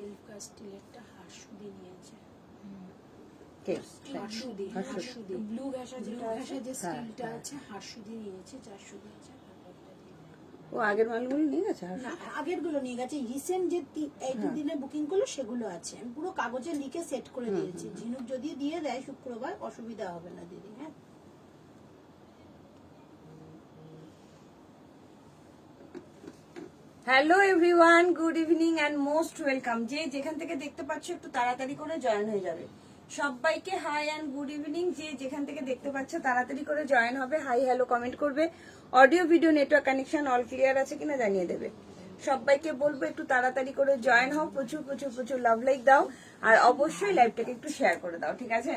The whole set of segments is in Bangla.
সেলফ কাস্টিলেরটা হারসুদি নিয়েছে। কে হারসুদি হারসুদি ব্লু ঘাসা যে স্টিলটা আছে হারসুদি নিয়েছে 400 দিয়েছে। ও আগের মালগুলো নিয়ে গেছে? না আগের গুলো নিয়ে গেছে, রিসেন্ট যে এই দুদিনে বুকিং করলো সেগুলো আছে। আমি পুরো কাগজে লিখে সেট করে দিয়েছি। ঝিনুক যদি দিয়ে দেয় শুক্রবার অসুবিধা হবে না দিদি। হ্যাঁ hello everyone, good evening and most welcome. যে যেখান থেকে দেখতে পাচ্ছ একটু তাড়াতাড়ি করে জয়েন হয়ে যাবে। সবাইকে হাই অ্যান্ড গুড ইভিনিং। যে যেখান থেকে দেখতে পাচ্ছ তাড়াতাড়ি করে জয়েন হবে, হাই হ্যালো কমেন্ট করবে। Audio video network connection all clear আছে কিনা জানিয়ে দেবে। সবাইকে বলবো একটু তাড়াতাড়ি করে জয়েন হও, প্রচুর প্রচুর প্রচুর লাভ লাইক দাও, আর অবশ্যই লাইভটাকে একটু শেয়ার করে দাও, ঠিক আছে?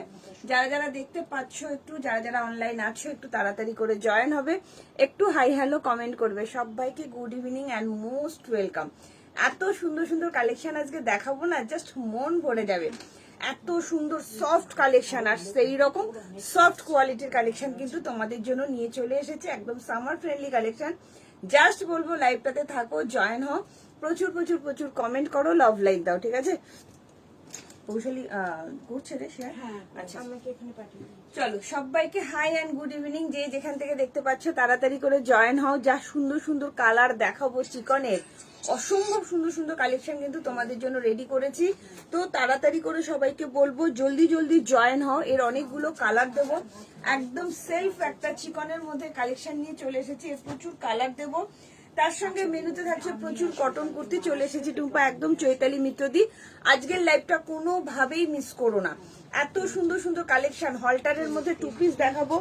যারা যারা দেখতে পাচ্ছ একটু, যারা যারা অনলাইন আছো একটু তাড়াতাড়ি করে জয়েন হবে, একটু হাই হ্যালো কমেন্ট করবে। সবাইকে good evening and most welcome. এত সুন্দর সুন্দর কালেকশন আজকে দেখাবো না, জাস্ট মন ভরে যাবে। এত সুন্দর সফট কালেকশন আর সেই রকম সফট কোয়ালিটির কালেকশন কিন্তু তোমাদের জন্য নিয়ে চলে এসেছে, একদম সামার ফ্রেন্ডলি কালেকশন। জাস্ট বলবো লাইভটাতে থাকো, জয়েন হও, প্রচুর প্রচুর প্রচুর কমেন্ট করো, লাভ লাইক দাও, ঠিক আছে? কৌশলী করছে রে শেয়ার। আচ্ছা আমাকে এখানে পাঠিয়ে দিন। চলো সবাইকে হাই অ্যান্ড গুড ইভিনিং। যে যেখান থেকে দেখতে পাচ্ছ তাড়াতাড়ি করে জয়েন হও। যা সুন্দর সুন্দর কালার দেখাবো চিকনের, অসম্ভব সুন্দর সুন্দর কালেকশন কিন্তু তোমাদের জন্য রেডি করেছি। তো তাড়াতাড়ি করে সবাইকে বলবো জলদি জলদি জয়েন হও। এর অনেকগুলো কালার দেবো, একদম সেলফ একটা চিকনের মধ্যে কালেকশন নিয়ে চলে এসেছি। এর প্রচুর কালার দেবো, তার সঙ্গে মেনুতে থাকছে প্রচুর কটন কুর্তি। চলে এসেছি টুম্পা একদম চৈতালি মিত্রদি। আজকের লাইভটা কোনোভাবেই মিস করো না, এত সুন্দর সুন্দর কালেকশন। হলটারের মধ্যে 2 পিস দেখাবো,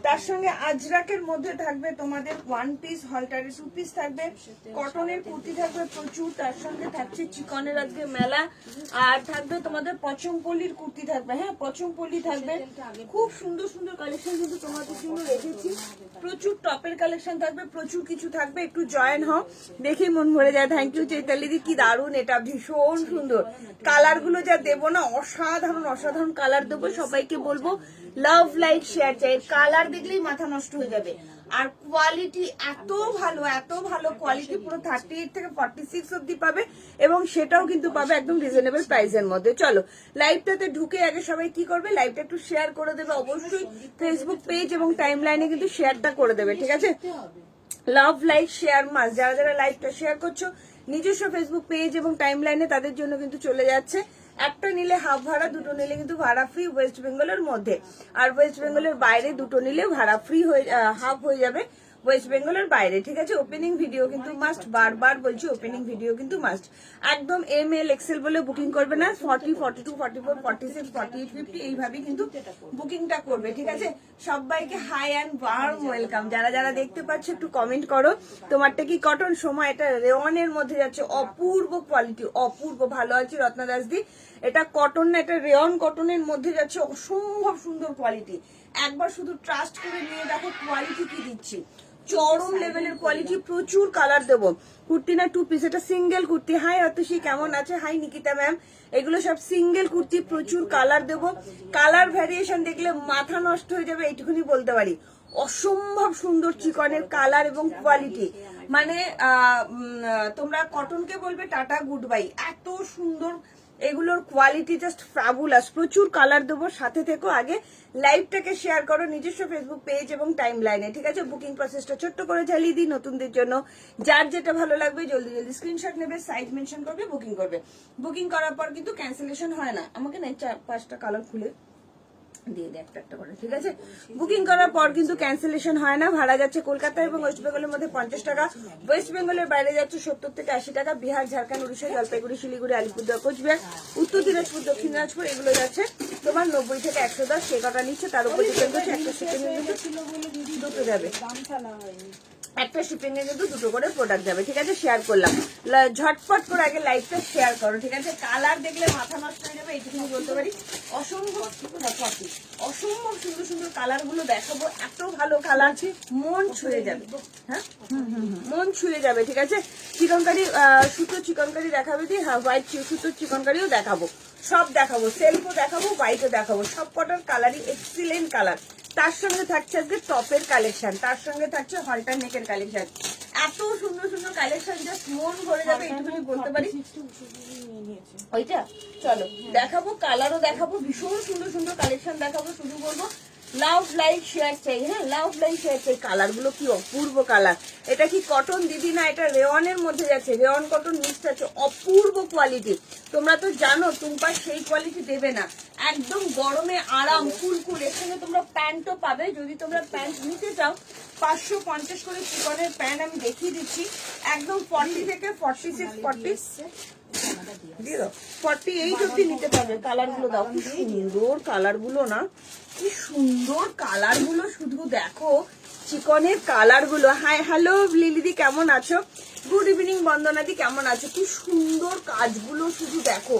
তার সঙ্গে আজরাকের মধ্যে থাকবে তোমাদের 1 পিস, হলটারের 2 পিস থাকবে, কটনের কুর্তি থাকবে প্রচুর, তার সঙ্গে থাকছে চিকনের আজকে মেলা, আর থাকবে তোমাদের পচমপল্লির কুর্তি থাকবে। হ্যাঁ পচমপল্লি থাকবে, খুব সুন্দর সুন্দর কালেকশন কিন্তু তোমাদের জন্য রেখেছি। প্রচুর টপের কালেকশন থাকবে, প্রচুর কিছু থাকবে। একটু জয়েন হও, দেখে মন ভরে যায়। থ্যাংক ইউ চৈতালি দি, কি দারুণ, এটা ভীষণ সুন্দর। কালার গুলো যা দেবো না, অসাধারণ অসাধারণ কালার দেবো। সবাইকে বলবো লাভ লাইক শেয়ার চাই, কালার দেখলেই মাথা নষ্ট হয়ে যাবে। আর কোয়ালিটি এত ভালো কোয়ালিটি, পুরো 38 থেকে 46 অব্দি পাবে, এবং সেটাও কিন্তু পাবে একদম রিজনেবল প্রাইসের মধ্যে। চলো লাইভটাতে ঢুকে আগে সবাই কি করবে, লাইভটা একটু শেয়ার করে দেবে অবশ্যই। ফেসবুক পেজ এবং টাইম লাইনে কিন্তু শেয়ারটা করে দেবে, ঠিক আছে? লাভ লাইক শেয়ার মাস। যারা যারা লাইভটা শেয়ার করছো নিজস্ব ফেসবুক পেজ এবং টাইম লাইনে, তাদের জন্য কিন্তু চলে যাচ্ছে। একটা নিলে হাফ ভাড়া, দুটো নিলে কিন্তু ভাড়া ফ্রি ওয়েস্ট বেঙ্গলের মধ্যে, আর ওয়েস্ট বেঙ্গলের বাইরে দুটো নিলে ভাড়া ফ্রি হয়ে হাফ হয়ে যাবে ওয়েস্ট বেঙ্গলের বাইরে, ঠিক আছে? ওপেনিং ভিডিও কিন্তু মাস্ট, বারবার বলছি ওপেনিং ভিডিও কিন্তু মাস্ট। একদম ML XL বলে বুকিং করবে না, 40, 42, 44, 46, 48, 50 এইভাবেই কিন্তু বুকিংটা করবে, ঠিক আছে? সবাইকে হাই অ্যান্ড ওয়ার্ম ওয়েলকাম। যারা যারা দেখতে পাচ্ছ একটু কমেন্ট করো, তোমারটা কি কটন? সময় এটা রেওয়ানের মধ্যে যাচ্ছে, অপূর্ব কোয়ালিটি, অপূর্ব ভালো আছে রত্না দাস দি। এটা কটন না, এটা রেওয়ান কটনের মধ্যে যাচ্ছে, অসম্ভব সুন্দর কোয়ালিটি। একবার শুধু ট্রাস্ট করে নিয়ে দেখো কোয়ালিটি কি দিচ্ছি, চরম লেভেলের কোয়ালিটি। প্রচুর কালার দেবো। কুর্তি না 2 পিস, এটা সিঙ্গেল কুর্তি। হাই অতসী কেমন আছে? Hi Nikita ma'am. এগুলো সব সিঙ্গেল কুর্তি, প্রচুর কালার দেবো। কালার ভ্যারিয়েশন দেখলে মাথা নষ্ট হয়ে যাবে, এইটুকুনি বলতে পারি। অসম্ভব সুন্দর চিকনের কালার এবং কোয়ালিটি, মানে তোমরা কটনকে বলবে টাটা গুড বাই, এত সুন্দর এগুলোর কোয়ালিটি, জাস্ট ফ্যাবুলাস। প্রচুর কালার দেবো, সাথে থেকো। আগে লাইভটাকে শেয়ার করো নিজস্ব ফেসবুক পেজ এবং টাইম লাইনে, ঠিক আছে? বুকিং প্রসেসটা ছোট্ট করে চালিয়ে দিই নতুনদের জন্য। যার যেটা ভালো লাগবে জলদি জলদি স্ক্রিনশট নেবে, সাইজ মেনশন করবে, বুকিং করবে। বুকিং করার পর কিন্তু ক্যান্সেলেশন হয় না। আমাকে না 4-5টা কালার খুলে দিয়ে দে একটা একটা করে, ঠিক আছে? বুকিং করার পর কিন্তু ক্যান্সেলেশন হয় না। ভাড়া যাচ্ছে কলকাতা এবং ওয়েস্ট বেঙ্গলের মধ্যে 50 টাকা, ওয়েস্ট বেঙ্গলের বাইরে যাচ্ছে 70 থেকে 80 টাকা। বিহার, ঝাড়খণ্ড, উড়িষ্যা, জলপাইগুড়ি, শিলিগুড়ি, আলিপুরদুয়ার, কোচবিহার, উত্তর দিনাজপুর, দক্ষিণ দিনাজপুর এগুলো যাচ্ছে তোমার 90 থেকে 110। সে কটা নিচ্ছে তার উপর ডিপেন্ড করছে। একটা সেকেন্ডে কিন্তু দুটো যাবে, একটা শিপিং এ কিন্তু দুটো করে প্রোডাক্ট যাবে, ঠিক আছে? শেয়ার করলাম, ঝটপট করে আগে লাইভটা শেয়ার করো, ঠিক আছে? কালার দেখলে মাথা নষ্ট হয়ে যাবে, এইটুকুনি বলতে পারি। অসম্ভব অসম্ভব সুন্দর সুন্দর কালার গুলো দেখাবো, এত ভালো কালার আছে, মন ছুঁয়ে যাবে। হ্যাঁ মন ছুঁয়ে যাবে, ঠিক আছে? চিকনকারি সুতো চিকনকারি দেখাবে দি, হ্যাঁ হোয়াইট সুতোর চিকনকারিও দেখাবো, সব দেখাবো। সেলফও দেখাবো, হোয়াইটও দেখাবো, সব কটার কালারই এক্সিলেন্ট কালার। তার সঙ্গে থাকছে আজকে টপের কালেকশন, তার সঙ্গে থাকছে হলটার নেকের কালেকশন। এত সুন্দর সুন্দর কালেকশন, জাস্ট মন ভরে যাবে এইটুকুনি বলতে পারি। ওইটা চলো দেখাবো, কালারও দেখাবো, ভীষণ সুন্দর সুন্দর কালেকশন দেখাবো। শুধু বলবো লাভ লাইক শেয়ার চাই, হ্যাঁ লাভ লাইক শেয়ার চাই। কালার গুলো কি অপূর্ব কালার। এটা কি কটন দিদি? না, এটা রেওয়ানের মধ্যে যাচ্ছে, রেওয়ান কটন মিক্সড আছে, অপূর্ব কোয়ালিটি। তোমরা তো জানো টুম্পা সেই কোয়ালিটি দেবে না, একদম গরমে আরাম কুলকুল। এখানে তোমরা প্যান্টও পাবে, যদি তোমরা প্যান্ট নিতে চাও 550 করে চিকনের প্যান্ট আমি দেখিয়ে দিচ্ছি, একদম 40 থেকে 46 48 অব্দি নিতে পারবে। কালার গুলো দাও, কি সুন্দর কালার গুলো না, কি সুন্দর কালার গুলো, শুধু দেখো চিকনের কালার গুলো। হাই হ্যালো লিলিদি, কেমন আছো? গুড ইভিনিং বন্দনাদি, কেমন আছো? কি সুন্দর কাজগুলো শুধু দেখো,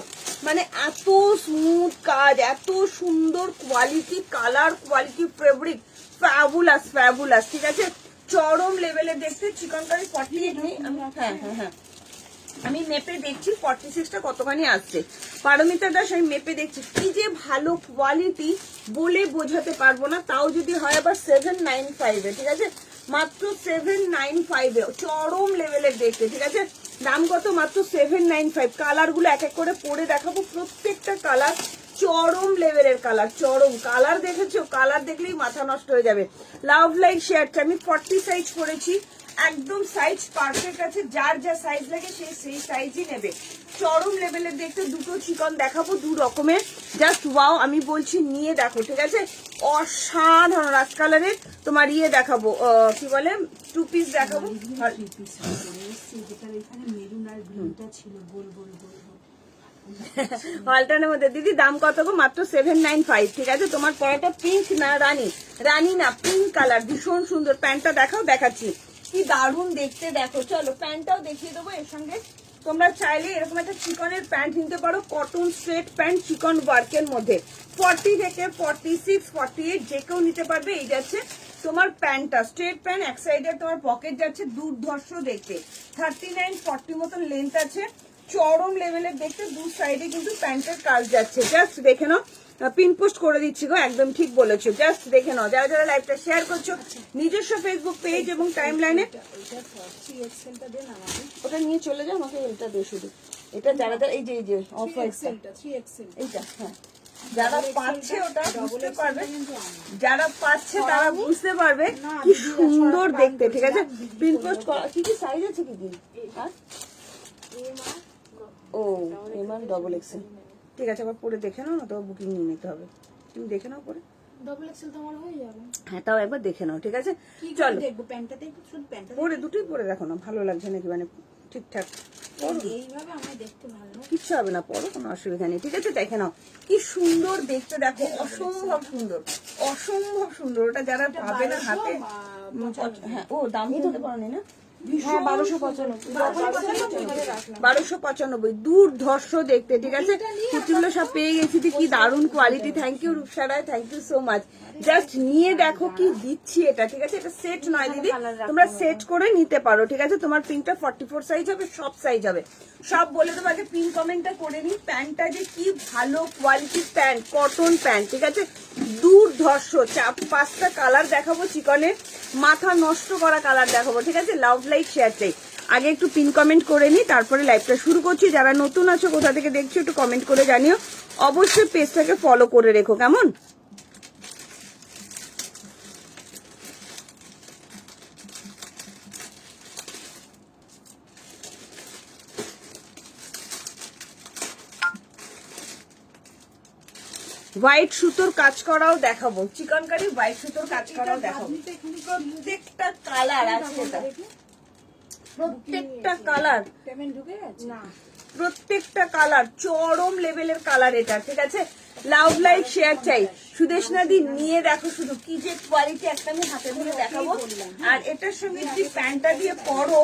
মানে এত স্মুথ কাজ, এত সুন্দর quality, colour quality, fabric fabulous fabulous. ঠিক আছে, চরম লেভেলে দেখতে চিকনকারি 48 নেই। হ্যাঁ আমি মেপে দেখছি 46টা কতখানি আসছে। পারমিতা দাস, আমি মেপে দেখছি, কি যে ভালো কোয়ালিটি বলে বোঝাতে পারবো না। তাও যদি হয় আবার 795 ঠিক আছে, মাত্র 795 চরম লেভেলের দেখতে। ঠিক আছে, দাম কত? মাত্র 795। কালার গুলো এক এক করে পরে দেখাবো, প্রত্যেকটা কালার চরম লেভেলের কালার, চরম কালার। দেখেছো, কালার দেখলেই মাথা নষ্ট হয়ে যাবে। লাভ লাইক শেয়ারটা আমি 40 সাইজ করেছি, একদম সাইজ পারফেক্ট আছে, যার যা সাইজ লাগে সেই সাইজই নেবে। চরম লেভেলের দেখতে দুটো চিকন দেখাবো, দু রকমের, জাস্ট ওয়াও। আমি বলছি নিয়ে দেখো, ঠিক আছে, অসাধারণ রাজ কালারের তোমার ইয়ে দেখাবো, কি বলে, 2 পিস দেখাবো। অল্টারনের মধ্যে দিদি দাম কত গো? মাত্র 795। ঠিক আছে, তোমার পরাটা পিঙ্ক না রানী, রানী না পিঙ্ক কালার, ভীষণ সুন্দর। প্যান্টটা দেখাও, দেখাচ্ছি, কি দারুণ দেখতে দেখো। চলো প্যান্টটাও দেখিয়ে দেবো এর সঙ্গে। তোমরা চাইলে এরকম একটা চিকনের প্যান্ট নিতে পারো, কটন স্ট্রেট প্যান্ট চিকন ওয়ার্কের মধ্যে, 40 থেকে 46 48 যে কেউ নিতে পারবে। এই যাচ্ছে তোমার প্যান্টটা, স্ট্রেট প্যান্ট, এক সাইডে তোমার পকেট যাচ্ছে, দুর্ধর্ষ দেখতে, 39 40 মতন লেন্থ আছে, চরম লেভেলের দেখতে। দু সাইডে কিন্তু প্যান্টের কাজ যাচ্ছে, জাস্ট দেখে নাও। পিন পোস্ট করে দিচ্ছি গো, একদম ঠিক বলেছো, জাস্ট দেখে নাও। যারা যারা লাইভটা শেয়ার করছো নিজস্ব ফেসবুক পেজ এবং টাইম লাইনে, ওটা নিয়ে চলে যাও, আমাকে এটা দিয়ে শুধু। এটা যারা যারা এই যে অফ এইটা, হ্যাঁ যারা পাচ্ছে ওটা বুঝতে পারবে, যারা পাচ্ছে তারা বুঝতে পারবে কি সুন্দর দেখতে। ঠিক আছে, পিন পোস্ট করা। কি কি সাইজ আছে, কি কি? ও এমআর ডবল এক্সেল। ঠিক আছে, আবার পরে দেখে নাও না, তো বুকিং নিয়ে নিতে হবে। তুমি দেখে নাও পরে, ডবল এক্সেল তোমার হয়ে যাবে। হ্যাঁ তাও একবার দেখে নাও। ঠিক আছে, চলো দেখবো প্যান্টটাতে, শুধু প্যান্টটা পরে দুটোই পরে দেখো না, ভালো লাগছে নাকি, মানে ঠিকঠাক এইভাবে আমায় দেখতে ভালো লাগে। কিচ্ছু হবে না, পরো, কোনো অসুবিধা নেই। ঠিক আছে, দেখে নাও কি সুন্দর দেখতে, দেখো অসম্ভব সুন্দর, অসম্ভব সুন্দর। ওটা যারা পাবে না হাতে, হ্যাঁ ও দামই দিতে পারো না, 1295 দুর্ধর্ষ দেখতে। ঠিক আছে, পুতুলগুলো সব পেয়ে গেছি, কি দারুণ quality. Thank you রূপসারায়, thank you so much. Just নিয়ে দেখো কি দিচ্ছি এটা। ঠিক আছে, এটা সেট নয় দিদি, তোমরা সেট করে নিতে পারো। ঠিক আছে, তোমার প্রিন্টটা 44 সাইজ হবে, সব সাইজ হবে, সব বলে দেবো। আগে পিন কমেন্টটা করে নিই। প্যান্টটা যে কি ভালো কোয়ালিটির প্যান্ট, কটন প্যান্ট। ঠিক আছে, দুর্ধর্ষ। 5টা কালার দেখাবো চিকনের, মাথা নষ্ট করা কালার দেখাবো। ঠিক আছে, লাভ লাইক শেয়ার চাই। আগে একটু পিন কমেন্ট করে নিই, তারপরে লাইভটা শুরু করছি। যারা নতুন আছো, কোথা থেকে দেখছো একটু কমেন্ট করে জানিও। অবশ্যই পেজটাকে ফলো করে রেখো, কেমন? হোয়াইট সুতোর কাজ করাও দেখাবো, চিকনকারি হোয়াইট সুতোর কাজ করাও দেখাবো। প্রত্যেকটা কালার আছে, প্রত্যেকটা কালার, প্রত্যেকটা কালার চরম লেভেলের কালার এটা। ঠিক আছে, লাভ লাইক শেয়ার চাই। সুদেশনাদি নিয়ে দেখো শুধু কি যে কোয়ালিটি, একটা আমি হাতে ধরে দেখাবো। আর এটার সঙ্গে যদি প্যান্টটা দিয়ে পরো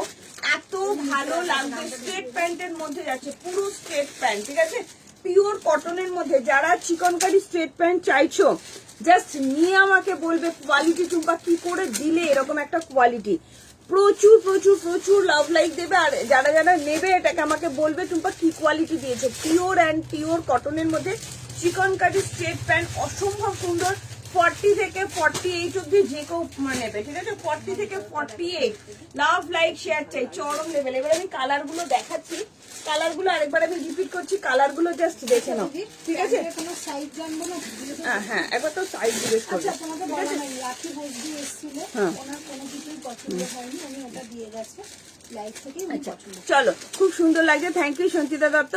এত ভালো লাগবে। স্ট্রেট প্যান্টের মধ্যে যাচ্ছে, পুরো স্ট্রেট প্যান্ট। ঠিক আছে, পিওর কটনের মধ্যে। যারা চিকনকারি স্ট্রেট প্যান্ট চাইছো জাস্ট নিয়ে আমাকে বলবে কোয়ালিটি টুম্পা কি করে দিলে এরকম একটা কোয়ালিটি। প্রচুর প্রচুর প্রচুর লাভ লাইক দেবে। আর যারা যারা নেবে এটাকে আমাকে বলবে টুম্পা কি কোয়ালিটি দিয়েছে। পিওর অ্যান্ড পিওর কটনের মধ্যে চিকনকারি স্ট্রেট প্যান্ট, অসম্ভব সুন্দর। 40 থেকে 48 অব্দি যে কেউ নেবে, ঠিক আছে? 40 থেকে 48 লাভ লাইক শেয়ার চাই, চরম লেভেল। এবার আমি কালার গুলো দেখাচ্ছি, কালার গুলো আরেকবার আমি রিপিট করছি, কালার গুলো জাস্ট দেখে নাও, ঠিক আছে? কোনো সাইজ জানবো না? হ্যাঁ, একবার তো সাইজ জিজ্ঞেস করবে। আচ্ছা, তোমাকে বলা নাই, রাখি ভাই দিয়ে এসেছিল, ওনার কোনো কিছুই পছন্দ হয়নি, উনি ওটা দিয়ে গেছে লাইভ থেকে, উনি পছন্দ। চলো, খুব সুন্দর লাগছে, থ্যাংক ইউ সঞ্চিতা দত্ত,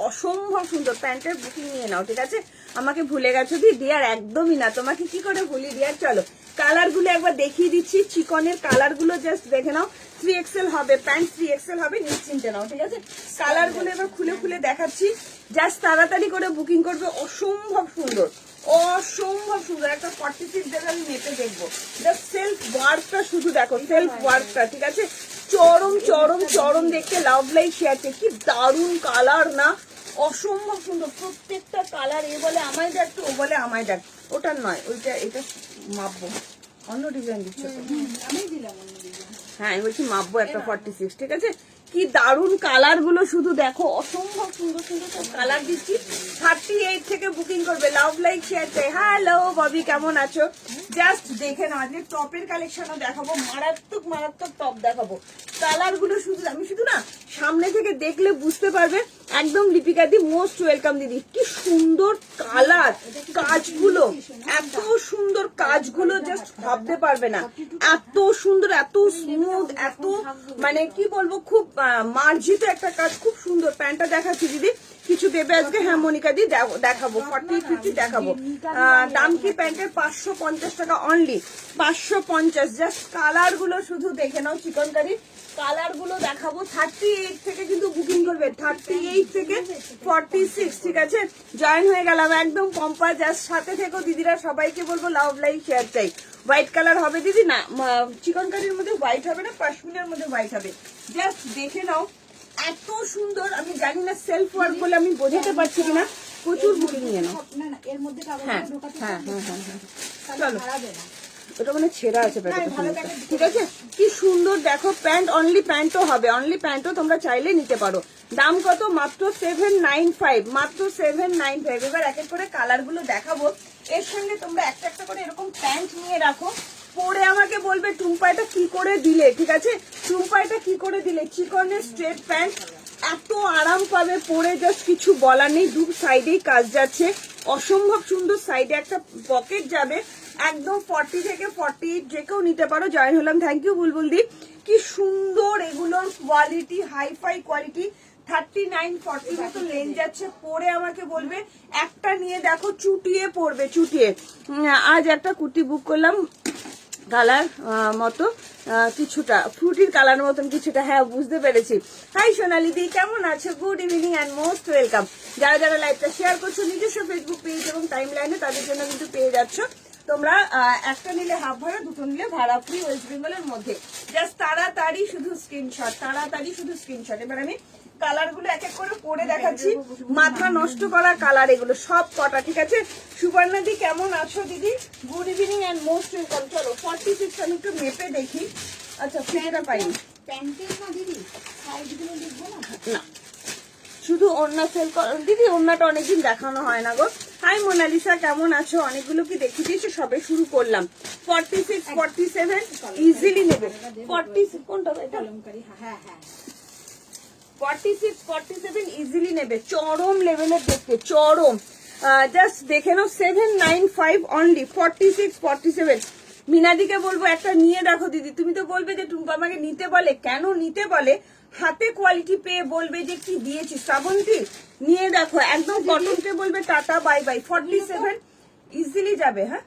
অসম্ভব সুন্দর। প্যান্টের বুকিং নিয়ে নাও, ঠিক আছে? আমাকে ভুলে গেছো দি আর একদমই না, তোমাকে কি করে ভুলি দিয়ার। চলো কালার গুলো একবার দেখিয়ে দিচ্ছি, চিকনের কালার গুলো জাস্ট দেখে নাও। 3XL হবে প্যান্ট, 3XL হবে, নিশ্চিন্তে নাও, ঠিক আছে? কালার গুলো এবার খুলে খুলে দেখাচ্ছি, জাস্ট তাড়াতাড়ি করে বুকিং করবে। অসম্ভব সুন্দর, অসম্ভব সুন্দর। একটা 46 দেখে আমি মেপে দেখবো, জাস্ট সেলফ ওয়ার্কটা শুধু দেখো, সেলফ ওয়ার্কটা, ঠিক আছে? চরম চরম চরম দেখতে, লাভ লাইক শেয়ার চাই, কি দারুণ কালার না, অসম্ভব সুন্দর প্রত্যেকটা কালার। এ বলে আমায় দেখ, তো ও বলে আমায় দেখ, ওটার নয়, ওইটা এটা মাপবো, অন্য ডিজাইন দিচ্ছে তো। আমি দিলাম অন্য ডিজাইন। হ্যাঁ, আমি বলছি মাপবো একটা 46, ঠিক আছে? কি দারুণ কালার গুলো শুধু দেখো, অসম্ভব সুন্দর সুন্দর সব কালার দিচ্ছি। 38 থেকে বুকিং করবে, লাভ লাইক শেয়ার চাই। হ্যালো ববি, কেমন আছো? জাস্ট দেখে নাও, আজকে টপের কালেকশনও দেখাবো, মারাত্মক মারাত্মক টপ দেখাবো। কালার গুলো শুধু, আমি শুধু না সামনে থেকে দেখলে বুঝতে পারবে। একদম লিপিকা দি মোস্ট ওয়েলকাম দিদি, কি সুন্দর কালার, কাজগুলো এত সুন্দর, কাজগুলো জাস্ট ভাবতে পারবে না, এত সুন্দর, এত স্মুথ, এত কি বলবো, খুব মার্জিত একটা কাজ, খুব সুন্দর। প্যান্টটা দেখাচ্ছি দিদি, কিছু দেবে আজকে? হ্যাঁ মনিকা দি দেখাবো, 40-50 দেখাবো। দাম কি প্যান্টের? 550 টাকা অনলি, 550। জাস্ট কালার গুলো শুধু দেখে নাও, চিকনকারি কালার গুলো দেখাবো। 38 থেকে কিন্তু বুকিং করবে, 38 থেকে 46, ঠিক আছে? জয়েন হয়ে গেলাম একদম পম্পা, জাস্ট সাথে থেকো দিদিরা, সবাইকে বলবো লাভ লাইক শেয়ার চাই। হোয়াইট কালার হবে দিদি, না চিকনকারির মধ্যে হোয়াইট হবে না, পশমিনার মধ্যে হোয়াইট হবে। জাস্ট দেখে নাও, এত সুন্দর। আমি জানি না সেলফ ওয়ার্ক বলে আমি বোঝাতে পারছি কিনা, প্রচুর বুকিং নিয়ে নাও। না না, এর মধ্যে হ্যাঁ কাগজ ঢোকাতে হ্যাঁ হ্যাঁ হ্যাঁ হ্যাঁ, চলো। হারাবে না। ওটা ছেঁড়া আছে প্যাকেটটা, ঠিক আছে? কি সুন্দর দেখো, প্যান্ট, অনলি প্যান্টও হবে, অনলি প্যান্টও তোমরা চাইলে নিতে পারো। দাম কত? মাত্র 795, মাত্র 795। এবার এক এক করে কালার গুলো দেখাবো। এর সঙ্গে তোমরা একটা একটা করে এরকম প্যান্ট নিয়ে রাখো, পরে আমাকে বলবে টুম্পা এটা কি করে দিলে, ঠিক আছে? টুম্পা এটা কি করে দিলে। চিকনের স্ট্রেট প্যান্ট, এত আরাম পাবে পরে, জাস্ট কিছু বলার নেই। দু সাইডেই কাজ যাচ্ছে, অসম্ভব সুন্দর। সাইডে একটা পকেট যাবে, একদম 40 থেকে 48 যে কেউ নিতে পারো। জয়েন হলাম, থ্যাংক ইউ বুলবুল দি। কি সুন্দর এগুলোর কোয়ালিটি, হাইফাই কোয়ালিটি। 39-40 মতো লেন যাচ্ছে, পরে আমাকে বলবে একটা নিয়ে দেখো, চুটিয়ে পড়বে, চুটিয়ে। আজ একটা কুর্তি বুক করলাম, কালার মতো কিছুটা, ফ্রুটির কালার মতন কিছুটা, হ্যাঁ বুঝতে পেরেছি। হাই সোনালি দি, কেমন আছো? Good evening and most welcome. যারা যারা লাইভটা শেয়ার করছো নিজস্ব ফেসবুক পেজ এবং টাইম লাইনে, তাদের জন্য কিন্তু পেয়ে যাচ্ছ তোমরা। একটা নিলে হাফ ভাড়া, দুটো নিলে ভাড়া ফ্রি, ওয়েস্ট বেঙ্গলের মধ্যে। জাস্ট তাড়াতাড়ি শুধু স্ক্রিনশট, তাড়াতাড়ি শুধু স্ক্রিনশট। এবার আমি কালার গুলো এক এক করে পরে দেখাচ্ছি, মাথা নষ্ট করা কালার এগুলো সব কটা, ঠিক আছে? সুবর্ণা দি, কেমন আছো দিদি? Good evening and most welcome. চলো 46 আমি একটু মেপে দেখি। আচ্ছা, ফিটা পাইনি, প্যান্টের না দিদি, সাইডগুলো দেখবো না? না শুধু ওড়না সেল দিদি, ওড়নাটা অনেকদিন দেখানো হয় না গো। হাই মোনালিসা, কেমন আছো? অনেকগুলো কি দেখিয়ে দিয়েছো, সবে শুরু করলাম। 46, 47 ইজিলি নেবে। 46 কোনটা এটা? কলমকারি, হ্যাঁ হ্যাঁ। 46, 47 ইজিলি নেবে, চরম লেভেলের দেখতে, চরম। জাস্ট দেখে নাও, 795 অনলি, 46, 47। মিনাদিকে বলবো একটা নিয়ে দেখো দিদি। তুমি তো বলবে যে টুম্পা আমাকে নিতে বলে, কেন নিতে বলে? হাতে কোয়ালিটি পেয়ে বলবে যে কি দিয়েছি। শ্রাবন্তী নিয়ে দেখো, একদম কটনকে বলবে টাটা বাই বাই। 47 ইজিলি যাবে, হ্যাঁ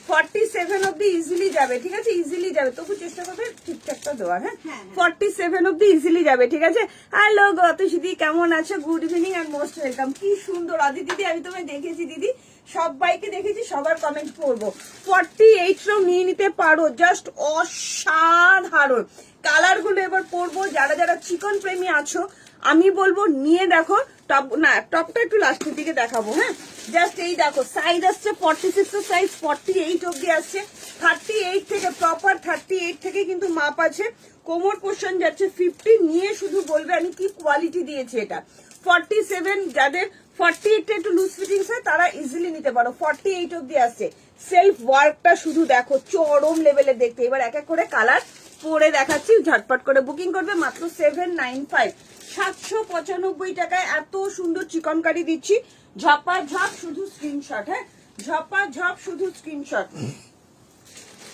47 অব্দি ইজিলি যাবে, ঠিক আছে? ইজিলি যাবে, তবু চেষ্টা করবে ঠিকঠাকটা দেওয়ার, হ্যাঁ? 47 অব্দি ইজিলি যাবে, ঠিক আছে? হ্যালো গতসী দি, কেমন আছো? Good evening and most welcome. কি সুন্দর আদি দিদি, আমি তোমায় দেখেছি দিদি, সবাইকে দেখেছি, সবার কমেন্ট করবো। 48 নিয়ে নিতে পারো, জাস্ট অসাধারণ কালার গুলো। এবার পরবো, যারা যারা চিকন প্রেমী আছো আমি বলবো নিয়ে দেখো। টপ না, টপটা একটু লাস্টের দিকে দেখাবো, হ্যাঁ? জাস্ট এই দেখো, সাইজ আসছে 46 এর সাইজ 48 অব্দি আসছে। 38 থেকে, প্রপার 38 থেকে কিন্তু মাপ আছে। কোমর পোর্শন যাচ্ছে 50, নিয়ে শুধু বলবে আমি কি কোয়ালিটি দিয়েছি এটা। 47 যাদের 48 একটু লুজ ফিটিংস হয় তারা ইজিলি নিতে পারো। 48 অব্দি আসছে। সেলফ ওয়ার্কটা শুধু দেখো, চরম লেভেলে দেখতে। এবার এক এক করে কালার পরে দেখাচ্ছি, ঝটপট করে বুকিং করবে। মাত্র 795, 795 টাকায় এত সুন্দর চিকনকারি দিচ্ছি। ঝপা ঝপ শুধু স্ক্রিনশট, হ্যাঁ ঝপা ঝপ শুধু স্ক্রিনশট।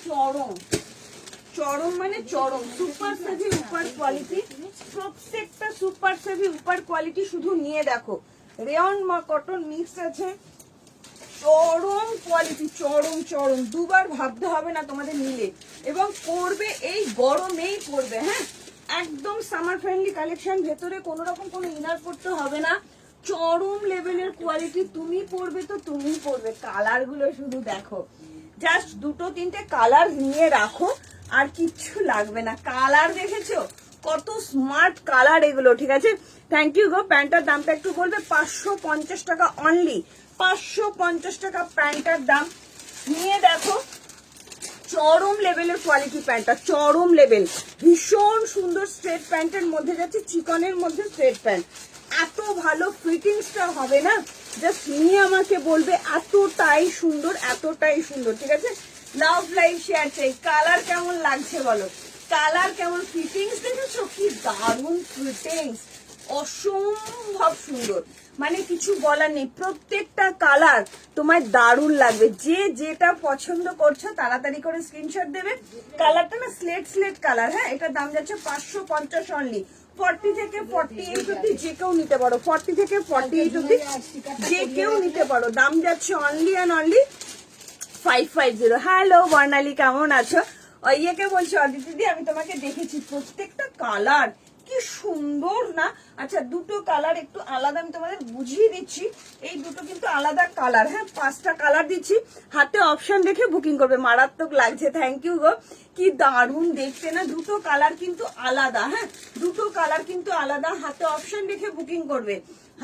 চরম চরম মানে চরম, সুপার সেভি উপর কোয়ালিটি, প্রত্যেকটা সুপার সেভি উপর কোয়ালিটি। শুধু নিয়ে দেখো, রেয়ন কটন মিক্স আছে, চরম কোয়ালিটি, চরম চরম। দুবার ভাবতে হবে না তোমাদের নিলে, এবং পরবে এই গরমেই পরবে। হ্যাঁ, একদম সামার ফ্রেন্ডলি কালেকশন। ভেতরে কোনো রকম কোনো ইনার পড়তে হবে না, চরম লেভেলের কোয়ালিটি। তুমি পরবে তো তুমি পরবে। কালার গুলো শুধু দেখো, জাস্ট দুটো তিনটে কালার নিয়ে রাখো, আর কিচ্ছু লাগবে না। কালার দেখেছো কত স্মার্ট কালার এগুলো, ঠিক আছে। Thank you go. প্যান্টার দামটা একটু বলবে। 550 টাকা অনলি, 550 টাকা প্যান্টার দাম। নিয়ে দেখো, চরম লেভেলের কোয়ালিটি প্যান্টটা, চরম লেভেল। ভীষণ সুন্দর স্ট্রেট প্যান্টের মধ্যে যাচ্ছে, চিকনের মধ্যে স্ট্রেট প্যান্ট। এত ভালো ফিটিংসটা হবে না, জাস্ট নিয়ে আমাকে বলবে এতটাই সুন্দর, এতটাই সুন্দর, ঠিক আছে। লাভ লাইভ শেয়ার চাই। কালার কেমন লাগছে বলো, কালার কেমন, ফিটিংস দেখেছো কি দারুণ ফিটিংস, অসম্ভব সুন্দর, মানে কিছু বলার নেই। প্রত্যেকটা কালার তোমার দারুণ লাগবে। যে যেটা পছন্দ করছো তাড়াতাড়ি করে স্ক্রিনশট দেবে। কালারটা না স্লেট স্লেট কালার। হ্যাঁ, এটার দাম যাচ্ছে 550 অনলি। 40 থেকে 48 অব্দি যে কেউ নিতে পারো, 40 থেকে 48 অব্দি যে কেউ নিতে পারো। দাম যাচ্ছে অনলি অ্যান্ড অনলি 550। হ্যালো বর্ণালী, কেমন আছো? ইয়েকে বলছি অদিতি দি, আমি তোমাকে দেখেছি, প্রত্যেকটা কালার কি সুন্দর না। আচ্ছা, দুটো কালার একটু আলাদা, আমি তোমাদের বুঝিয়ে দিচ্ছি। এই দুটো কিন্তু আলাদা কালার। হ্যাঁ, 5টা কালার দিচ্ছি, হাতে অপশন দেখে বুকিং করবে। মারাত্মক লাগছে, থ্যাংক ইউ গো। কি দারুণ দেখতে না, দুটো কালার কিন্তু আলাদা। হ্যাঁ, দুটো কালার কিন্তু আলাদা, হাতে অপশন দেখে বুকিং করবে।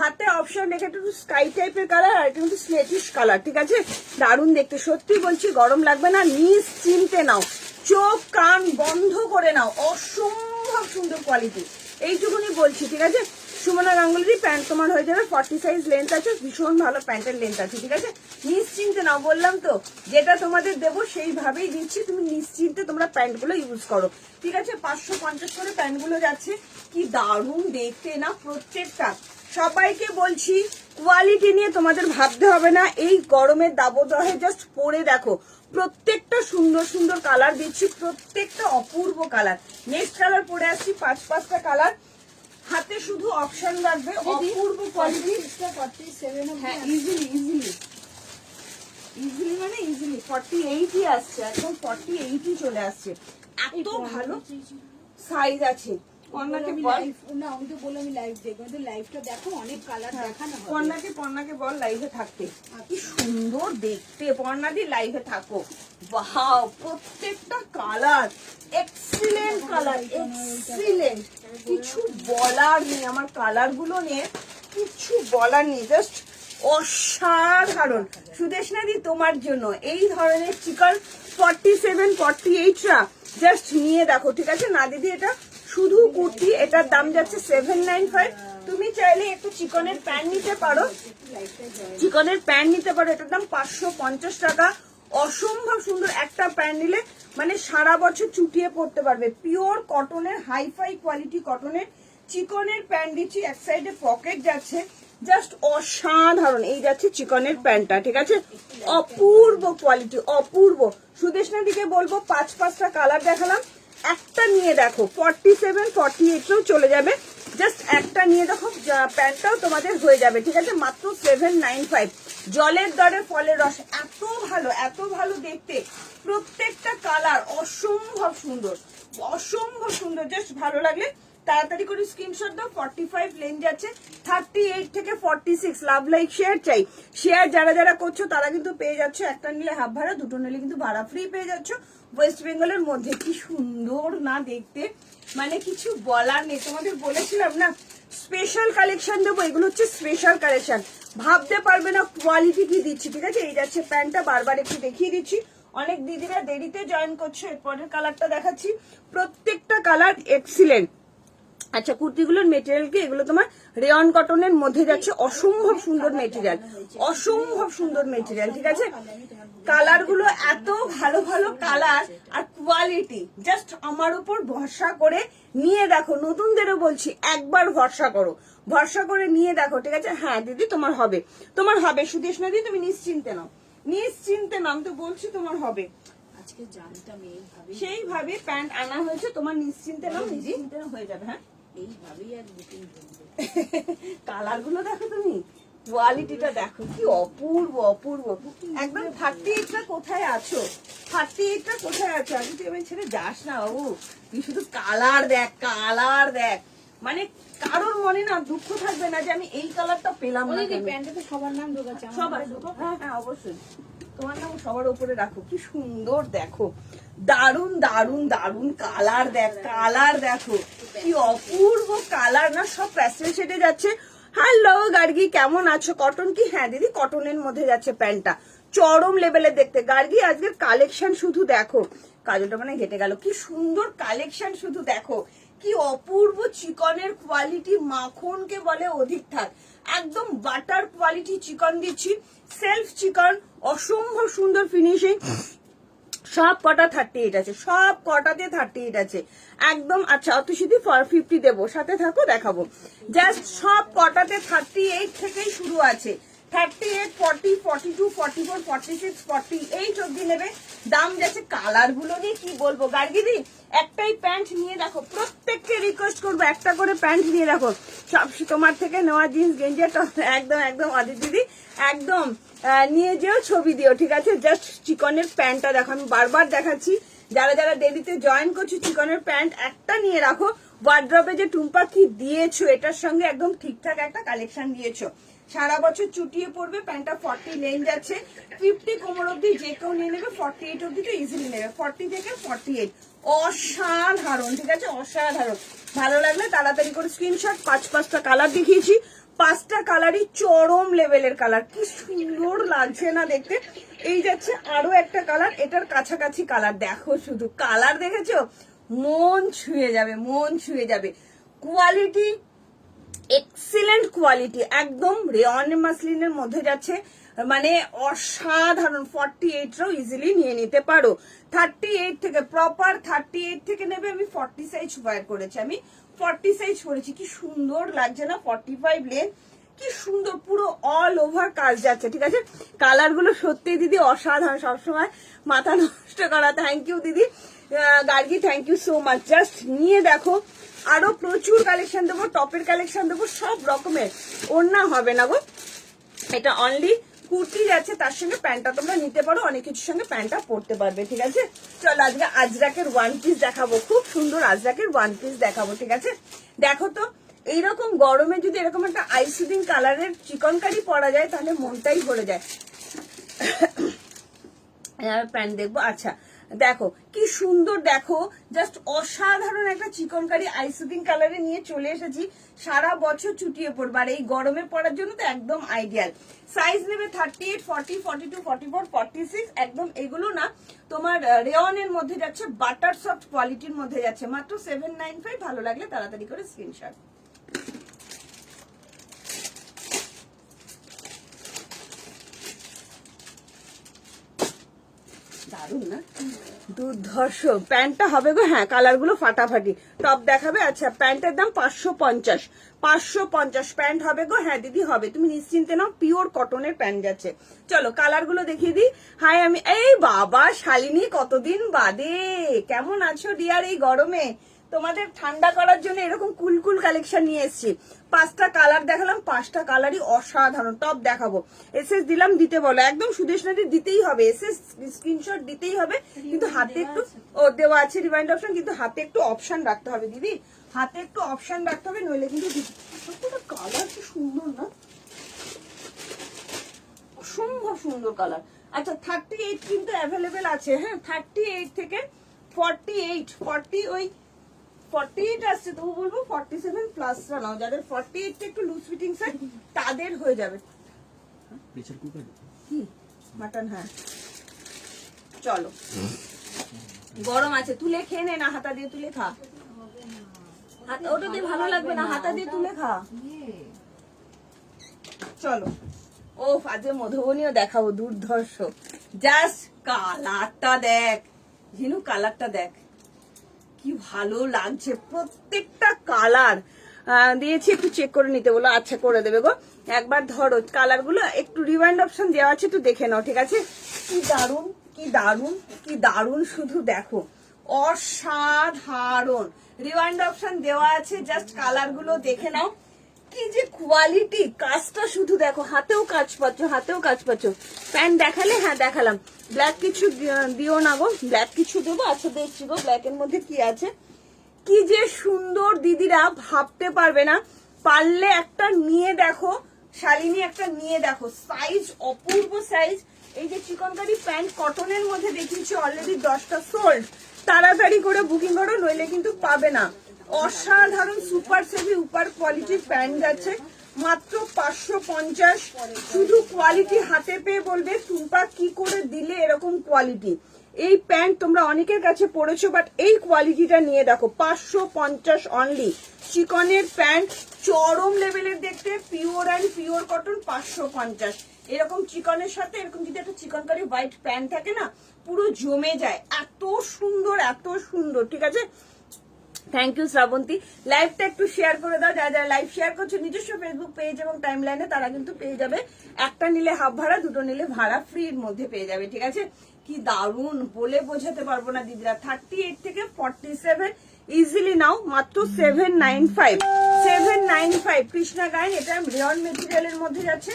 হাতে অপশন দেখে একটু স্কাই টাইপের কালার, আর কিন্তু স্লেটিশ কালার, ঠিক আছে। দারুণ দেখতে, সত্যি বলছি, গরম লাগবে না, নিশ্চিন্তে নাও, চোখ কান বন্ধ করে নাও। অসম্ভব সুন্দর কোয়ালিটি, এইটুকুনি বলছি, ঠিক আছে। সুমনা গাঙ্গুলি, প্যান্ট তোমার হয়ে যাবে 40 সাইজ লেন্থ আছে, ভীষণ ভালো প্যান্টের লেন্থ আছে, ঠিক আছে। নিশ্চিন্তে নাও, বললাম তো যেটা তোমাদের দেবো সেইভাবেই দিচ্ছি, তুমি নিশ্চিন্তে তোমরা প্যান্টগুলো ইউজ করো, ঠিক আছে। 550 করে প্যান্টগুলো যাচ্ছে, কি দারুণ দেখতে না প্রত্যেকটা। সবাইকে বলছি, কোয়ালিটি নিয়ে তোমাদের ভাবতে হবে না। এই গরমের দাবদাহে জাস্ট পরে দেখো, প্রত্যেকটা সুন্দর সুন্দর কালার দিচ্ছি, প্রত্যেকটা অপূর্ব কালার। নেক্সট কালার পরে আসছি, 5টা কালার। হাতে শুধু অপশন রাখবে, অপূর্ব কোয়ালিটি। হ্যাঁ, ইজিলি ইজিলি ইজিলি মানে ইজিলি 48ই আসছে, একদম 48ই চলে আসছে। এত ভালো সাইজ আছে। কন্যাকে বল, না আমি তো বললাম লাইভ দেখবো, তো লাইভটা দেখো, অনেক কালার দেখানো হবে। পর্ণাকে বল লাইভে থাকতে। কি সুন্দর দেখতে, পর্ণাদি লাইভে থাকো। ওয়াও, প্রত্যেকটা কালার এক্সিলেন্ট কালার, এক্সিলেন্ট, কিছু বলার নেই। আমার কালার গুলো নিয়ে কিছু বলার নেই, জাস্ট অসাধারণ। সুদেশনাদি, তোমার জন্য এই ধরনের চিকন 47 48টা জাস্ট নিয়ে দেখো, ঠিক আছে। না দিদি, এটা শুধু কুর্তি, এটার দাম যাচ্ছে 795। তুমি চাইলে একটু চিকনের প্যান্ট নিতে পারো, চিকনের প্যান্ট নিতে পারো, এটার দাম 550 টাকা। অসম্ভব সুন্দর একটা প্যান্ট নিলে মানে সারা বছর চুটিয়ে পড়তে পারবে। পিওর কটনের, হাইফাই কোয়ালিটি কটনের চিকনের প্যান্ট দিচ্ছি। এক সাইডে পকেট যাচ্ছে, জাস্ট অসাধারণ। এই যাচ্ছে চিকনের প্যান্টটা, ঠিক আছে। অপূর্ব কোয়ালিটি, অপূর্ব। সুদেশনা দিকে বলবো 5টা কালার দেখালাম, একটা নিয়ে দেখো। 47 48 চলে যাবে, জাস্ট একটা নিয়ে দেখো, প্যান্টটাও তোমাদের হয়ে যাবে, ঠিক আছে। মাত্র 795। জলের দরে ফলের রস, এত ভালো, এত ভালো দেখতে। প্রত্যেকটা কালার অসম্ভব সুন্দর, অসম্ভব সুন্দর। জাস্ট ভালো লাগলে তাড়াতাড়ি করে স্ক্রিনশট দাও। 45 লেন যাচ্ছে, 38 থেকে 46। লাভ লাইক শেয়ার চাই। শেয়ার যারা যারা করছো তারা কিন্তু পেয়ে যাচ্ছ, একটা নিলে হাফ ভাড়া, দুটো নিলে কিন্তু ভাড়া ফ্রি পেয়ে যাচ্ছ ওয়েস্ট বেঙ্গলের মধ্যে। কি সুন্দর না দেখতে, মানে কিছু বলার নেই। তোমাদের বলেছিলাম না স্পেশাল কালেকশন দেবো, এগুলো হচ্ছে স্পেশাল কালেকশন, ভাবতে পারবে না কোয়ালিটি কি দিচ্ছি, ঠিক আছে। এই যাচ্ছে প্যান্টটা, বারবার একটু দেখিয়ে দিচ্ছি। অনেক দিদিরা দেরিতে জয়েন করছো, এরপরের কালারটা দেখাচ্ছি। প্রত্যেকটা কালার এক্সিলেন্ট, আচ্ছা, কুর্তিগুলোর মেটেরিয়াল কি? এগুলো তোমার রেয়ন কটনের মধ্যে যাচ্ছে, অসম্ভব সুন্দর মেটেরিয়াল, অসম্ভব সুন্দর মেটেরিয়াল, ঠিক আছে? কালার গুলো এত ভালো ভালো কালার আর কোয়ালিটি, জাস্ট আমার উপর ভরসা করে নিয়ে দেখো। নতুনদেরও বলছি একবার ভরসা করো, ভরসা করে নিয়ে দেখো, ঠিক আছে? হ্যাঁ দিদি তোমার হবে, তোমার হবে সুদেশনা দিদি, তুমি নিশ্চিন্তে নাও, নিশ্চিন্তে নাও, তো বলছি তোমার হবে। আজকে জানতাম এইভাবে, সেইভাবে প্যান্ট আনা হয়েছে, তোমার নিশ্চিন্তে নাও, নিশ্চিন্তে হয়ে যাবে। হ্যাঁ এইভাবেই আর বুকিং করবো। কালার গুলো দেখো, তুমি কোয়ালিটিটা দেখো, কি অপূর্ব অপূর্ব। একদম 38টা কোথায় আছো, 38টা কোথায় আছো? আগে তুই আমি ছেড়ে যাস না বাবু, তুই শুধু কালার দেখ, কালার দেখ, মানে কারোর মনে না দুঃখ থাকবে না যে আমি এই কালারটা পেলাম না। প্যান্টে সবার নাম ঢোকাচ্ছে, সবার, হ্যাঁ হ্যাঁ অবশ্যই তোমার নাম সবার উপরে রাখো। কি সুন্দর দেখো, দারুন দারুন দারুন কালার, দেখ কালার দেখো, কি অপূর্ব কালার না, সব প্যাস্টেল শেডে যাচ্ছে। হ্যালো গার্গি, কেমন আছো? কটন কি? হ্যাঁ দিদি কটনের মধ্যে যাচ্ছে প্যান্টটা, চরম লেভেলে দেখতে। গার্গি আজকের কালেকশন শুধু দেখো, কাজলটা মানে ঘেটে গেল, কি সুন্দর কালেকশন শুধু দেখো, কি অপূর্ব চিকনের কোয়ালিটি, মাখনকে বলে অধিক থাক, একদম বাটার কোয়ালিটি চিকন দিচ্ছি, সেলফ চিকন, অসম্ভব সুন্দর ফিনিশিং। সব কটা 38 আছে, সব কটাতে 38 আছে একদম। আচ্ছা অত শুধু 50 দেবো, সাথে থাকো দেখাবো। জাস্ট সব কটাতে 38 থেকেই শুরু আছে, 38, 40, 42, 44, 46, 48 অব্দি নেবে। দাম যাচ্ছে। কালার গুলো নিয়ে কি বলবো গার্গিদি, একটাই প্যান্ট নিয়ে দেখো, প্রত্যেককে রিকোয়েস্ট করবো একটা করে প্যান্ট নিয়ে দেখো। সব তোমার থেকে নেওয়া জিন্স গেঞ্জি একদম একদম অদিত দিদি একদম নিয়ে যেও, ছবি দিও, ঠিক আছে? জাস্ট চিকনের প্যান্টটা দেখো, আমি বারবার দেখাচ্ছি, যারা যারা দেরিতে জয়েন করছো চিকনের প্যান্ট একটা নিয়ে রাখো। ওয়ার্ড্রপে যে টুম্পা কি দিয়েছো, এটার সঙ্গে একদম ঠিকঠাক একটা কালেকশন দিয়েছো। সারা বছর চুটিয়ে পড়বে, প্যান্টটা 40 লেন যাচ্ছে, 50 কোমর অব্দি যে কেউ নিয়ে নেবে, 48 অব্দি তো ইজিলি নেবে, 40 থেকে 48 অসাধারণ, ঠিক আছে? অসাধারণ। ভালো লাগলে তাড়াতাড়ি করে স্ক্রিনশট। 5টা কালার দেখিয়েছি, 5টা কালারই চরম লেভেলের কালার, কি সুন্দর লাগছে না দেখতে। এই যাচ্ছে আরো একটা কালার, এটার কাছাকাছি কালার, দেখো শুধু কালার দেখেছো, মন ছুঁয়ে যাবে, মন ছুঁয়ে যাবে। কোয়ালিটি এক্সিলেন্ট কোয়ালিটি, একদম রেয়ন মাসলিনের মধ্যে যাচ্ছে, মানে অসাধারণ। 48রাও ইজিলি নিয়ে নিতে পারো, 38 থেকে প্রপার 38 থেকে নেবে। আমি 40 সাইজ ওয়্যার করেছি, আমি 40 সাইজ করেছি, কি সুন্দর লাগছে না? 45 লেন, কি সুন্দর, পুরো অল ওভার কাজ যাচ্ছে, ঠিক আছে? কালার গুলো সত্যি দিদি অসাধারণ, সবসময় মাথা নষ্ট করা। থ্যাংক ইউ দিদি Gargi, thank you so much. Just নিয়ে দেখো, আরো প্রচুর কালেকশন দেবো, টপের কালেকশন দেবো, সব রকমের। ওড়না হবে না গো, এটা অনলি কুর্তি যাচ্ছে, তার সঙ্গে প্যান্টটা তোমরা নিতে পারো, অনেক কিছুর সঙ্গে প্যান্টটা পরতে পারবে, ঠিক আছে? চলো আজকে আজরাকের ওয়ান পিস দেখাবো, খুব সুন্দর আজরাকের ওয়ান পিস দেখাবো, ঠিক আছে? দেখো তো, এইরকম গরমে যদি এরকম একটা আইসুদিন কালারের চিকনকারি পরা যায় তাহলে মনটাই ভরে যায়। প্যান্ট দেখবো। আচ্ছা দেখো কি সুন্দর, দেখো জাস্ট অসাধারণ একটা চিকনকারি আইসুদিন কালারে নিয়ে চলে এসেছি। সারা বছর চুটিয়ে পড়বে আর এই গরমে পড়ার জন্য তো একদম আইডিয়াল। সাইজ নেবে 38, 40, 42, 44, 46, একদম এগুলো না তোমার রেয়নের মধ্যে যাচ্ছে, বাটার সফট কোয়ালিটির মধ্যে যাচ্ছে, মাত্র 795। ভালো লাগলে তাড়াতাড়ি করে স্ক্রিনশট। দারুন না, দুর্ধর্ষ প্যান্টটা হবে গো। হ্যাঁ কালার গুলো ফাটাফাটি, টপ দেখাবে। আচ্ছা প্যান্টের দাম 550, 550 প্যান্ট হবে গো। হ্যাঁ দিদি হবে, তুমি নিশ্চিন্তে নাও, পিওর কটনের প্যান্ট যাচ্ছে। চলো কালার গুলো দেখিয়ে দিই। হাই আমি এই বাবা শালিনী, কতদিন বাদে, কেমন আছো ডিয়ার? এই গরমে তোমাদের ঠান্ডা করার জন্য এরকম কুলকুল কালেকশন নিয়ে এসেছি। 5টা কালার দেখালাম, 5টা কালারই অসাধারণ। টপ দেখাবো, এসএস দিলাম, দিতে বলো একদম সুদেশনাদি, দিতেই হবে এসএস, স্ক্রিনশট দিতেই হবে। কিন্তু হাতে একটু দেওয়া আছে রিমাইন্ড অপশন, কিন্তু হাতে একটু অপশন রাখতে হবে দিদি, হাতে একটু অপশন রাখতে হবে, নইলে কিন্তু কালার কি সুন্দর না, অসম্ভব সুন্দর কালার। আচ্ছা 38 কিন্তু অ্যাভেলেবেল আছে। হ্যাঁ 38 থেকে 48, 40 ওই 48 আসছে, তবু বলবো 47 প্লাসটা নাও, যাদের 48 একটু লুজ ফিটিং সাইজ তাদের হয়ে যাবে। প্রেসার কুকার কি মাটন? হ্যাঁ চলো, গরম আছে, তুলে খেয়ে নে না, হাতা দিয়ে তুলে খা। ওটা দিয়ে ভালো লাগবে না, হাতা দিয়ে তুলে খা। চলো ও আজকে মধুবনীও দেখাবো দুর্ধর্ষ। জাস্ট কালারটা দেখ ঝিনু, কালারটা দেখ কি ভালো লাগছে, প্রত্যেকটা কালার দিয়েছি, একটু চেক করে নিতে বলো। আচ্ছা করে দেবে গো, একবার ধরো কালার গুলো, একটু রিওয়াইন্ড অপশন দেওয়া আছে, একটু দেখে নাও, ঠিক আছে? কি দারুন কি দারুন কি দারুন, শুধু দেখো অসাধারণ। রিওয়াইন্ড অপশন দেওয়া আছে, জাস্ট কালার গুলো দেখে নাও, কি যে কোয়ালিটি, কাজটা শুধু দেখো, হাতেও কাজ পাচ্ছ, হাতেও কাজ পাচ্ছ। প্যান্ট দেখালে? হ্যাঁ দেখালাম। ব্ল্যাক কিছু দিও না গো, ব্ল্যাক কিছু দেবো? আচ্ছা দেখছি গো ব্ল্যাক এর মধ্যে কি আছে। কি যে সুন্দর দিদিরা, ভাবতে পারবে না। পারলে একটা নিয়ে দেখো শালিনী, একটা নিয়ে দেখো, সাইজ অপূর্ব সাইজ। এই যে চিকনকারি প্যান্ট কটনের মধ্যে দেখিয়েছি অলরেডি 10টা সোল্ড, তাড়াতাড়ি করে বুকিং করো, নইলে কিন্তু পাবে না। অসাধারণ সুপার সেভি উপার কোয়ালিটির প্যান্ট যাচ্ছে মাত্র 550। শুধু কোয়ালিটি হাতে পেয়ে বলবে টুম্পা কি করে দিলে এরকম কোয়ালিটি। এই প্যান্ট তোমরা অনেকের কাছে পড়েছো, বাট এই কোয়ালিটিটা নিয়ে দেখো, 550 অনলি। চিকনের প্যান্ট চরম লেভেলের দেখতে, পিওর অ্যান্ড পিওর কটন, 550। এরকম চিকনের সাথে এরকম যদি একটা চিকনকারি হোয়াইট প্যান্ট থাকে না, পুরো জমে যায়, এত সুন্দর এত সুন্দর, ঠিক আছে? Thank you Shrabanti. লাইভটা একটু শেয়ার করে দাও, যারা যারা লাইভ শেয়ার করছো নিজস্ব ফেসবুক পেজ এবং টাইম লাইনে, তারা কিন্তু পেয়ে যাবে। একটা নিলে হাফ ভাড়া, দুটো নিলে ভাড়া ফ্রির মধ্যে পেয়ে যাবে, ঠিক আছে? কি দারুন, বলে বোঝাতে পারবো না দিদিরা। 38 থেকে 47 ইজিলি নাও, মাত্র 795। 795 কৃষ্ণা গাইন, এটা রেয়ন মেটেরিয়ালের মধ্যে যাচ্ছে,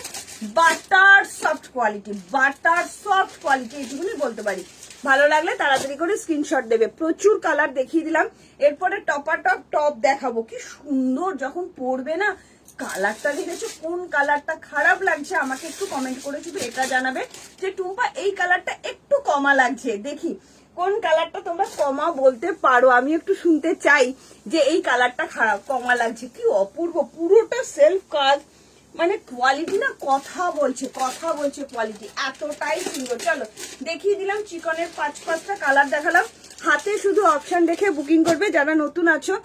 butter soft quality, butter soft quality, এইটুকুনি বলতে পারি। ভালো লাগলে তাড়াতাড়ি করে স্ক্রিনশট দেবে। প্রচুর কালার দেখিয়ে দিলাম, এরপরে টপাটপ টপ দেখাবো। কি সুন্দর যখন পরবে না, কালারটা দেখেছো, কোন কালারটা খারাপ লাগছে আমাকে একটু কমেন্ট করে শুধু এটা জানাবে যে টুম্পা এই কালারটা একটু কমা লাগছে। দেখি কোন কালারটা তোমরা কমা বলতে পারো, আমি একটু শুনতে চাই যে এই কালারটা খারাপ কমা লাগছে। কি অপূর্ব, পুরোটা সেলফ কাজ, মানে কোয়ালিটি না কথা বলছে কোয়ালিটি, এতটাই সুন্দর। চলো দেখিয়ে দিলাম চিকনের 5-5টা কালার দেখালাম। হাতে শুধু অপশন দেখে বুকিং করবে যারা নতুন আছো।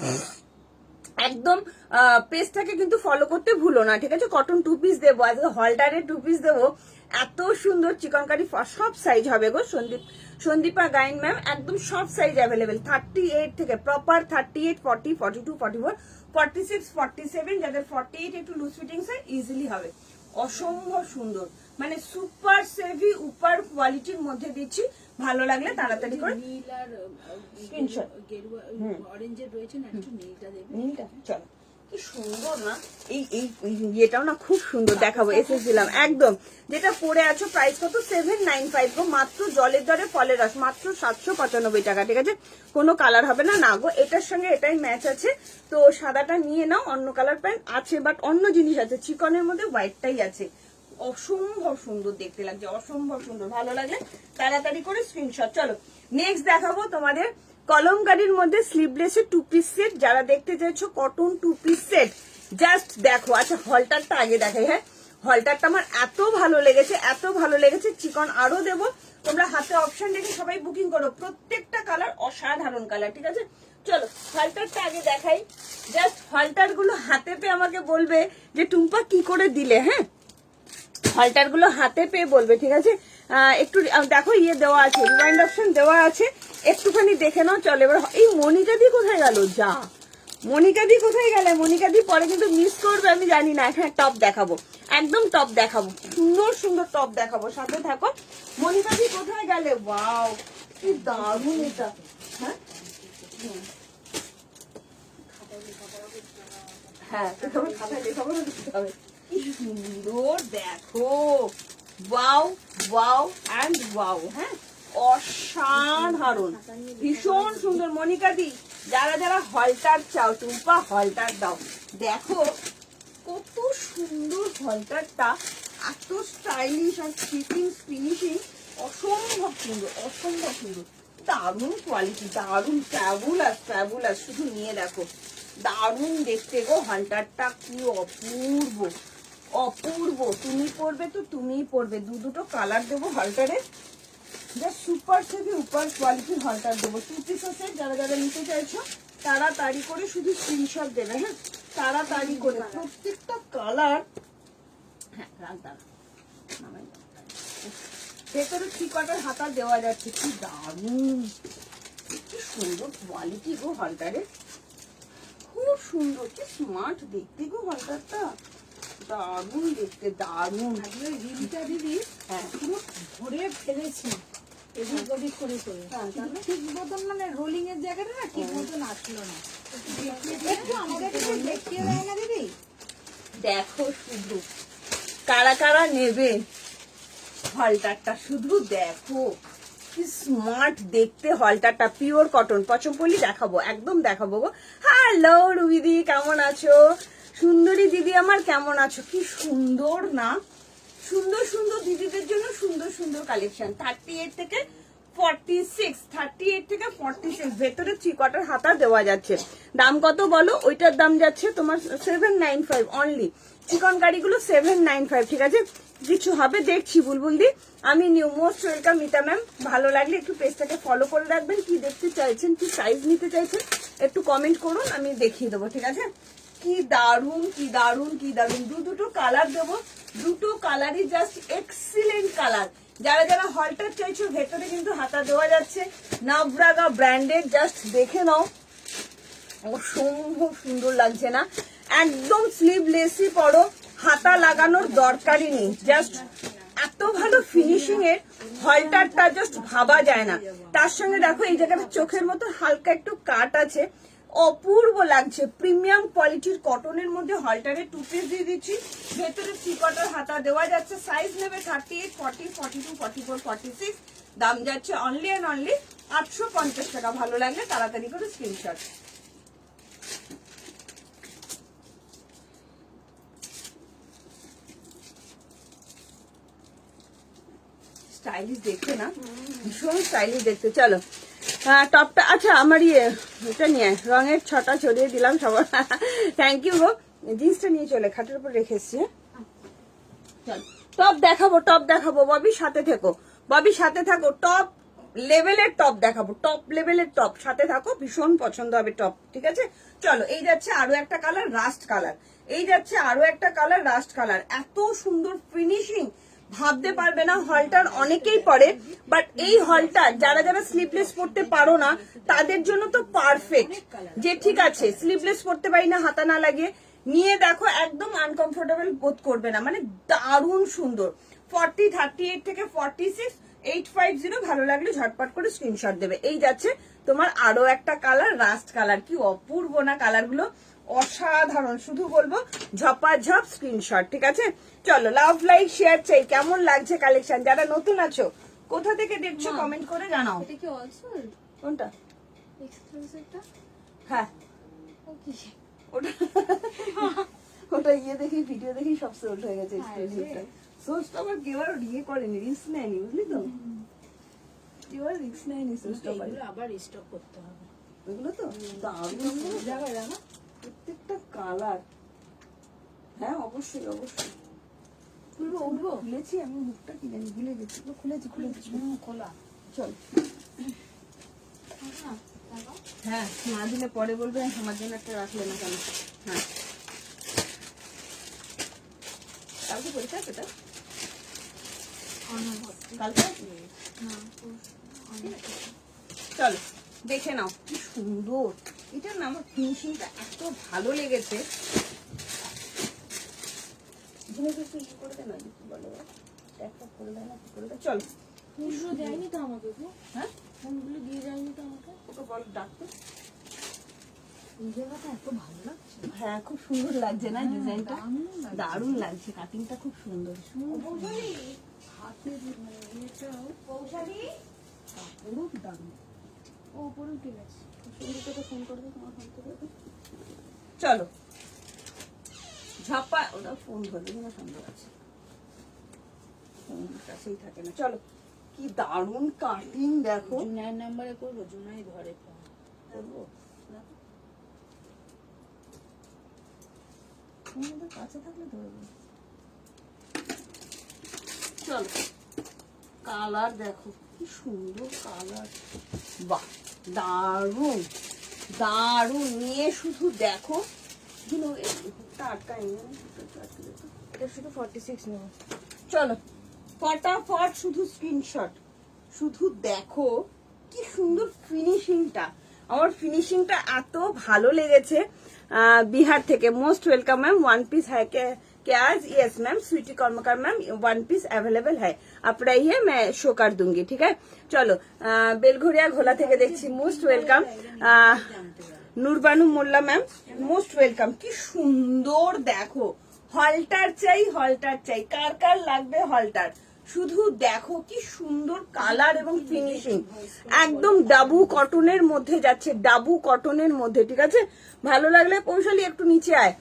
একদম পেজটাকে কিন্তু ফলো করতে ভুলো না, ঠিক আছে? কটন 2 পিস দেবো, আজকে হলটারের 2 পিস দেবো, এত সুন্দর চিকনকারি, সব সাইজ হবে গো। সন্দীপা গাইন ম্যাম, একদম সব সাইজ অ্যাভেলেবেল, 38 থেকে প্রপার 38, 40, 42, 44, 46, 47, যাদের 48 একটু লুজ ফিটিংস হয় ইজিলি হবে। অসম্ভব সুন্দর, মানে সুপার সেভি উপার কোয়ালিটির মধ্যে দিচ্ছি। ভালো লাগলে তাড়াতাড়ি করে নীল আর স্ক্রিনশট। গেরুয়া অরেঞ্জের রয়েছে না, একটু নীলটা দেবে। নীলটা চলো, কি সুন্দর না, এই এটাও না খুব সুন্দর, দেখাবো এসে দিলাম একদম। যেটা পরে আছো প্রাইস কত? 795 গো, মাত্র জলের দরে ফলের রস, মাত্র 795 টাকা, ঠিক আছে? কোনো কালার হবে না, না গো এটার সঙ্গে এটাই ম্যাচ আছে, তো সাদাটা নিয়ে নাও। অন্য কালার প্যান্ট আছে, বাট অন্য জিনিস আছে, চিকনের মধ্যে হোয়াইটটাই আছে। অসম্ভব সুন্দর দেখতে লাগছে, অসম্ভব সুন্দর। ভালো লাগলে তাড়াতাড়ি করে স্ক্রিনশট। চলো নেক্সট দেখাবো তোমাদের কলমকারীর মধ্যে স্লিভলেসের 2 পিস সেট। যারা দেখতে চাইছো কটন 2 পিস সেট, জাস্ট দেখো। আচ্ছা হলটারটা আগে দেখাই। হ্যাঁ, হলটারটা আমার এত ভালো লেগেছে, এত ভালো লেগেছে। চিকন আরো দেবো, তোমরা হাতে অপশন দেখে সবাই বুকিং করো। প্রত্যেকটা কালার অসাধারণ কালার, ঠিক আছে? চলো হলটারটা আগে দেখাই। জাস্ট হলটার গুলো হাতে পেয়ে আমাকে বলবে যে টুম্পা কি করে দিলে। হ্যাঁ, হলটার গুলো হাতে পেয়ে বলবে, ঠিক আছে? একটু দেখো, ইয়ে দেওয়া আছে, রিমাইন্ড অপশন দেওয়া আছে, একটুখানি দেখে নাও। চলো এবার এই মনিকা দি কোথায় গেল? যা মনিকা দি কোথায় গেলে? মনিকা দি পরে কিন্তু মিস করবে, আমি জানি না। হ্যাঁ, টপ দেখাবো, একদম টপ দেখাবো, সুন্দর সুন্দর টপ দেখাবো, সাথে থাকো। মনিকা দি কোথায় গেলে? ওয়াও কি দারুণ এটা। হ্যাঁ হ্যাঁ, খাতায় লেখাপড়া করতে হবে। কি সুন্দর দেখো, ওয়াও ওয়াও এন্ড ওয়াও। হ্যাঁ, অসাধারণ, ভীষণ সুন্দর। মনিকা দি, যারা যারা হলটার চাও, টুম্পা হলটার দাও। দেখো কত সুন্দর হলটারটা, এত স্টাইলিশ আর ফিনিশিং অসম্ভব সুন্দর, অসম্ভব সুন্দর। দারুণ কোয়ালিটি, দারুণ ফ্যাবুলাস। শুধু নিয়ে দেখো, দারুণ দেখতে গো হলটারটা, কি অপূর্ব অপূর্ব। তুমি পরবে তো তুমিই পরবে। দুটো কালার দেবো হলটারে, যা সুপার সেভি উপার কোয়ালিটির হলটার দেবো। 2 পিস সেট যারা যারা নিতে চাইছো তাড়াতাড়ি করে শুধু স্ক্রিনশট দেবে, হ্যাঁ তাড়াতাড়ি করে প্রত্যেকটা কালার। হ্যাঁ রাখ দাঁড়া, নামাই দাও। ভেতরে 3 কোয়ার্টার হাতা দেওয়া যাচ্ছে, কি দারুণ, কি সুন্দর কোয়ালিটি গো হলটারের, খুব সুন্দর, কি স্মার্ট দেখতে গো হলটারটা, দারুণ দেখতে, দারুণ। আসলে রিলটা দিদি হ্যাঁ পুরো ভরে ফেলেছি এদিক ওদিক করে করে, হ্যাঁ, কিন্তু ঠিক মতন মানে রোলিং এর জায়গাটা না ঠিক মতন আসলো না। একটু আমাদের একটু দেখিয়ে দেয় না দিদি? দেখো শুধু কারা কারা নেবে হলটারটা, শুধু দেখো কি স্মার্ট দেখতে হলটারটা, পিওর কটন, পচমপল্লি দেখাবো, একদম দেখাবো গো। হ্যালো রুবিদি, কেমন আছো? সুন্দরী দিদি আমার, কেমন আছো? কি সুন্দর না, সুন্দর সুন্দর দিদিদের জন্য সুন্দর সুন্দর কালেকশন। 38 থেকে 46, 38 থেকে 46, ভেতরে 3 কোয়ার্টার হাতা দেওয়া যাচ্ছে। দাম কত বলো? ওইটার দাম যাচ্ছে তোমার 795 অনলি। চিকন গাড়িগুলো 795, ঠিক আছে? কিছু হবে দেখছি বুলবুল দি, আমি new, most welcome Mita ma'am. ভালো লাগলে একটু পেজটাকে ফলো করে রাখবেন, কি দেখতে চাইছেন, কি সাইজ নিতে চাইছেন একটু কমেন্ট করুন, আমি দেখিয়ে দেবো, ঠিক আছে? কি দারুন, কি দারুন, কি দারুন। দুটো কালার দেবো, দুটো কালারই জাস্ট এক্সিলেন্ট কালার। যারা যারা হলটার চাইছো ভেতরে কিন্তু হাতা দেওয়া যাচ্ছে, নাভরাগা ব্র্যান্ডেড, জাস্ট দেখে নাও, অসম্ভব সুন্দর লাগছে না? একদম স্লিভলেসই পরো, হাতা লাগানোর দরকারই নেই, জাস্ট এত ভালো ফিনিশিং এর হলটারটা জাস্ট ভাবা যায় না। তার সঙ্গে দেখো এই জায়গাটা চোখের মতো হালকা একটু কাট আছে, অপূর্ব লাগছে। প্রিমিয়াম কোয়ালিটির কটনের মধ্যে হলটারে 2 পিস দিয়ে দিচ্ছি, ভেতরে 3 কোয়ার্টার হাতা দেওয়া যাচ্ছে। সাইজ নেবে 38, 40, 42, 44, 46। দাম যাচ্ছে অনলি অ্যান্ড অনলি 850 টাকা। ভালো লাগলে তাড়াতাড়ি করে স্ক্রিনশট। স্টাইলিশ দেখতে না, ভীষণ স্টাইলিশ দেখতে। চলো টপটা, আচ্ছা আমার এটা নিয়ে রঙের 6টা ছড়িয়ে দিলাম সবার, থ্যাংক ইউ গো। জিন্সটা নিয়ে চলে খাটের উপর রেখে এসছি। চল টপ দেখাবো, টপ দেখাবো, ববি সাথে থেকো, ববি সাথে থাকো, টপ লেভেলের টপ দেখাবো, টপ লেভেলের টপ, সাথে থাকো, ভীষণ পছন্দ হবে টপ, ঠিক আছে? চলো এই যাচ্ছে আরো একটা কালার, রাস্ট কালার, এই যাচ্ছে আরো একটা কালার, রাস্ট কালার। এত সুন্দর ফিনিশিং, ভাবতে পারবে না। হলটার অনেকেই পরে, বাট এই হলটা যারা যারা স্লিভলেস পরতে পারো না তাদের জন্য তো পারফেক্ট, যে ঠিক আছে স্লিভলেস পরতে পারি না, হাতা না লাগিয়ে নিয়ে দেখো একদম আনকমফোর্টেবল বোধ করবে না, মানে দারুণ সুন্দর। 40, 38 থেকে 46, 850। ভালো লাগলে ঝটপট করে স্ক্রিনশট দেবে। এই যাচ্ছে তোমার আরো একটা কালার, রাস্ট কালার, কি অপূর্ব না কালারগুলো, অসাধারণ। শুধু বলবো ঝপাঝপ স্ক্রিনশট, ঠিক আছে? চলো লাভ, লাইক, শেয়ার চাই। কেমন লাগছে কালেকশন? যারা নতুন আছো কোথা থেকে দেখছো কমেন্ট করে জানাও। এটা কি অলসো কোনটা? এক্সক্লুসিভটা? হ্যাঁ ওকে, ওটা ওটা দেখি, ভিডিও দেখি সব সোল্ড হয়ে গেছে। এক্সক্লুসিভটা সোর্সটা আবার কেউ আর করেনি, রিস্ক নেয়নি, বুঝলি তো? কেউ আর রিস্ক নেয়নি সোর্সটা, এগুলো আবার স্টক করতে হবে। ওইগুলো তো দারুণ জায়গা জায়গা প্রত্যেকটা কালার। হ্যাঁ অবশ্যই অবশ্যই খুলবো, উঠবো, খুলেছি আমি, মুখটা কি জানি ভুলে গেছি, খুলেছি খুলেছি। খোলা। চল হ্যাঁ, দেখো। হ্যাঁ না দিলে পরে বলবে আমার জন্য একটা রাখলে না কেন। হ্যাঁ কালকে পরীক্ষা আছে এটা, কালকে চলো দেখে নাও কি সুন্দর। এটা না আমার ফিনিশিংটা এত ভালো লেগেছে। করে দে না, বলো করে দেয় না, করে দেয়। চলো ফোনগুলো দেয়নি তো আমাকে গো। হ্যাঁ ফোনগুলো দিয়ে যায়নি তো আমাকে। ওকে বলো ডাকতে। এই জায়গাটা এত ভালো লাগছে। হ্যাঁ খুব সুন্দর লাগছে না ডিজাইনটা, দারুণ লাগছে। দারুণ লাগছে, কাটিংটা খুব সুন্দর। হাতের মানে ইয়েটাও পৌঁছালি কাপড়ও দারুণ। ও উপরে উঠে গেছে। সুন্দরটাকে ফোন করবে, তোমার ফোন করবে। চলো ঝাপা, ওটা ফোন ধরবে না, সন্দেহ আছে, ফোন কাছেই থাকে না। চলো কি দারুণ কাটিং দেখো। জুনাইয়ের নাম্বারে করবো, জুনাই ধরে ফোন করবো কাছে থাকলে ধরবো। চলো কালার দেখো কি সুন্দর কালার, বাহ দারুণ। দারুণ, নিয়ে শুধু দেখো। এটা শুধু 46 নেব। চলো ফটাফট শুধু স্ক্রিনশট, শুধু দেখো কি সুন্দর ফিনিশিংটা। আমার ফিনিশিংটা এত ভালো লেগেছে। बिहार থেকে most welcome ma'am, one piece है क्या आज? यस मैम, स्वीटी कर्मकार मैम, वन पीस अवेलेबल है, आप रहिए मैं शो कर दूंगी, ठीक है। चलो बेलघरिया घोला থেকে দেখছি, मोस्ट वेलकम। নুরবানু মোল্লা ম্যাম, মোস্ট ওয়েলকাম। কি সুন্দর দেখো, হলটার চাই, হলটার চাই, কার কার লাগবে হলটার, শুধু দেখো কি সুন্দর কালার এবং ফিনিশিং। একদম ডাবু কটনের মধ্যে যাচ্ছে, ডাবু কটনের মধ্যে, ঠিক আছে। ভালো লাগলে কৌশলী একটু নিচে আয়।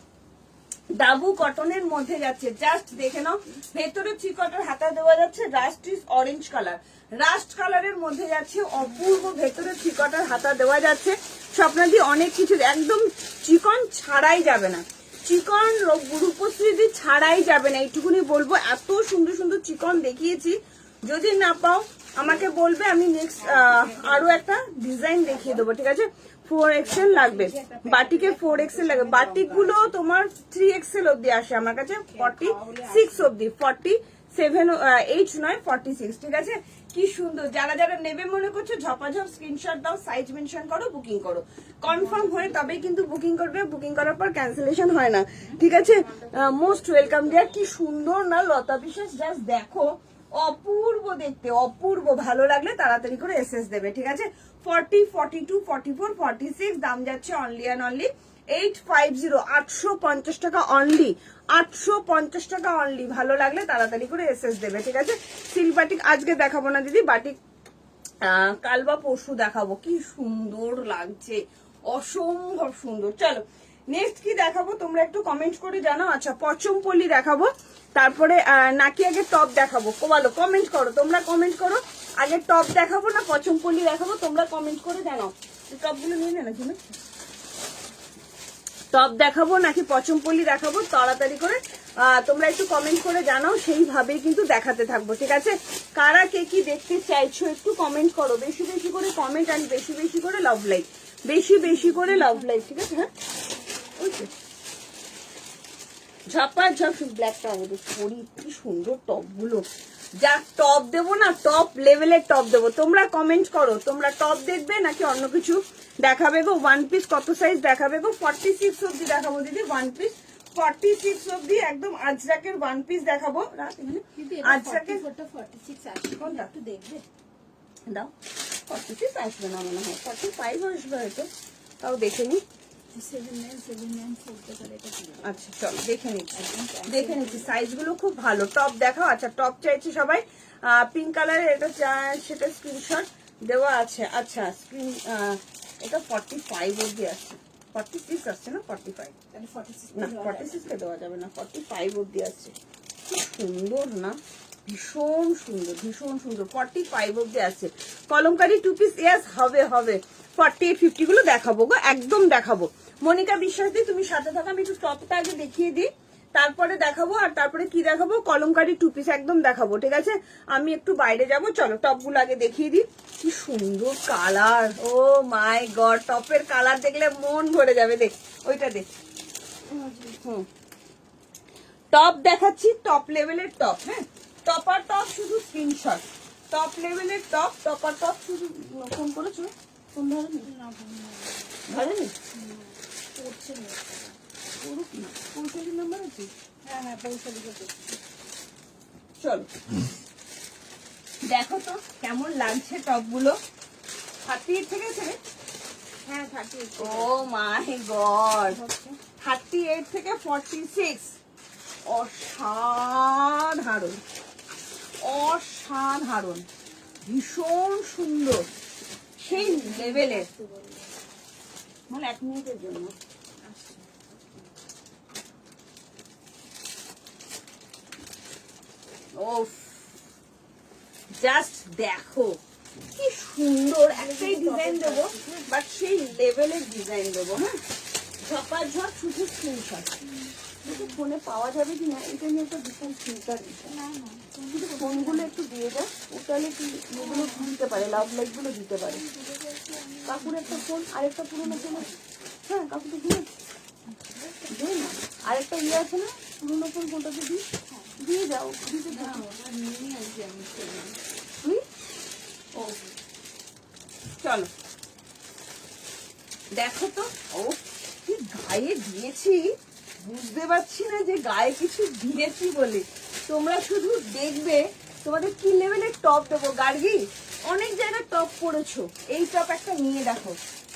ডাবু কটনের মধ্যে যাচ্ছে, জাস্ট দেখে নাও। ভেতরে চিকটের হাতা দেওয়া যাচ্ছে, rust is orange colour, rust কালারের মধ্যে যাচ্ছে, অপূর্ব। ভেতরে চিকটের হাতা দেওয়া যাচ্ছে। স্বপ্নাদি অনেক কিছু, একদম চিকন ছাড়াই যাবে না, চিকন রূপশ্রী ছাড়াই যাবে না, এইটুকুনি বলবো। এত সুন্দর সুন্দর চিকন দেখিয়েছি, যদি না পাও আমাকে বলবে, আমি নেক্সট আরো একটা ডিজাইন দেখিয়ে দেবো, ঠিক আছে। 4XL লাগবে, বাটিকের 4XL লাগবে। বাটিক গুলো তোমার 3XL অব্দি আসে আমার কাছে, 46 অব্দি, 47 H নয় 46, ঠিক আছে। কি সুন্দর, যারা যারা নেবে মনে করছো ঝপাঝপ স্ক্রিনশট দাও, সাইজ মেনশন করো, বুকিং করো। কনফার্ম হয়ে তবেই কিন্তু বুকিং করবে, বুকিং করার পর ক্যান্সেলেশন হয় না, ঠিক আছে। Most welcome deer. কি সুন্দর না লতা বিশ্বাস, জাস্ট দেখো, অপূর্ব দেখতে, অপূর্ব। ভালো লাগলে তাড়াতাড়ি করে এসএস দেবে, ঠিক আছে। 40, 42, 44, 46 দাম যাচ্ছে অনলি অ্যান্ড অনলি 850, 850 টাকা অনলি, 850 টাকা অনলি। ভালো লাগলে তাড়াতাড়ি করে এসএস দেবে, ঠিক আছে। সিল্ক বাটিক আজকে দেখাবো না দিদি, বাটিক কাল বা পরশু দেখাবো। কি সুন্দর লাগছে, অসম্ভব সুন্দর। চলো নেক্সট কি দেখাবো তোমরা একটু কমেন্ট করে জানাও। আচ্ছা পচমপল্লি দেখাবো, তারপরে নাকি আগে টপ দেখাবো, বলো কমেন্ট করো, তোমরা কমেন্ট করো। আগে টপ দেখাবো না পচমপল্লি দেখাবো, তোমরা কমেন্ট করে জানাও। টপ গুলো নিয়ে নেন না, টপ দেখাবো নাকি পচমপল্লি দেখাবো, তাড়াতাড়ি করে তোমরা একটু কমেন্ট করে জানাও, সেইভাবেই কিন্তু দেখাতে থাকবো, ঠিক আছে। কারা কে কি দেখতে চাইছো একটু কমেন্ট করো, বেশি বেশি করে কমেন্ট, আর বেশি বেশি করে লাভ লাইক, বেশি বেশি করে লাভ লাইক, ঠিক আছে। হ্যাঁ ঝপা ঝপ ব্ল্যাকটা আমাদের পরি, কি সুন্দর টপ গুলো। যা টপ দেবো না, টপ লেভেলের টপ দেবো। তোমরা কমেন্ট করো, তোমরা টপ দেখবে নাকি অন্য কিছু দেখাবে গো। ওয়ান পিস কত সাইজ দেখাবে গো? 46 অব্দি দেখাবো দিদি, ওয়ান পিস 46 অব্দি একদম আজরাকের ওয়ান পিস দেখাবো। আজরাকের 46 আসছে, কোনটা একটু দেখবে দাও। 46 আসবে না মনে হয়, 45 আসবে হয়তো, তাও দেখে নি। 79 পড়তে পারে এটা। আচ্ছা চলো দেখে নিচ্ছি, দেখে নিচ্ছি। সাইজ গুলো খুব ভালো। টপ দেখাও। আচ্ছা টপ চাইছি সবাই, পিঙ্ক কালারের, এটা সেটা স্ক্রিনশট দেওয়া আছে। আচ্ছা স্ক্রিন এটা 45 অব্দি আসছে, 46 আসছে না 45, তাহলে 46 না 46 কে দেওয়া যাবে না, 45 অব্দি আসছে। কি সুন্দর না, ভীষণ সুন্দর, ভীষণ সুন্দর। 45 অব্দি আসছে। কলমকারি টু পিস, ইয়েস হবে হবে। 48, 50 গুলো দেখাবো গো, একদম দেখাবো। মনিকা বিশ্বাস দি তুমি সাথে থাকো, আমি একটু টপটা আগে দেখিয়ে দিই, তারপরে দেখাবো। আর তারপরে কি দেখাবো? কলমকারি টু পিস একদম দেখাবো, ঠিক আছে। আমি একটু বাইরে যাব, চলো টপগুলো আগে দেখিয়ে দিই। কি সুন্দর কালার, ও মাই গড, টপের কালার দেখলে মন ভরে যাবে। দেখ ওইটা দেখ, টপ দেখাচ্ছি, টপ লেভেলের টপ। হ্যাঁ টপার টপ, শুধু স্ক্রিনশট। টপ লেভেলের টপ, টপার টপ। শুধু ফোন করেছো, ফোন ধরেনি, ধরেনি, পড়ছে না, করুক না। কৌশলীর নাম্বার আছে? হ্যাঁ হ্যাঁ পৌঁছালিকে চলো দেখো তো কেমন লাগছে টপগুলো। 38 থেকে আছে, হ্যাঁ 38 ও মাই গড, 38 থেকে 46, অসাধারণ, অসাধারণ, ভীষণ সুন্দর, সেই লেভেলের। মানে 1 মিনিটের জন্য ওফ, জাস্ট দেখো কি সুন্দর। একটাই ডিজাইন দেবো, বাট সেই লেভেলের ডিজাইন দেবো। হ্যাঁ ঝপাঝপ, শুধু স্ক্রিনশট। দেখো ফোনে পাওয়া যাবে কিনা, এটা নিয়ে একটা বিশাল চিন্তার বিষয়। ফোনগুলো একটু দিয়ে দাও, ও তাহলে কি এগুলো দিতে পারে, লাভ লাইক গুলো দিতে পারে। কাকুর একটা ফোন, আরেকটা পুরোনো ফোন আছে। হ্যাঁ কাকু তো ফোন দে না, আরেকটা ইয়ে আছে না পুরোনো ফোন, ফোনটাতে দিয়ে দাও, দিতে দাও। তুই ও চলো দেখো তো, ও কি গায়ে দিয়েছি, বুঝতে পারছি না যে গায়ে কিছু দিয়েছি বলে। তোমরা শুধু দেখবে তোমাদের কি লেভেলের টপ দেবো। গার্গি অনেক জায়গায় টপ পরেছো, এই টপ একটা নিয়ে দেখো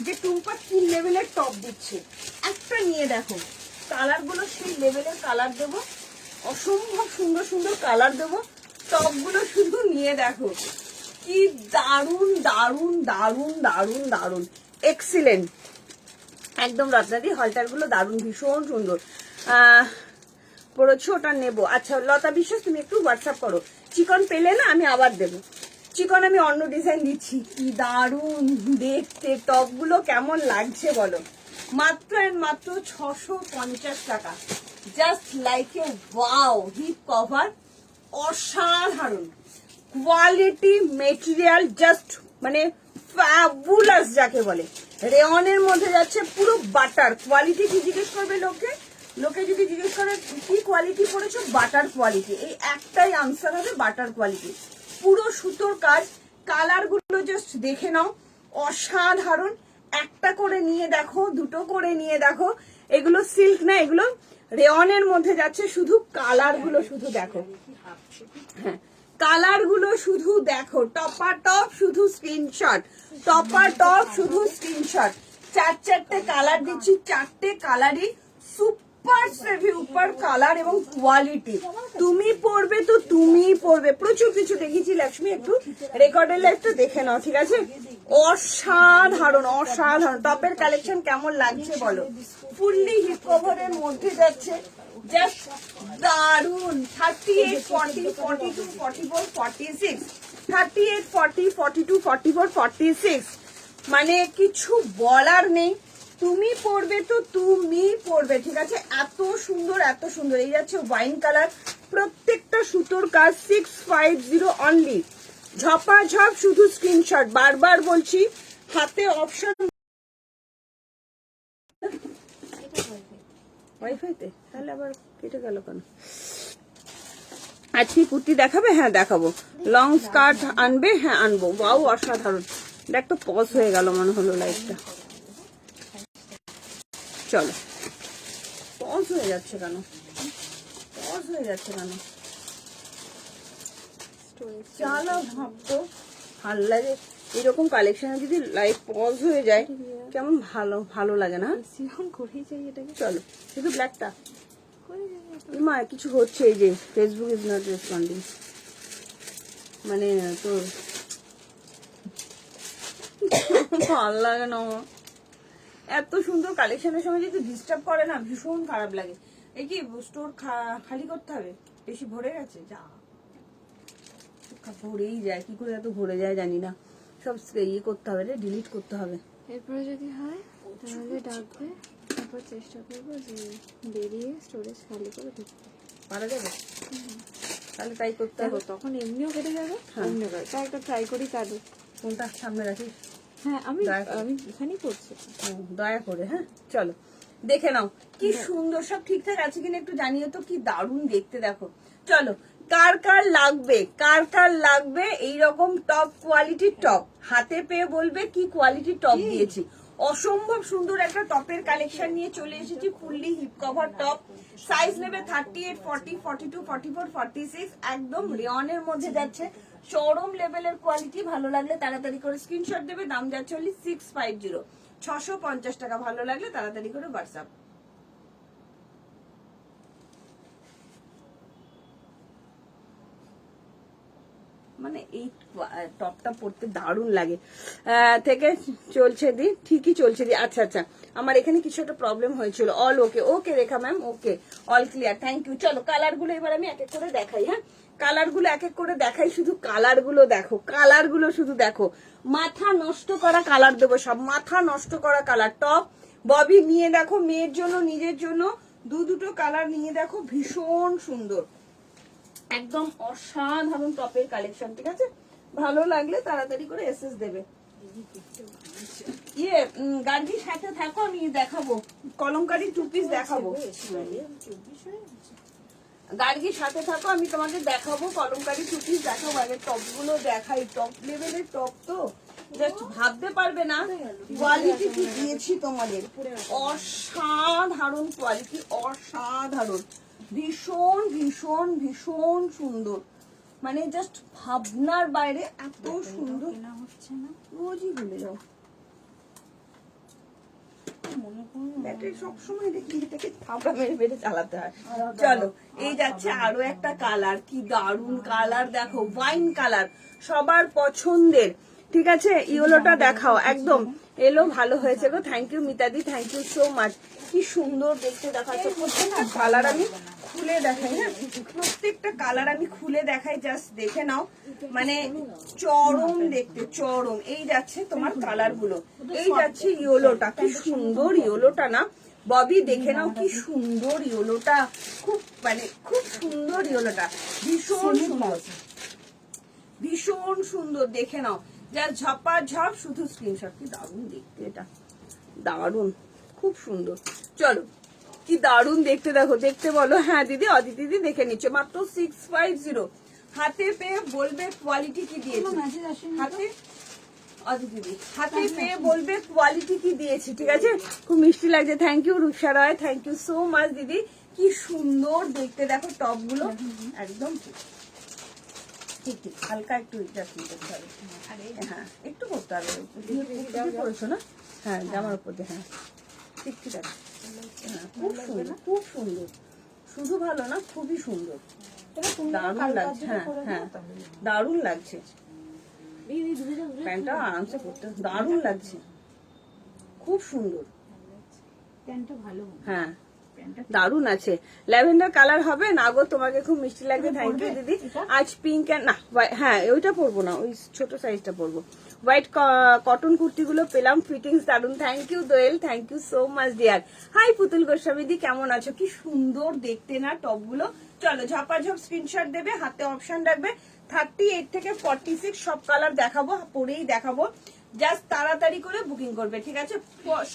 যে টুম্পা কি লেভেলের টপ দিচ্ছে, একটা নিয়ে দেখো। কালার গুলো সেই লেভেলের কালার দেবো, অসম্ভব সুন্দর সুন্দর কালার দেবো। টপ গুলো শুধু নিয়ে দেখো, কি দারুন দারুন দারুন দারুন দারুন, এক্সিলেন্ট একদম। রত্নাদি হলটার গুলো দারুন, ভীষণ সুন্দর পড়েছো, ওটা নেবো। আচ্ছা লতা বিশ্বাস তুমি একটু হোয়াটসঅ্যাপ করো, চিকন পেলে না আমি আবার দেবো। চিকন আমি অন্য ডিজাইন দিচ্ছি, কি দারুন দেখতে, টপ গুলো কেমন লাগছে বলো। মাত্র এন্ড মাত্র 650 টাকা, just like a wow. Hip cover অসাধারণ, কোয়ালিটি মেটেরিয়াল জাস্ট মানে ফ্যাবুলাস যাকে বলে। রেওনের মধ্যে যাচ্ছে, পুরো বাটার কোয়ালিটি। কি জিজ্ঞেস করবে লোকে, লোকে যদি জিজ্ঞেস করে কি কোয়ালিটি পড়েছো, বাটার কোয়ালিটি, এই একটাই আনসার হবে, বাটার কোয়ালিটি। পুরো সুতোর কাজ, কালার গুলো জাস্ট দেখে নাও, অসাধারণ। একটা করে নিয়ে দেখো, দুটো করে নিয়ে দেখো, এগুলো সিল্ক না, এগুলো রেওনের মধ্যে যাচ্ছে। শুধু কালার গুলো শুধু দেখো, হ্যাঁ কালার গুলো শুধু দেখো, টপা টপ শুধু স্ক্রিনশট, টপা টপ শুধু স্ক্রিনশট। চারটে কালার দিচ্ছি, চারটে কালারই সুপার সুপার কালার এবং কোয়ালিটি। তুমি পরবে তো তুমি পরবে, প্রচুর কিছু দেখিয়েছি লক্ষ্মী, একটু রেকর্ডের একটু দেখে নাও ঠিক আছে। অসাধারণ অসাধারণ টপের কালেকশন কেমন লাগছে বলো। ফুললি হিপ কভারের মধ্যে যাচ্ছে, জাস্ট দারুন। 38, 40, 42, 44, 46, 38, 40, 42, 44, 46, মানে কিছু বলার নেই। তুমি পরবে তো তুমি পরবে ঠিক আছে। এত সুন্দর এত সুন্দর। এই যাচ্ছে ওয়াইন কালার, প্রত্যেকটা সুতোর কাজ 650 অনলি। ঝপাঝপ শুধু স্ক্রিনশট, বারবার বলছি হাতে অপশন। ওয়াইফাইতে তাহলে আবার কেটে গেল কেন? আজকে কুর্তি দেখাবে? হ্যাঁ দেখাবো। লং স্কার্ট আনবে? হ্যাঁ আনবো। বাউ অসাধারণ। দেখ তো পজ হয়ে গেল মনে হলো লাইটটা। চলো, পজ হয়ে যাচ্ছে কেন? পজ হয়ে যাচ্ছে কেন? চলো ভাবতো ভাল লাগে এরকম কালেকশনে যদি লাইট পজ হয়ে যায়, কেমন ভালো ভালো লাগে না? করেই যাই এটাকে, চলো শুধু ব্ল্যাকটা করে যাই। মা কিছু হচ্ছে, এই যে ফেসবুক ইজ নট রেসপন্ডিং, মানে তোর ভালো লাগে না আমার। এত সুন্দর কালেকশনের সময় যদি ডিস্টার্ব করে না, ভীষণ খারাপ লাগে। এই কি স্টোর খালি করতে হবে? বেশি ভরে গেছে? যা ভরেই যায়, কি করে এত ভরে যায় জানি না। সব ইয়ে করতে হবে রে, ডিলিট করতে হবে। এরপরে যদি হয় তাহলে ডাকবে, তারপর চেষ্টা করবো যে বেরিয়ে স্টোরেজ খালি করে ঢুকতে। পারা যাবে? তাহলে তাই করতে হবে। দেখো তখন এমনিও কেটে যাবে, এমনিও কেটে। তাই একটা ট্রাই করি কাটুক। কোনটা সামনে রাখিস? হ্যাঁ আমি দয়া করে। আমি এখানেই করছি। দয়া করে। হ্যাঁ চলো দেখে নাও কি সুন্দর, সব ঠিকঠাক আছে কিনা একটু জানিয়ে তো। কি দারুণ দেখতে দেখো। চলো কার কার লাগবে, কার কার লাগবে এইরকম টপ কোয়ালিটির টপ, হাতে পেয়ে বলবে কি কোয়ালিটির টপ দিয়েছি। অসম্ভব সুন্দর একটা টপের কালেকশন নিয়ে চলে এসেছি, fully hip cover top. Size নেবে 38, 40, 42, 44, 46, একদম রেওনের মধ্যে যাচ্ছে। চরম লেভেলের কোয়ালিটি। ভালো লাগলে তাড়াতাড়ি করে স্ক্রিনশট দেবে। দাম যাচ্ছে only 650, 650 টাকা। ভালো লাগলে তাড়াতাড়ি করে হোয়াটসঅ্যাপ। মানে এই টপটা পরতে দারুণ লাগে। থেকে চলছে দি, ঠিকই চলছে দি। আচ্ছা আচ্ছা, আমার এখানে কিছু একটা প্রবলেম হয়েছিল। All okay, okay Rekha ma'am, okay all clear, thank you. চলো কালার গুলো এবার আমি এক এক করে দেখাই। হ্যাঁ কালার গুলো এক এক করে দেখাই, শুধু কালার গুলো দেখো, কালার গুলো শুধু দেখো। মাথা নষ্ট করা কালার দেবো সব, মাথা নষ্ট করা কালার। টপ ববি নিয়ে দেখো, মেয়ের জন্য নিজের জন্য দুটো কালার নিয়ে দেখো, ভীষণ সুন্দর, একদম অসাধারণ টপের কালেকশন ঠিক আছে। ভালো লাগলে তাড়াতাড়ি করে এসএস দেবে। ইয়ে গার্গির সাথে থাকো, আমি দেখাবো কলমকারি টু পিস দেখাবো। গার্গির সাথে থাকো, আমি তোমাকে দেখাবো কলমকারি টু পিস দেখাবো। আগে টপ গুলো দেখাই, টপ লেভেলের টপ তো জাস্ট ভাবতে পারবে না কোয়ালিটি কি দিয়েছি তোমাদের। অসাধারণ কোয়ালিটি, অসাধারণ, ভীষণ ভীষণ ভীষণ সুন্দর, মানে জাস্ট ভাবনার বাইরে এত সুন্দর। রোজই ভুলে যাও, ব্যাটারি সবসময় দেখি এটাকে থাপড়া মেরে মেরে চালাতে হয়। চলো, এই যাচ্ছে আরো একটা কালার, কি দারুন কালার দেখো, ওয়াইন কালার, সবার পছন্দের। ঠিক আছে, ইয়েলোটা দেখাও, একদম এলো, ভালো হয়েছে গো, থ্যাংক ইউ মিতাদি, থ্যাংক ইউ সো মাচ। কি সুন্দর দেখতে দেখাচ্ছে, প্রত্যেকটা কালার আমি খুলে দেখাই, হ্যাঁ প্রত্যেকটা কালার আমি খুলে দেখাই, জাস্ট দেখে নাও, মানে চরম দেখতে, চরম। এই যাচ্ছে তোমার কালার গুলো, এই যাচ্ছে ইয়েলোটা, কি সুন্দর ইয়েলোটা না ববি, দেখে নাও কি সুন্দর ইয়েলোটা, খুব মানে খুব সুন্দর ইয়েলোটা, ভীষণ সুন্দর, ভীষণ সুন্দর, দেখে নাও, যা ঝপা ঝপ, শুধু স্ক্রিনশট। কি দারুণ দেখতে এটা, দারুণ, খুব সুন্দর। চলো, কি দারুণ দেখতে, দেখো, দেখতে বলো। হ্যাঁ দিদি, অদিতি দিদি দেখে নিচ্ছে, মাত্র 650। হাতে পেয়ে বলবে কোয়ালিটি কি দিয়েছে, হাতে অদিতি দিদি হাতে পেয়ে বলবে কোয়ালিটি কি দিয়েছি। ঠিক আছে, খুব মিষ্টি লাগছে, thank you Rusha Ray, thank you so much দিদি। কি সুন্দর দেখতে দেখো টপ গুলো, একদম ঠিক ঠিক, হালকা একটু অ্যাডজাস্টমেন্ট করতে হবে, হ্যাঁ একটু করতে হবে, করেছো না, হ্যাঁ জামার উপর দিয়ে, হ্যাঁ ঠিক ঠিক আছে, হ্যাঁ খুব সুন্দর, খুব সুন্দর, শুধু ভালো না, খুবই সুন্দর, দারুণ লাগছে, হ্যাঁ হ্যাঁ দারুণ লাগছে, প্যান্টটা আরামসে করতে দারুণ লাগছে, খুব সুন্দর, হ্যাঁ দারুণ আছে। ল্যাভেন্ডার কালার হবে না গো, তোমাকে খুব মিষ্টি লাগবে, থ্যাংক ইউ দিদি। আজ পিঙ্ক না, হ্যাঁ ওইটা পরবো না, ওই ছোট সাইজটা পরবো। হোয়াইট কটন কুর্তিগুলো পেলাম, ফিটিংস দারুণ, thank you Doyel, thank you so much dear. Hi Putul Goswami দি, কেমন আছো? কি সুন্দর দেখতে না টপগুলো। চলো ঝপাঝপ স্ক্রিনশট দেবে, হাতে অপশন রাখবে, 38 থেকে 46 সব কালার দেখাবো, পরেই দেখাবো, জাস্ট তাড়াতাড়ি করে বুকিং করবে। ঠিক আছে,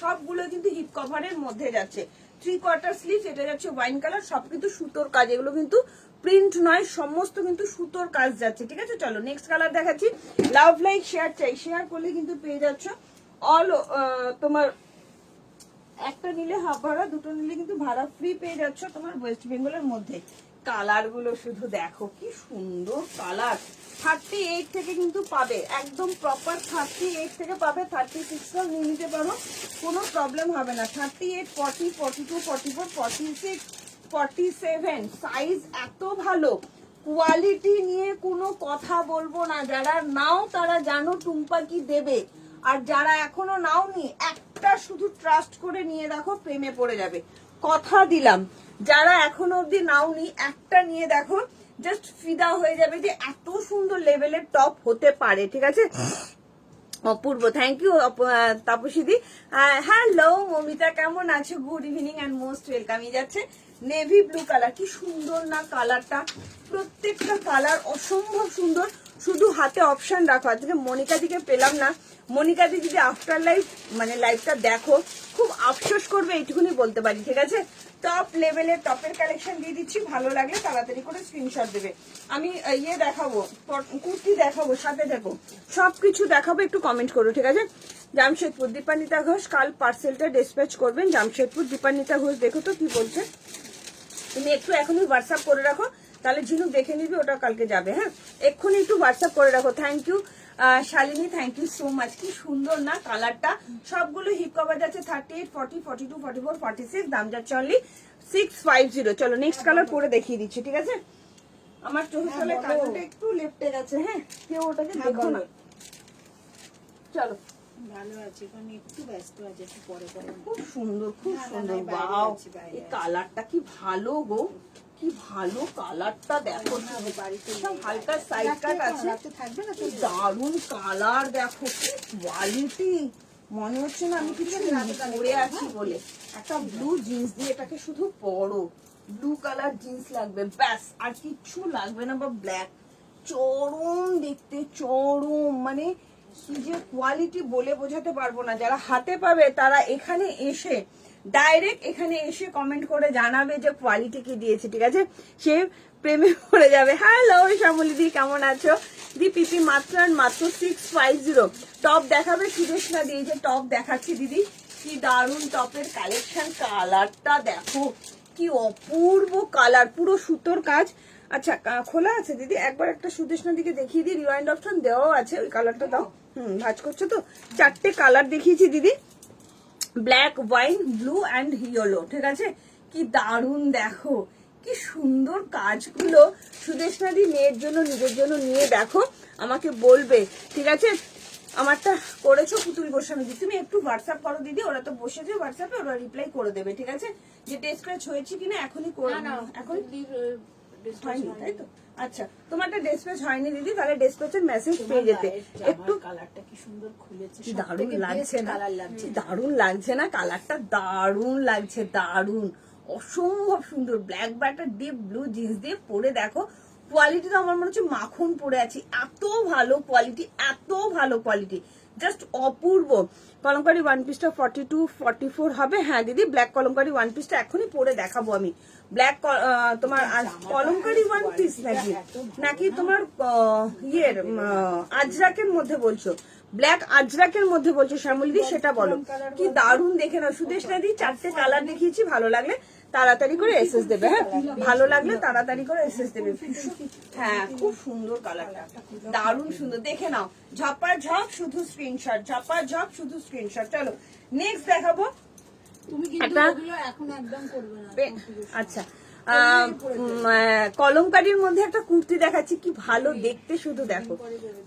সবগুলো কিন্তু হিপ কভারের মধ্যে যাচ্ছে, 3/4 স্লিভ, এটা যাচ্ছে ওয়াইন কালার, সব কিন্তু সুতোর কাজ, এগুলো কিন্তু প্রিন্ট নয়, সমস্ত কিন্তু সুতোর কাজ যাচ্ছে। ঠিক আছে, চলো নেক্সট কালার দেখাচ্ছি। লাভ লাইক শেয়ার চাই, শেয়ার করলে কিন্তু পেয়ে যাচ্ছ অল, তোমার একটা নিলে হাফ ভাড়া, দুটো নিলে কিন্তু ভাড়া ফ্রি পেয়ে যাচ্ছ তোমার ওয়েস্ট বেঙ্গলের মধ্যে। কালার গুলো শুধু দেখো, কি সুন্দর কালার। 38 থেকে কিন্তু পাবে, একদম প্রপার 38 থেকে পাবে, 36 নিয়ে নিতে পারো, কোনো প্রবলেম হবে না। 38, 40, 42, 44, 46, 47 সাইজ এত ভালো, কোয়ালিটি নিয়ে কোনো কথা বলবো না। যারা নাও তারা জানো টুম্পা কি দেবে, আর যারা এখনো নাওনি একটা শুধু ট্রাস্ট করে নিয়ে দেখো, প্রেমে পড়ে যাবে, কথা দিলাম। যারা এখনো অব্দি নাওনি একটা নিয়ে দেখো, জাস্ট ফিদা হয়ে যাবে যে এত সুন্দর লেভেলের টপ হতে পারে। ঠিক আছে, অপূর্ব, থ্যাংক ইউ তাপসীদি। হ্যালো মমিতা, কেমন আছো? Good evening and most welcome. যাচ্ছে নেভি ব্লু কালার, কি সুন্দর না কালারটা, প্রত্যেকটা কালার অসম্ভব সুন্দর, শুধু হাতে অপশন রাখো। আজকে মনিকা দিকে পেলাম না, মনিকা দি যদি আফটার লাইফ মানে লাইফটা দেখো খুব আফসোস করবে, এইটুকুনি বলতে পারি। ঠিক আছে, টপ লেভেলের টপের কালেকশন দিয়ে দিচ্ছি, ভালো লাগলে তাড়াতাড়ি করে স্ক্রিনশট দেবে। আমি ইয়ে দেখাবো, কুর্তি দেখাবো, সাথে দেখো সবকিছু দেখাবো, একটু কমেন্ট করো। ঠিক আছে, জামশেদপুর দীপান্বিতা ঘোষ, কাল পার্সেলটা ডিসপ্যাচ করবেন জামশেদপুর। দীপান্বিতা ঘোষ দেখো তো কি বলছে, তুমি একটু এখনই হোয়াটসঅ্যাপ করে রাখো, তাহলে ঝিনুক দেখে নিবি, ওটা কালকে যাবে। হ্যাঁ এক্ষুনি একটু হোয়াটসঅ্যাপ করে রাখো। Thank you Shalini, thank you so much. কি সুন্দর না কালারটা, সবগুলো হিপ কভার যাচ্ছে 38, 40, 42, 44, 46, দাম যাচ্ছে অনলি 650। চলো নেক্সট কালার পরে দেখিয়ে দিচ্ছি। ঠিক আছে, আমার চোখের সামনে কালারটা একটু লেফটে গেছে, হ্যাঁ কেউ ওটাকে দেখো না। চলো, ভালো আছে, কারণ একটু ব্যস্ত আছে, একটু পরে পরে। খুব সুন্দর, খুব না, না, সুন্দর, না, বাইরে ওয়াও আছি, বাইরে এই কালারটা কি ভালো গো, কি ভালো কালারটা দেখো, সব হালকা সাইড কাট আছে, থাকবে না কি দারুন কালার দেখো, কি কোয়ালিটি, মনে হচ্ছে না আমি কিছু পরে আছি বলে। একটা ব্লু জিন্স দিয়ে এটাকে শুধু পরো, ব্লু কালার জিন্স লাগবে ব্যাস, আর কিচ্ছু লাগবে না, বা ব্ল্যাক, চরম দেখতে, চরম মানে কি যে কোয়ালিটি বলে বোঝাতে পারবো না। যারা হাতে পাবে তারা এখানে এসে ডাইরেক্ট এখানে এসে কমেন্ট করে জানাবে যে কোয়ালিটি কি দিয়েছে, ঠিক আছে? সে প্রেমে পড়ে যাবে। হ্যালো শ্যামলী দি, কেমন আছো? দি পিপি মাত্র 650। টপ দেখাবে সুদেশনা দি, যে টপ দেখাচ্ছি দিদি, কি দারুন টপের কালেকশন। কালারটা দেখো কি অপূর্ব কালার, পুরো সুতোর কাজ। আচ্ছা খোলা আছে দিদি, একবার একটা সুদেশনা দিকে দেখিয়ে দিই। রিওয়াইন্ড অপশন দেওয়াও আছে, ওই কালারটা দাও। ভাজ করছো তো? 4টে কালার দেখিয়েছি দিদি, black, wine, blue and yellow, ঠিক আছে? কি দারুন দেখো, কি সুন্দর কাজগুলো। সুদেশনাদি মেয়ের জন্য নিজের জন্য নিয়ে দেখো, আমাকে বলবে, ঠিক আছে? আমারটা করেছো পুতুল গোস্বামী দি, তুমি একটু হোয়াটসঅ্যাপ করো দিদি, ওরা তো বসেছে হোয়াটসঅ্যাপে, ওরা রিপ্লাই করে দেবে, ঠিক আছে? যে ডেসক্রাচ হয়েছে কিনা এখনই করে, এখন হয়নি তাই তো? আচ্ছা তোমারটা ডেসপ্যাচ হয়নি দিদি, তাহলে ডেসপ্যাচের মেসেজ পেয়ে যেতে। একটু কালারটা কি সুন্দর খুলেছে, দারুণ লাগছে না? কালার লাগছে, দারুণ লাগছে না? কালারটা দারুণ লাগছে, দারুণ, অসম্ভব সুন্দর। Black batter deep blue jeans দিয়ে পরে দেখো, কোয়ালিটিটা আমার মনে হচ্ছে মাখন পরে আছি, এত ভালো কোয়ালিটি, এত ভালো কোয়ালিটি, জাস্ট অপূর্ব। কলমকারি ওয়ান পিসটা 42-44 হবে। হ্যাঁ দিদি, ব্ল্যাক কলমকারি ওয়ান পিসটা এখনই পরে দেখাবো আমি। ব্ল্যাক তোমার কলমকারি ওয়ান পিস নাকি তোমার ইয়ের আজরাকের মধ্যে বলছো? ব্ল্যাক আজরাকের মধ্যে বলছো শ্যামলী দি, সেটা বলো। কি দারুণ দেখে নাও সুদেশনা দি, 4টে কালার দেখিয়েছি, ভালো লাগলে তাড়াতাড়ি করে এসএস দেবে। হ্যাঁ ভালো লাগলে তাড়াতাড়ি করে এসএস দেবে। হ্যাঁ খুব সুন্দর কালারটা, দারুণ সুন্দর, দেখে নাও। ঝপা ঝপ শুধু স্ক্রিনশট, ঝপা ঝপ শুধু স্ক্রিনশট। চলো নেক্সট দেখাবো। তুমি কিন্তু ওগুলো এখন একদম করবে না। আচ্ছা কলমকারির মধ্যে একটা কুর্তি দেখাচ্ছি, কি ভালো দেখতে, শুধু দেখো,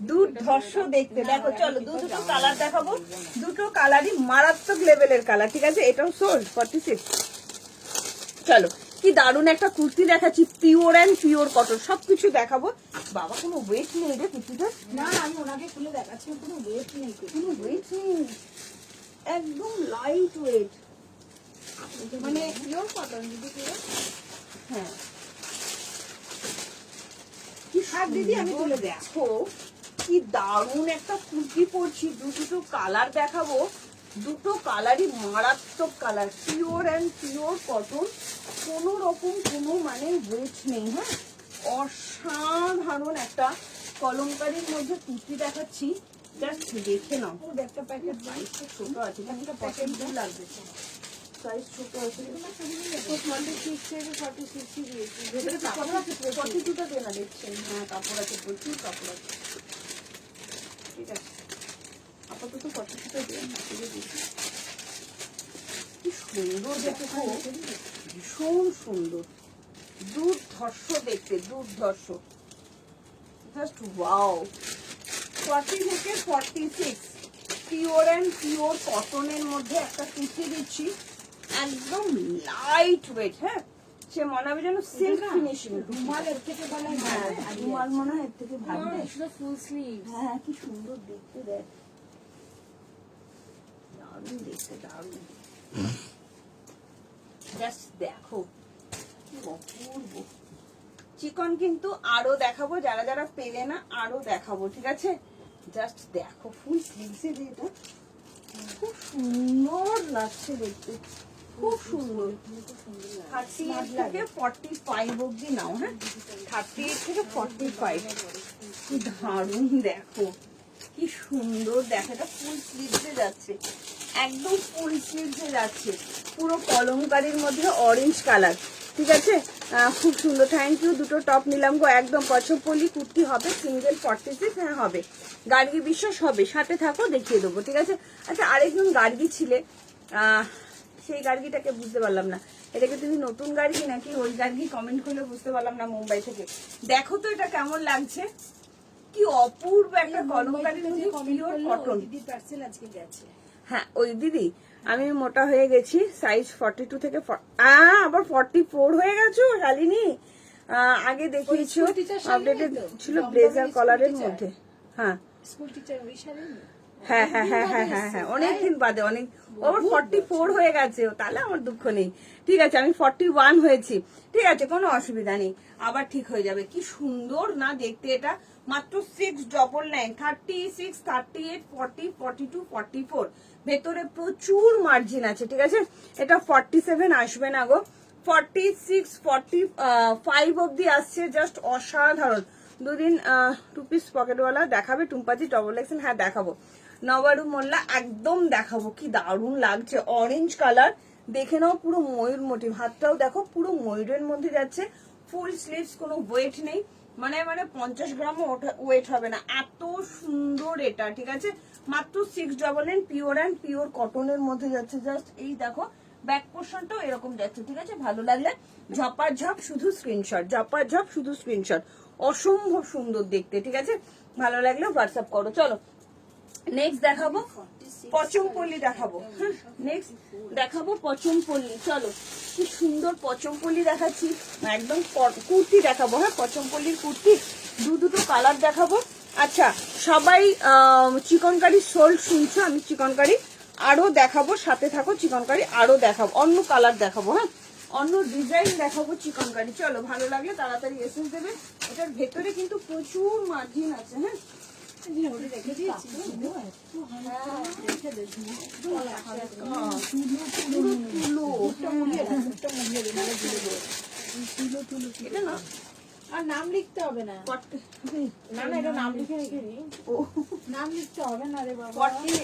দুর্ধর্ষ দেখতে। দেখো চলো দুটো কালার দেখাবো, দুটো কালারই মারাত্মক লেভেলের কালার, ঠিক আছে? এটাও সোল 46। চলো কি দারুণ একটা কুর্তি দেখাচ্ছি, পিওর অ্যান্ড পিওর কটন, সবকিছু দেখাবো। বাবা কোনো ওয়েট নেই রে কুর্তিটা, না আমি ওনাকে খুলে দেখাচ্ছি, কোনো ওয়েট নেই, কোনো ওয়েট নেই, একদম লাইট ওয়েট, মানে পিওর কটন দিদি পুরো। হ্যাঁ আর দিদি আমি তুলে দেখ, দেখো কি দারুণ একটা কুর্তি পরছি, দুটো কালার দেখাবো, দুটো কালারই মারাত্মক colour, pure and pure cotton, কোনো রকম কোনো মানে ওয়েট নেই। হ্যাঁ অসাধারণ একটা কলমকারির মধ্যে কুর্তি দেখাচ্ছি, জাস্ট দেখে নাও। একটা প্যাকেট সাইজটা ছোট আছে, একটা প্যাকেট দু লাগবে, সাইজ ছোট আছে, 46 থেকে 46 দিয়েছি, এটা তো কাপড় আছে, 42টা দেনা দেখছেন। হ্যাঁ কাপড় আছে, প্রচুর কাপড় আছে, ঠিক আছে? আপাতত 42টা দেন, কি সুন্দর দেখো, ভীষণ সুন্দর, দুর্ধর্ষ দেখতে, দুর্ধর্ষ, জাস্ট ওয়াও। 40 থেকে 46 পিওর অ্যান্ড পিওর কটনের মধ্যে একটা কুর্তি দিচ্ছি, একদম লাইট ওয়েট। হ্যাঁ সে মনে হবে যেন সিল্ক ফিনিশিং, রুমাল এর থেকে ভালো। হ্যাঁ রুমাল মনে হয় এর থেকে ভালো। Full sleeve. হ্যাঁ কি সুন্দর দেখতে, দেখ দারুণ দেখতে, দারুণ, জাস্ট দেখো কি অপূর্ব। চিকন কিন্তু আরো দেখাবো, যারা যারা পেলে না আরো দেখাবো, ঠিক আছে? জাস্ট দেখো ফুল স্লিভসে এটা খুব সুন্দর লাগছে দেখতে, খুব সুন্দর। 38 থেকে 45 অব্দি নাও। হ্যাঁ 38 থেকে 45, কি দারুণ দেখো, কি সুন্দর দেখো, এটা ফুল স্লিভসে যাচ্ছে, একদম ফুল স্লিভসে যাচ্ছে, পুরো কলমকারির মধ্যে অরেঞ্জ কালার, ঠিক আছে? খুব সুন্দর, থ্যাংক ইউ। দুটো টপ নিলাম গো, একদম কচ্ছপপল্লী কুর্তি হবে, সিঙ্গেল 46। হ্যাঁ হবে, গার্গী বিশ্বাস হবে, সাথে থাকো দেখিয়ে দেবো, ঠিক আছে? আচ্ছা আরেকজন গার্গী ছিলে, সেই গার্গীটাকে বুঝতে পারলাম না, এটাকে তুমি নতুন গার্গী নাকি ওই গার্গী, কমেন্ট করলে বুঝতে পারলাম না, মুম্বাই থেকে। দেখো তো এটা কেমন লাগছে, কি অপূর্ব একটা কলমকারির মধ্যে পিওর কটন। দিদি পার্সেল আজকে গেছে। হ্যাঁ ওই দিদি আমি মোটা হয়ে গেছি, সাইজ 42 থেকে আবার 44 হয়ে গেছো শালিনী। আগে দেখিয়েছো আপডেটেড ছিল ব্লেজার কলারের মধ্যে। হ্যাঁ স্কুল টিচার ওই শালিনী। হ্যাঁ হ্যাঁ হ্যাঁ হ্যাঁ হ্যাঁ হ্যাঁ অনেকদিন বাদে, অনেক, ওর 44 হয়ে গেছে, তাহলে আমার দুঃখ নেই, ঠিক আছে? আমি 41 হয়েছি, ঠিক আছে? কোনো অসুবিধা নেই, আবার ঠিক হয়ে যাবে। কি সুন্দর না দেখতে, এটা মাত্র 699, 36, 38, 40, 42, 44। ভেতরে প্রচুর মার্জিন আছে, ঠিক আছে। এটা 47 আসবে না গো, 46, 45 অব্দি আসছে, জাস্ট অসাধারণ। দুদিন 2 পিস পকেটওয়ালা দেখাবে টুম্পাজি ডবল এক্সেল, হ্যাঁ দেখাবো। নবারু মোল্লা একদম দেখাবো, কি দারুণ লাগছে, অরেঞ্জ কালার, দেখে নাও পুরো ময়ূর মোটিভ, হাতটাও দেখো পুরো ময়ূরের মধ্যে যাচ্ছে, ফুল স্লিভস, কোনো ওয়েট নেই, মানে 50 গ্রামও ওয়েট হবে না, এত সুন্দর এটা, ঠিক আছে। মাত্র 699, পিওর অ্যান্ড পিওর কটনের মধ্যে যাচ্ছে, জাস্ট এই দেখো ব্যাক পোর্শনটাও এরকম যাচ্ছে, ঠিক আছে। ভালো লাগলে ঝপাঝপ শুধু স্ক্রিনশট, ঝপাঝপ শুধু স্ক্রিনশট, অসম্ভব সুন্দর দেখতে, ঠিক আছে। ভালো লাগলে হোয়াটসঅ্যাপ করো। চলো নেক্সট দেখাবো পচমপল্লি, দেখাবো নেক্সট দেখাবো পচমপল্লি। চলো কি সুন্দর পচমপল্লি দেখাচ্ছি, একদম কুর্তি দেখাবো, হ্যাঁ পচমপল্লির কুর্তি, দুটো কালার দেখাবো। আচ্ছা সবাই চিকনকারি সোল শুনছো, আমি চিকনকারি আরো দেখাবো, সাথে থাকো, চিকনকারি আরো দেখাবো, অন্য কালার দেখাবো, হ্যাঁ অন্য ডিজাইন দেখাবো চিকনকারি। চলো ভালো লাগলে তাড়াতাড়ি এসএস দেবে, এটার ভেতরে কিন্তু প্রচুর মার্জিন আছে, হ্যাঁ আর নাম লিখতে হবে না, না না এটা নাম লিখে রেখে দিই, নাম লিখতে হবে না রে বাবা। 40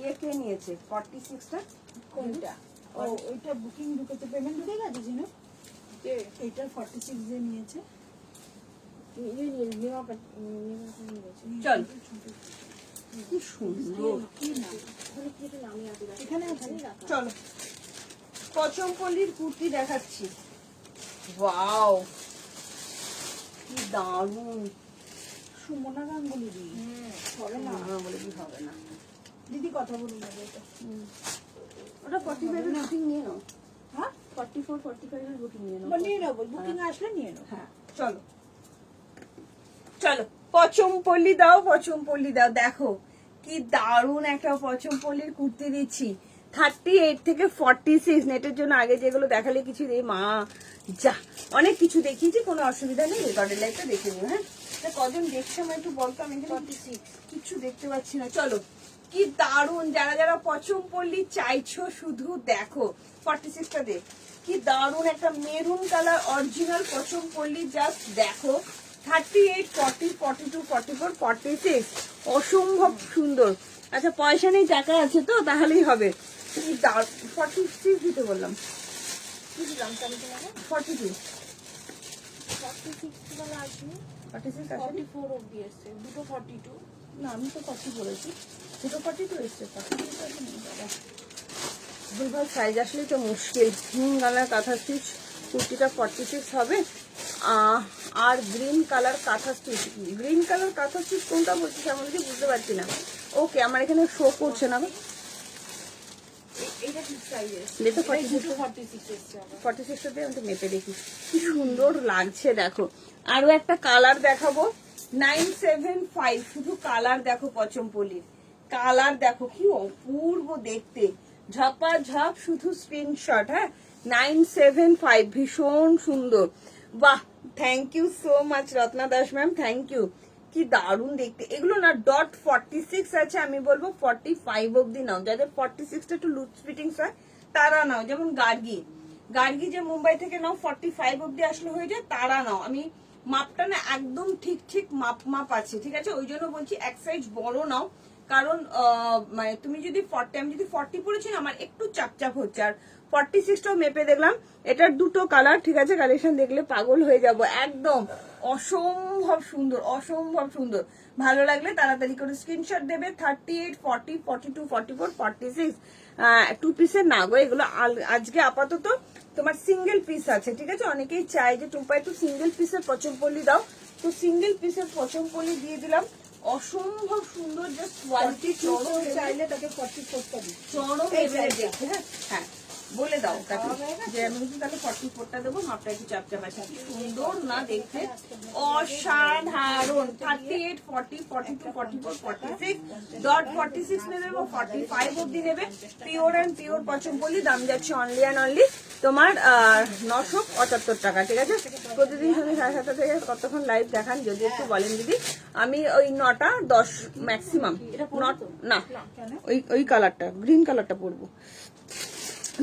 ইয়ে কে নিয়েছে 46টা, কোনটা? ও ওইটা বুকিং ঢুকেছে, পেমেন্ট ঢুকে গেছে জিনু, এইটা 46 যে নিয়েছে। চল কি সুন্দর, এখানে আছে। চলো পচমপল্লির কুর্তি দেখাচ্ছি, ওয়াও কি দারুণ, সুমনা গাঙ্গুলি দি হবে না, বলে কি হবে না, দিদি কথা বলুন না এটা। ওটা 45 এর বুকিং নিয়ে নাও, হ্যাঁ 44 45 এর বুকিং নিয়ে নাও, নিয়ে নেবো, বুকিং আসলে নিয়ে নেবো। হ্যাঁ চলো চলো পচমপল্লি দাও, পচমপল্লি দাও, দেখো কি দারুণ একটা পচমপল্লির কুর্তি দিচ্ছি, 38 থেকে 46। নেটের জন্য আগে যেগুলো দেখালে কিছু রে মা, যা অনেক কিছু দেখিয়েছি, কোনো অসুবিধা নেই, রেকর্ডের লাইফটা দেখে নিও, হ্যাঁ কজন দেখছে আমার একটু বলতো, আমি কিছু দেখতে পাচ্ছি না। চলো কি দারুণ, যারা যারা পচমপল্লি চাইছো শুধু দেখো, 46টা দেখ, কি দারুণ একটা maroon colour original Pochampally, just দেখো, 38, 40, 42, 44, 46, অসম্ভব সুন্দর। আচ্ছা পয়সা নেই টাকা আছে তো তাহলেই হবে, 46 দিতে বললাম, 42 46 আসেনি, 44 অবধি এসছে, দুটো 42। না আমি তো 40 বলেছি, দুটো 42 এসছে, 46 আসেনি দাদা, দুবার সাইজ আসলেই তো মুশকিল। গালার কাঁথা স্টিচ কুর্তিটা 46 হবে, আর গ্রিন কালার কাঁথা স্টিচ, গ্রিন কালার কাঁথা স্টিচ কোনটা বলছিস আমি কি বুঝতে পারছি না। ওকে আমার এখানে শো করছে না, এটা ঠিক সাইজ এসছে, দেখো এই দুটো 46 এসছে আবার। 46টা দিয়ে আমি তো মেপে দেখি কি সুন্দর লাগছে, দেখো আরো একটা কালার দেখাবো, 975, শুধু কালার দেখো পচমপল্লির, কালার দেখো কি অপূর্ব দেখতে, ঝপাঝপ শুধু স্ক্রিনশট, হ্যাঁ 975, ভীষণ সুন্দর, বাহ thank you so much Ratna Das ma'am, thank you, কি দারুণ দেখতে। এগুলো না ডট 46 আছে, আমি বলবো 45 অব্দি নাও, যাদের 46টা একটু লুজ ফিটিংস হয় তারা নাও, যেমন গার্গি যে মুম্বাই থেকে নাও 45 অব্দি আসলে হয়ে যায়, তারা নাও। আমি মাপটা না একদম ঠিক মাপ আছে, ঠিক আছে, ওই জন্য বলছি এক সাইজ বড় নাও, কারণ মানে তুমি যদি 40, আমি যদি 40 পরেছি না আমার একটু চাপচাপ হচ্ছে, আর 46টাও মেপে দেখলাম, এটার দুটো কালার, ঠিক আছে, কালেকশন দেখলে পাগল হয়ে যাব, একদম অসম্ভব সুন্দর, অসম্ভব সুন্দর। ভালো লাগলে তাড়াতাড়ি করে স্ক্রিনশট দেবে, 38, 40, 42, 44, 46, 2 পিসের না গো এগুলো, আজকে আপাতত তোমার সিঙ্গেল পিস আছে, ঠিক আছে। অনেকেই চায় যে টুম্পা একটু সিঙ্গেল পিসের পচমপল্লি দাও, তো সিঙ্গেল পিসের পচমপল্লি দিয়ে দিলাম, অসম্ভব সুন্দর, জাস্ট কোয়ালিটি, চাইলে তাকে 44টা দিই, চরম লেভেলের দেখতে, হ্যাঁ বলে দাও তাকে যে আমি কিন্তু তাহলে 44টা দেবো, মাপটা একটু চাপচাপ আছে। সুন্দর না দেখতে, অসাধারণ। 38, 40, 42, 44, 46, ডট 46 নেবে বা 45 অব্দি নেবে। পিওর অ্যান্ড পিওর পচমপল্লি, দাম যাচ্ছে অনলি অ্যান্ড অনলি তোমার 975 টাকা, ঠিক আছে। প্রতিদিন সন্ধ্যে 7:30 থেকে কতক্ষণ লাইভ দেখান যদি একটু বলেন দিদি। আমি ওই 9টা 10 ম্যাক্সিমাম, না ওই কালারটা গ্রিন কালারটা পরবো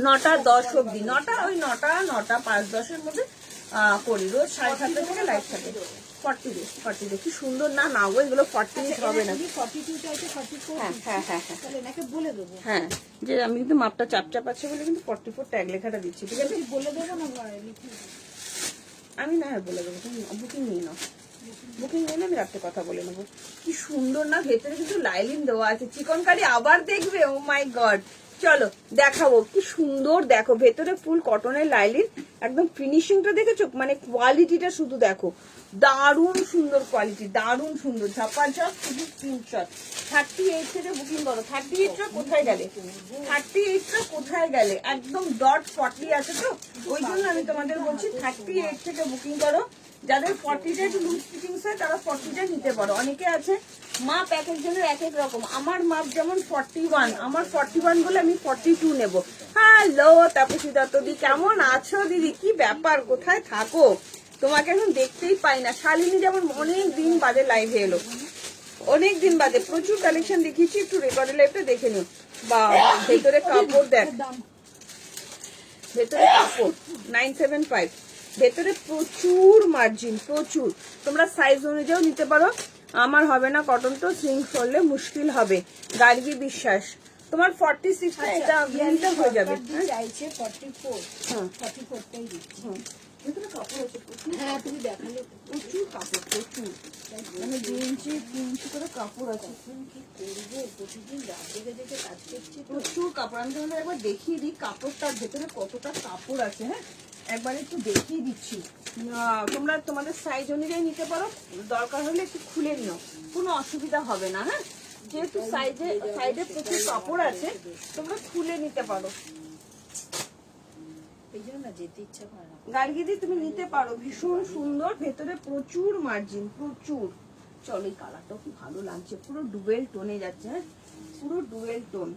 9টা 10 অব্দি, 9টা 5-10 মধ্যে করি। রোজ 7:30 থেকে লাইভ থাকে। 40 কি সুন্দর না না গো, এগুলো 40 হবে না। 42 চাইছে 44। হ্যাঁ তাহলে এনাকে বলে দেবো। হ্যাঁ, যে আমি কিন্তু মাপটা চাপচাপ আছে বলে কিন্তু 44 ট্যাগ লেখাটা দিচ্ছি, ঠিক আছে। বলে দেবো না ঘরে লিখে দেবো। আমি না হয় বলে দেবো, তুমি বুকিং নিয়ে নাও। বুকিং নিয়ে আমি রাত্রে কথা বলে নেবো। কি সুন্দর না, ভেতরে কিন্তু লাইলিন দেওয়া আছে। চিকন কারি আবার দেখবে, ও মাই গড। চলো দেখাবো কি সুন্দর, দেখো ভেতরে ফুল কটনের লাইলিন, একদম ফিনিশিংটা দেখেছো, মানে কোয়ালিটিটা শুধু দেখো, দারুণ সুন্দর কোয়ালিটি, দারুণ সুন্দর। ঝাপাঝপ, শুধু স্ক্রিনশট। 38 থেকে বুকিং করো। 38টা কোথায় গেলে, 38টা কোথায় গেলে, একদম ডট 40 আছে তো, ওই জন্য আমি তোমাদের বলছি 38 থেকে বুকিং করো। যাদের 40টা একটু লুজ ফিটিংস হয় তারা 40টা নিতে পারো। অনেকে আছে মাপ এক একজনের এক এক রকম। আমার মাপ যেমন 41, আমার 41 বলে আমি 42 নেবো। হ্যালো তাপসী দত্তদি, কেমন আছো দিদি? কি ব্যাপার, কোথায় থাকো? তোমাকে এখন দেখতেই পাই না। শালিনী যেমন অনেক দিন বাদে লাইভে এলো, অনেক দিন বাদে প্রচুর কালেকশন দেখিয়েছি, একটু রেকর্ডের লাইভটা দেখে নিও। বা ভেতরে কাপড় দেখ, ভেতরে কাপড় 975, ভেতরে প্রচুর মার্জিন, প্রচুর। তোমরা সাইজ অনুযায়ী নিতে পারো। আমার হবে না কটন, তো সিঙ্ক করলে মুশকিল হবে। গার্গী বিশ্বাস, তোমার 46টা এটা গ্রিনটা হয়ে যাবে। চাইছে 44। হ্যাঁ 44টাই দিচ্ছি। ভেতরে কাপড় আছে প্রচুর। হ্যাঁ তুমি দেখালে প্রচুর কাপড়, প্রচুর, মানে 2 ইঞ্চি 3 ইঞ্চি করে কাপড় আছে। কি করবো, প্রতিদিন রাত জেগে জেগে কাজ করছি তো। প্রচুর কাপড়। আমি তোমাদের একবার দেখিয়ে দিই কাপড়টার ভেতরে কতটা কাপড় আছে। হ্যাঁ, একবার একটু দেখিয়ে দিচ্ছি। তোমরা তোমাদের সাইজ অনুযায়ী নিতে পারো, দরকার হলে একটু খুলে নিও, কোনো অসুবিধা হবে না। হ্যাঁ, যেহেতু সাইডে প্রচুর কাপড় আছে, তোমরা খুলে নিতে পারো। এই জন্য না যেতে ইচ্ছা করে না। গার্গিদি তুমি নিতে পারো, ভীষণ সুন্দর, ভেতরে প্রচুর মার্জিন, প্রচুর। চলো, এই কালারটাও কি ভালো লাগছে, পুরো ডুয়েল টোনে যাচ্ছে। হ্যাঁ, পুরো ডুয়েল টোন।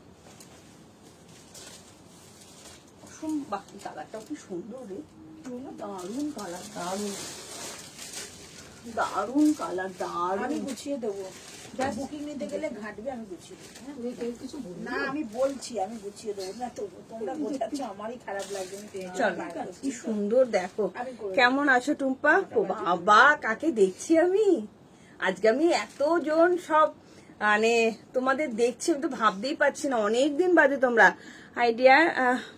বাহ, এই কালারটাও কি সুন্দর রে, দারুণ কালার, দারুণ দারুণ কালার, দারুণ। আমি গুছিয়ে দেবো, বুকিং নিতে গেলে ঘাটবে, আমি গুছিয়ে দেবো। হ্যাঁ? না আমি বলছি আমি গুছিয়ে দেবো না, তো তোমরা বোঝাচ্ছ, আমারই খারাপ লাগবে। চলো, কি সুন্দর দেখো। কেমন আছো টুম্পা? ও বাবা, কাকে দেখছি আমি আজকে? আমি এতজন সব মানে তোমাদের দেখছি, আমি তো ভাবতেই পারছি না, অনেকদিন বাদে তোমরা। आइडिया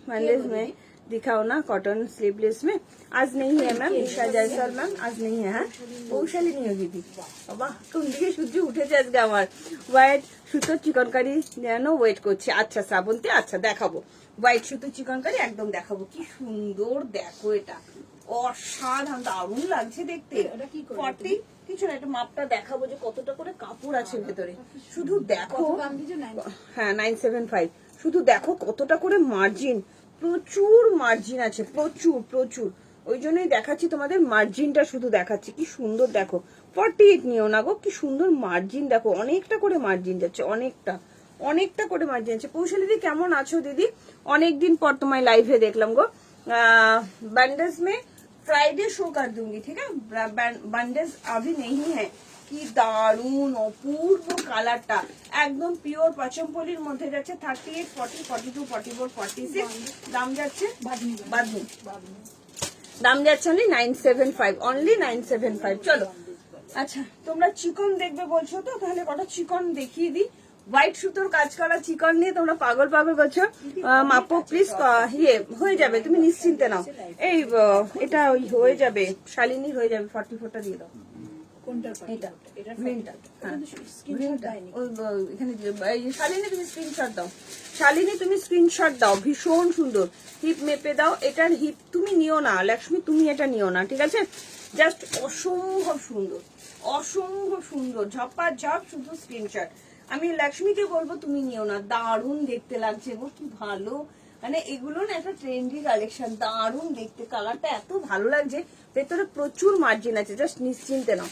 मैंडेज में दिखाओ ना, कॉटन स्लीवलेस में। आज नहीं है मैम, ईशा जायसवाल मैम आज नहीं है। হ্যাঁ, পৌশালী নিয়ে দিদি। বাবা, কোন দিকে সূর্য উঠেছে আজকে আমার। হোয়াইট সুতো চিকনকারি যেন ওয়েট করছে। আচ্ছা শ্রাবন্তী, আচ্ছা দেখাবো, হোয়াইট সুতো চিকনকারি একদম দেখাবো। কি সুন্দর দেখো, এটা অসাধারণ, দারুণ লাগছে দেখতে। 40 কিছু না, একটা মাপটা দেখাবো যে কতটা করে কাপড় আছে ভেতরে, শুধু দেখো। হ্যাঁ 975, শুধু দেখো কতটা করে মার্জিন, প্রচুর মার্জিন আছে, প্রচুর প্রচুর। ওই জন্যই দেখাচ্ছি তোমাদের, মার্জিনটা শুধু দেখাচ্ছি। কি সুন্দর দেখো, 48 নিও না গো, কি সুন্দর মার্জিন দেখো, অনেকটা করে মার্জিন যাচ্ছে, অনেকটা করে মার্জিন আছে। পৌশালীদি কেমন আছো দিদি? অনেকদিন পর তোমায় লাইভে দেখলাম গো। बैंडेज में फ्राइडे शो कर दूंगी, ठीक है। बैंडेज अभी नहीं है। কি দারুণ অপূর্ব কালারটা, একদম পিওর পচমপল্লির মধ্যে যাচ্ছে। 38, 40, 42, 44, 46 দাম যাচ্ছে। বাদনি দাম যাচ্ছে অনলি 975, অনলি 975। চলো, আচ্ছা তোমরা চিকন দেখবে বলছো তো, তাহলে কটা চিকন দেখিয়ে দিই। হোয়াইট সুতোর কাজ করা চিকন নিয়ে তোমরা পাগল করছো। মাপো প্লিজ, ইয়ে হয়ে যাবে, তুমি নিশ্চিন্তে নাও। এই এটা ওই হয়ে যাবে, শালিনীর হয়ে যাবে। 44টা দিয়ে দাও। শালিনী তুমি স্ক্রিনশট দাও, ভীষণ সুন্দর। হিপ মেপে দাও, এটার হিপ তুমি নিও না লক্ষ্মী, তুমি এটা নিও না, ঠিক আছে। জাস্ট অসম্ভব সুন্দর, অসম্ভব সুন্দর, ঝপাঝপ, শুধু স্ক্রিনশট। আমি লক্ষ্মীকে বলবো তুমি নিও না, দারুণ দেখতে লাগছে গো, কি ভালো মানে এগুলো না একটা ট্রেন্ডি কালেকশন, দারুণ দেখতে, কালারটা এত ভালো লাগছে, ভেতরে প্রচুর মার্জিন আছে, জাস্ট নিশ্চিন্তে নাও।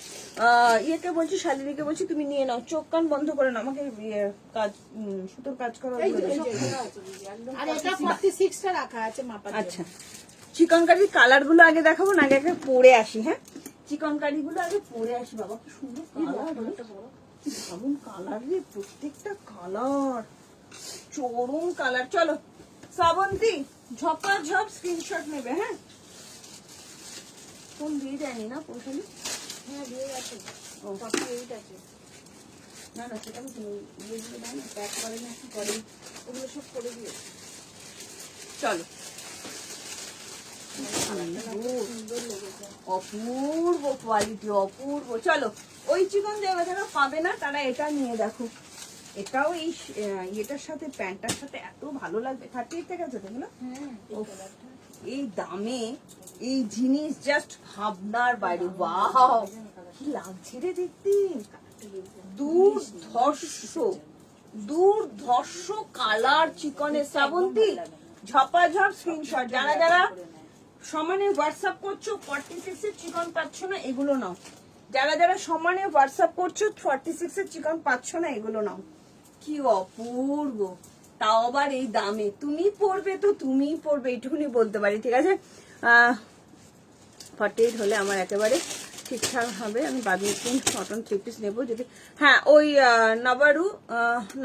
ইয়েকে বলছি, শালিনীকে বলছি তুমি নিয়ে নাও, চোখ কান বন্ধ করে নাও, আমাকে কাজ সুতোর কাজ করা আর এটা 46 টা রাখা আছে মাপার জন্য। আচ্ছা, চিকনকারির কালার গুলো আগে দেখাবো না, আগে একটা পরে আসি। হ্যাঁ, চিকনকারি গুলো আগে পরে আসি। বাবা কি সুন্দর কালার, কি দারুণ কালার রে, প্রত্যেকটা কালার চরম কালার। চলো শ্রাবন্তী, ঝপাঝপ স্ক্রিনশট নেবে। হ্যাঁ, ফোন দিয়ে যায়নি না পৌঁছালি? হ্যাঁ দিয়ে গেছে, ও 48 আছে। না না, সেটা আমি ইয়েগুলো দেয় না, প্যাক করে না, কি করে, ওগুলো সব করে দিয়েছে। চলো। সুন্দর লেগেছে। অপূর্ব কোয়ালিটি, অপূর্ব। চলো, ওই চিকন যারা যারা পাবে না তারা এটা নিয়ে দেখো, এটাও এই এটার সাথে প্যান্টটার সাথে এত ভালো লাগবে। 38 থেকে আছে তো না? হ্যাঁ উফ, এই দামে এই জিনিস জাস্ট ভাবনার বাইরে। ওয়াও, কি লাগছে রে দেখতে, দুর্ধর্ষ কালার চিকনের। শ্রাবন্তী, ঝপাঝপ স্ক্রিনশট। যারা যারা সমানে হোয়াটসঅ্যাপ করছো 46 এর চিকন পাচ্ছ না, এগুলো নাও। যারা যারা সমানে হোয়াটসঅ্যাপ করছো 46 এর চিকন পাচ্ছ না, এগুলো নাও। কি অপূর্ব, তাও আবার এই দামে। তুমি পড়বে তো তুমিই পড়বে, এইটুকুনি বলতে পারি। ঠিক আছে, 48 হলে আমার একেবারে ঠিকঠাক হবে। আমি বাদে কটন 3 পিস নেবো যদি। হ্যাঁ, ওই নবারু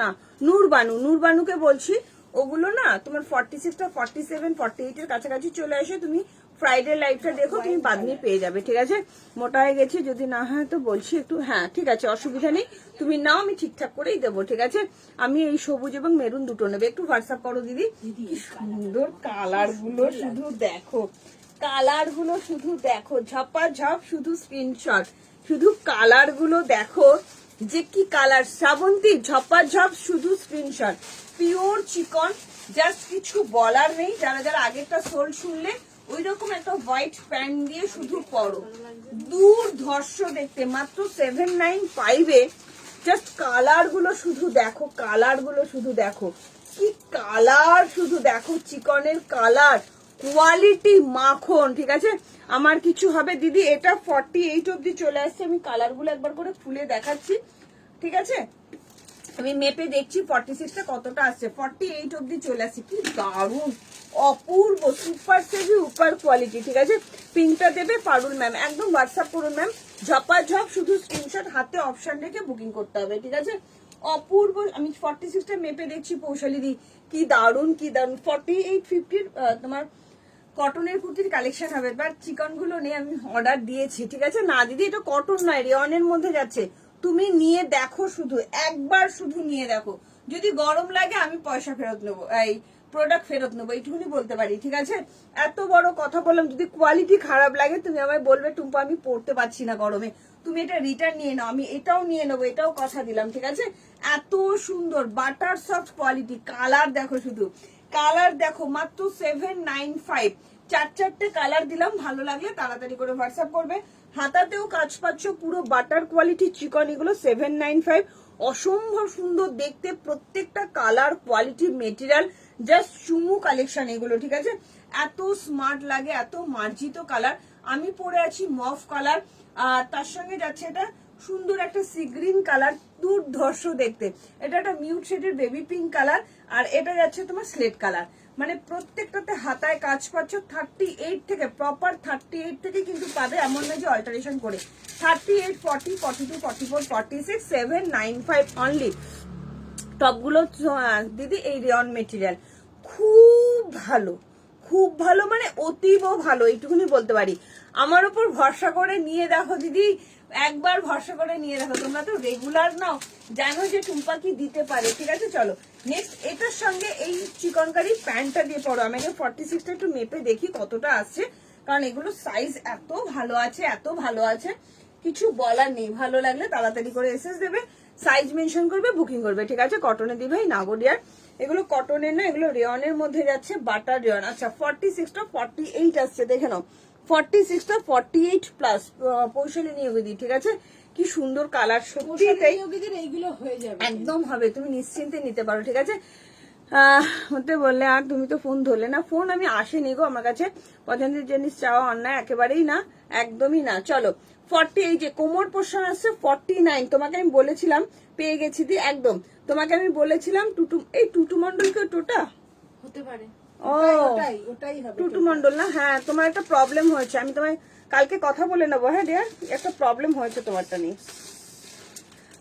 না, নূরবানুকে বলছি, ওগুলো না তোমার 46 টা 47 48 এর কাছাকাছি চলে আসে। তুমি ফ্রাইডে লাইভটা দেখো, তুমি বাদনি পেয়ে যাবে। ঠিক আছে, মোটা হয়ে গেছে, যদি না হয় তো বলছি একটু। হ্যাঁ ঠিক আছে, অসুবিধা নেই, তুমি নাও, আমি ঠিকঠাক করেই দেবো। ঠিক আছে, আমি এই সবুজ এবং মেরুন দুটো নেবে। একটু হোয়াটসঅ্যাপ করো দিদি। কি সুন্দর কালার গুলো, শুধু দেখো কালার গুলো, শুধু দেখো, ঝপাঝপ শুধু স্ক্রিনশট, শুধু কালার গুলো দেখো যে কি কালার। শ্রাবন্তী, ঝপাঝপ শুধু স্ক্রিনশট, পিওর চিকন, জাস্ট কিছু বলার নেই। যারা যারা আগেরটা সোল শুনলে, ওই রকম একটা হোয়াইট প্যান্ট দিয়ে শুধু পরো, দুর্ধর্ষ দেখতে। মাত্র 795 এ জাস্ট কালার গুলো শুধু দেখো, কালার গুলো শুধু দেখো, কি কালার শুধু দেখো, চিকনের কালার, কোয়ালিটি মাখন। ঠিক আছে, আমার কিছু হবে দিদি। এটা 48 অব্দি চলে আসছে, আমি কালার গুলো একবার করে খুলে দেখাচ্ছি। ঠিক আছে, আমি মেপে দেখছি 46 টা কতটা আসছে। 48 অব্দি চলে আসছে, কি দারুণ, অপূর্ব, সুপার সেভি, উপর কোয়ালিটি। ঠিক আছে, পিঙ্কটা দেবে পারুল ম্যাম, একদম হোয়াটসঅ্যাপ করুন ম্যাম, ঝপাঝপ শুধু স্ক্রিনশট, হাতে অপশন রেখে বুকিং করতে হবে। ঠিক আছে, অপূর্ব। আমি 46 টা মেপে দেখছি পৌশালি দি, কি দারুণ, কি দারুণ। 48-50 তোমার কটনের কুর্তির কালেকশন হবে, বাট চিকন গুলো নেই, আমি অর্ডার দিয়েছি। ঠিক আছে, না দিদি এটা কটন নয়, রেয়নের মধ্যে যাচ্ছে। তুমি নিয়ে দেখো, শুধু একবার শুধু নিয়ে দেখো, যদি গরম লাগে আমি পয়সা ফেরত নেবো, এই প্রোডাক্ট ফেরত নেবো, এইটুকুনি বলতে পারি। ঠিক আছে, এত বড় কথা বললাম, যদি কোয়ালিটি খারাপ লাগে তুমি আমায় বলবে টুম্পা আমি পড়তে পারছি না গরমে, তুমি এটা রিটার্ন নিয়ে নাও, আমি এটাও নিয়ে নেবো, এটাও কথা দিলাম। ঠিক আছে, এত সুন্দর বাটার সফট কোয়ালিটি, কালার দেখো, শুধু কালার দেখো, মাত্র 795, 4-4টে কালার দিলাম। ভালো লাগলে তাড়াতাড়ি করে হোয়াটসঅ্যাপ করবে। হাতাতেও কাজ পাচ্ছ, পুরো বাটার কোয়ালিটি চিকন, এগুলো 795, অসম্ভব সুন্দর দেখতে, প্রত্যেকটা কালার, কোয়ালিটি, মেটেরিয়াল জাস্ট চুমু কালেকশন এগুলো। ঠিক আছে, এত স্মার্ট লাগে, এত মার্জিত কালার। আমি পরে আছি মফ কালার, আর তার সঙ্গে যাচ্ছে এটা সুন্দর একটা সি গ্রিন কালার, দুর্ধর্ষ দেখতে। এটা একটা মিউট শেডের বেবি পিঙ্ক কালার, আর এটা যাচ্ছে তোমার স্লেট কালার। মানে প্রত্যেকটাতে হাতায় কাজ পাচ্ছ। 38 থেকে, প্রপার 38 থেকে কিন্তু পাবে, এমন নয় যে অল্টারেশন করে। 38, 40, 42, 44, 46, 795 অনলি। টপগুলো দিদি এই রেয়ন মেটেরিয়াল, খুব ভালো, খুব ভালো, মানে অতীব ভালো, এইটুকুনি বলতে পারি। আমার উপর ভরসা করে নিয়ে দেখো দিদি, একবার ভরসা করে নিয়ে দেখো। তোমরা তো রেগুলার নাও, জানো যে টুম্পা কি দিতে পারে। ঠিক আছে, চলো নেক্সট। এটার সঙ্গে এই চিকনকারি প্যান্টটা দিয়ে পড়ো। আমি 46টা একটু মেপে দেখি কতটা আসছে, কারণ এগুলো সাইজ এত ভালো আছে, এত ভালো আছে, কিছু বলার নেই। ভালো লাগলে তাড়াতাড়ি করে এসএস দেবে, সাইজ মেনশন করবে, বুকিং করবে। ঠিক আছে, কটনে দি ভাই, নাগরিয়ার। এগুলো কটনের না, এগুলো রেয়নের মধ্যে যাচ্ছে, বাটার রেয়ন। আচ্ছা, 46টা 48 আসছে, দেখে নাও। 46টা 48 প্লাস পৌঁছালে নিয়োগ দিই। ঠিক আছে, কি সুন্দর কালার, সত্যি তাই, এইগুলো হয়ে যাবে, একদম হবে, তুমি নিশ্চিন্তে নিতে পারো। ঠিক আছে, হতে বললে আর তুমি তো ফোন ধরলে না। ফোন আমি আসেনি গো আমার কাছে, পছন্দের জিনিস চাওয়া অন্যায় একেবারেই না, একদমই না। চলো 40, এই যে কোমর পোর্শন আসছে 49, তোমাকে আমি বলেছিলাম পেয়ে গেছি দি একদম। তোমাকে আমি বলেছিলাম টুটু মন্ডলকে টোটা হতে পারে। ও ওটাই হবে টুটু মন্ডল না? হ্যাঁ, তোমার একটা প্রবলেম হয়েছে, আমি তোমায় কালকে কথা বলে নেবো। হ্যাঁ ডিয়ার, একটা প্রবলেম হয়েছে তোমারটা নিয়ে।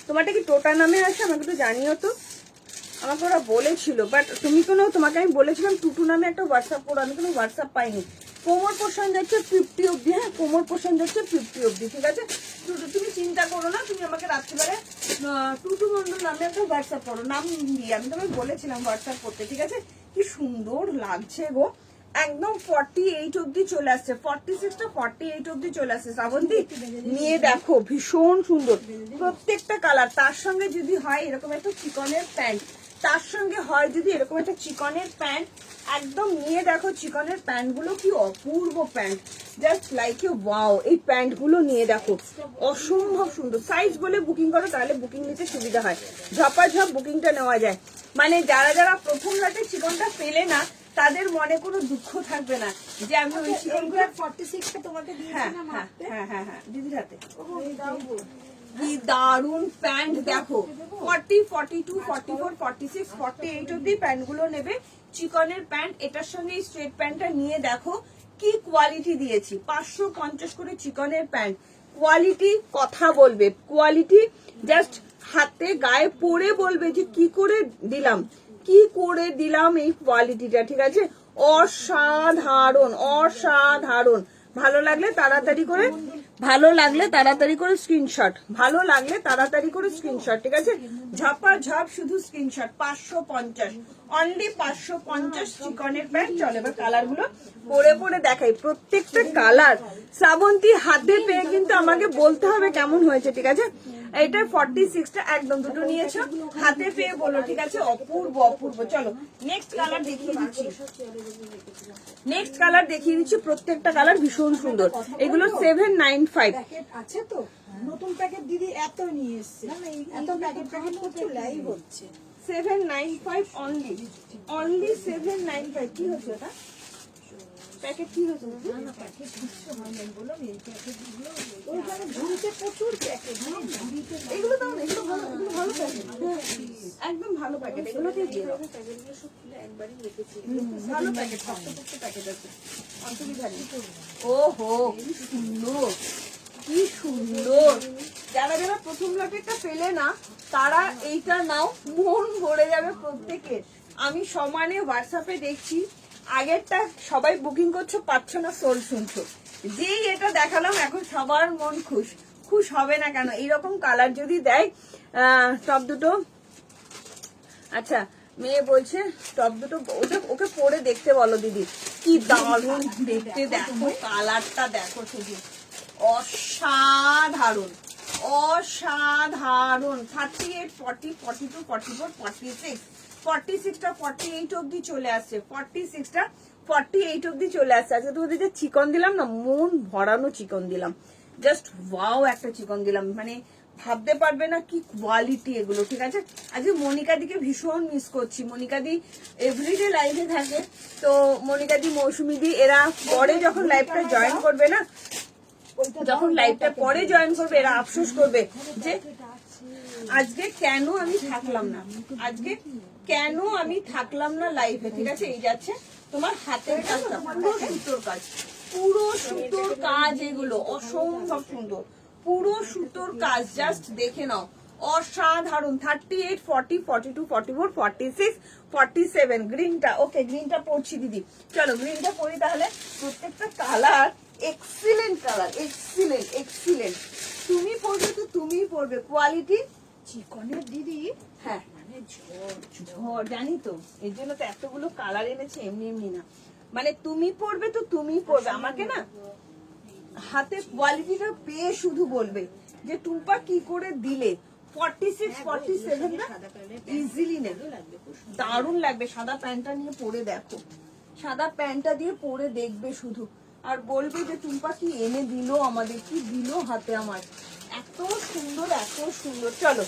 তোমারটা কি টোটা নামে আসে? আমাকে তো জানিও তো, আমাকে ওরা বলেছিল। বাট তুমি তোমাকে আমি বলেছিলাম টুটু নামে একটা হোয়াটসঅ্যাপ করো, আমি কোনো হোয়াটসঅ্যাপ পাইনি। কোমর পোর্শন যাচ্ছে 50 অব্দি। হ্যাঁ, কোমর পোর্শন যাচ্ছে 50 অব্দি, ঠিক আছে? তুমি চিন্তা করো না, তুমি আমাকে রাত্রিবেলা টুটু মন্ডল নামে একটা হোয়াটসঅ্যাপ করো, নাম দিয়ে। আমি তোমায় বলেছিলাম হোয়াটসঅ্যাপ করতে, ঠিক আছে? কি সুন্দর লাগছে গো, একদম 48 অব্দি চলে আসছে, 46টা 48 অব্দি চলে আসছে। শ্রাবন্তী নিয়ে দেখো, ভীষণ সুন্দর প্রত্যেকটা কালার। তার সঙ্গে যদি হয় এরকম একটা চিকনের প্যান্ট, তার সঙ্গে হয় যদি এরকম একটা চিকনের প্যান্ট, একদম নিয়ে দেখো চিকনের প্যান্ট গুলো কি অপূর্ব pant, just like a wow. এই প্যান্ট গুলো নিয়ে দেখো, অসম্ভব সুন্দর। সাইজ বলে বুকিং করো, তাহলে বুকিং নিতে সুবিধা হয়, ঝপাঝপ বুকিংটা নেওয়া যায়। মানে যারা যারা প্রথম রাতে চিকনটা পেলে না, তাদের মনে কোনো দুঃখ থাকবে না যে আমি ওই চিকনগুলো 46টা তোমাকে দিয়েছি হ্যাঁ না হ্যাঁ মাপতে। হ্যাঁ হ্যাঁ হ্যাঁ দিদির হাতে। এই দাও গো। কি দারুন প্যান্ট দেখো, 40, 42, 44, 46, 48 অব্দি প্যান্ট গুলো নেবে, চিকনের প্যান্ট। এটার সঙ্গে স্ট্রেট প্যান্টটা নিয়ে দেখো কি কোয়ালিটি দিয়েছি, 550 করে চিকনের প্যান্ট। কোয়ালিটি কথা বলবে, কোয়ালিটি জাস্ট হাতে গায়ে পরে বলবে যে কি করে দিলাম, কি করে দিলাম এই কোয়ালিটিটা, ঠিক আছে? অসাধারণ, অসাধারণ। ভালো লাগলে তাড়াতাড়ি করে, ভালো লাগলে তাড়াতাড়ি করে স্ক্রিনশট, ভালো লাগলে তাড়াতাড়ি করে স্ক্রিনশট, ঠিক আছে? ঝপা ঝপ শুধু স্ক্রিনশট। 550, only 550 চিকনের pant. চলে এবার কালার গুলো পরে পরে দেখাই, প্রত্যেকটা কালার। শ্রাবন্তী হাতে পেয়ে কিন্তু আমাকে বলতে হবে কেমন হয়েছে, ঠিক আছে? এটা 46টা একদম দুটো নিয়েছো, হাতে পেয়ে বলো, ঠিক আছে? অপূর্ব অপূর্ব। চলো নেক্সট কালার দেখিয়ে দিচ্ছি, নেক্সট কালার দেখিয়ে দিচ্ছি। প্রত্যেকটা কালার ভীষণ সুন্দর। এগুলো 795। প্যাকেট আছে তো, নতুন প্যাকেট দিদি এত নিয়ে এসছে, এত প্যাকেট করছে, লাইভ হচ্ছে। 795 অনলি, অনলি 795। কি হচ্ছে এটা? প্যাকেট কি হচ্ছে? ওইখানে ঝুড়িতে প্রচুর প্যাকেট, ঝুড়িতে এগুলো দাও না, এগুলো ভালো, এগুলো ভালো প্যাকেট, একদম ভালো প্যাকেট। এগুলোতে দিয়ে দাও, ভালো প্যাকেট, শক্ত প্যাকেট আছে, অসুবিধা নেই। ওহো কি সুন্দর, কি সুন্দর। যারা যারা প্রথম লটেরটা পেলে না, তারা এইটা নাও, মন ভরে যাবে প্রত্যেকের। আমি সমানে হোয়াটসঅ্যাপে দেখছি, আগেরটা সবাই বুকিং করছো, পাচ্ছ না, সোল শুনছো। যেই এটা দেখালাম এখন সবার মন খুশ, খুশ হবে না কেন? এইরকম কালার যদি দেয় টপ দুটো। আচ্ছা, মেয়ে বলছে টপ দুটো ওকে পরে দেখতে বলো দিদি, কি দারুণ দেখতে। দেখো কালারটা দেখো শুধু, অসাধারণ অসাধারণ। 38, 40, 42, 44, 46, 46টা 48 অব্দি চলে আসছে, 46টা 48 অব্দি চলে আসছে। আজকে তোমাদের যে চিকন দিলাম না, মন ভরানো চিকন দিলাম, জাস্ট ওয়াও একটা চিকন দিলাম, মানে ভাবতে পারবে না কি কোয়ালিটি এগুলো, ঠিক আছে? আজকে মনিকা দিকে ভীষণ মিস করছি। মনিকা দি এভরিডে লাইভে থাকে, তো মনিকা দি, মৌসুমি দি এরা পরে যখন লাইভটা জয়েন করবে না, যখন লাইভটা পরে জয়েন করবে, এরা আফসোস করবে যে আজকে কেন আমি থাকলাম না, আজকে কেন আমি থাকলাম না লাইভে, ঠিক আছে? এই যাচ্ছে তোমার হাতের কাজটা, পুরো সুতোর কাজ, পুরো সুতোর কাজ, এগুলো অসম্ভব সুন্দর, পুরো সুতোর কাজ, জাস্ট দেখে নাও, অসাধারণ। 38, 40, 42, 44, 46, 47। গ্রিনটা, ওকে গ্রিনটা পড়ছি দিদি, চলো গ্রিনটা পড়ি তাহলে। প্রত্যেকটা colour excellent colour, excellent excellent. তুমি পড়বে তো তুমিই পড়বে, কোয়ালিটি চিকনের দিদি হ্যাঁ মানে ঝড় ঝড়, জানি তো, এর জন্য তো এতগুলো কালার এনেছে, এমনি এমনি না। মানে তুমি পড়বে তো তুমিই পড়বে, আমাকে না হাতে কোয়ালিটিটা পেয়ে শুধু বলবে যে টুম্পা কি করে দিলে। 46, 47 না ইজিলি নেবে, দারুণ লাগবে। সাদা প্যান্টটা নিয়ে পরে দেখো, সাদা প্যান্টটা দিয়ে পরে দেখবে শুধু, আর বলবে যে টুম্পা কি এনে দিল আমাদের, কি দিল হাতে আমার, এত সুন্দর এত সুন্দর। চলো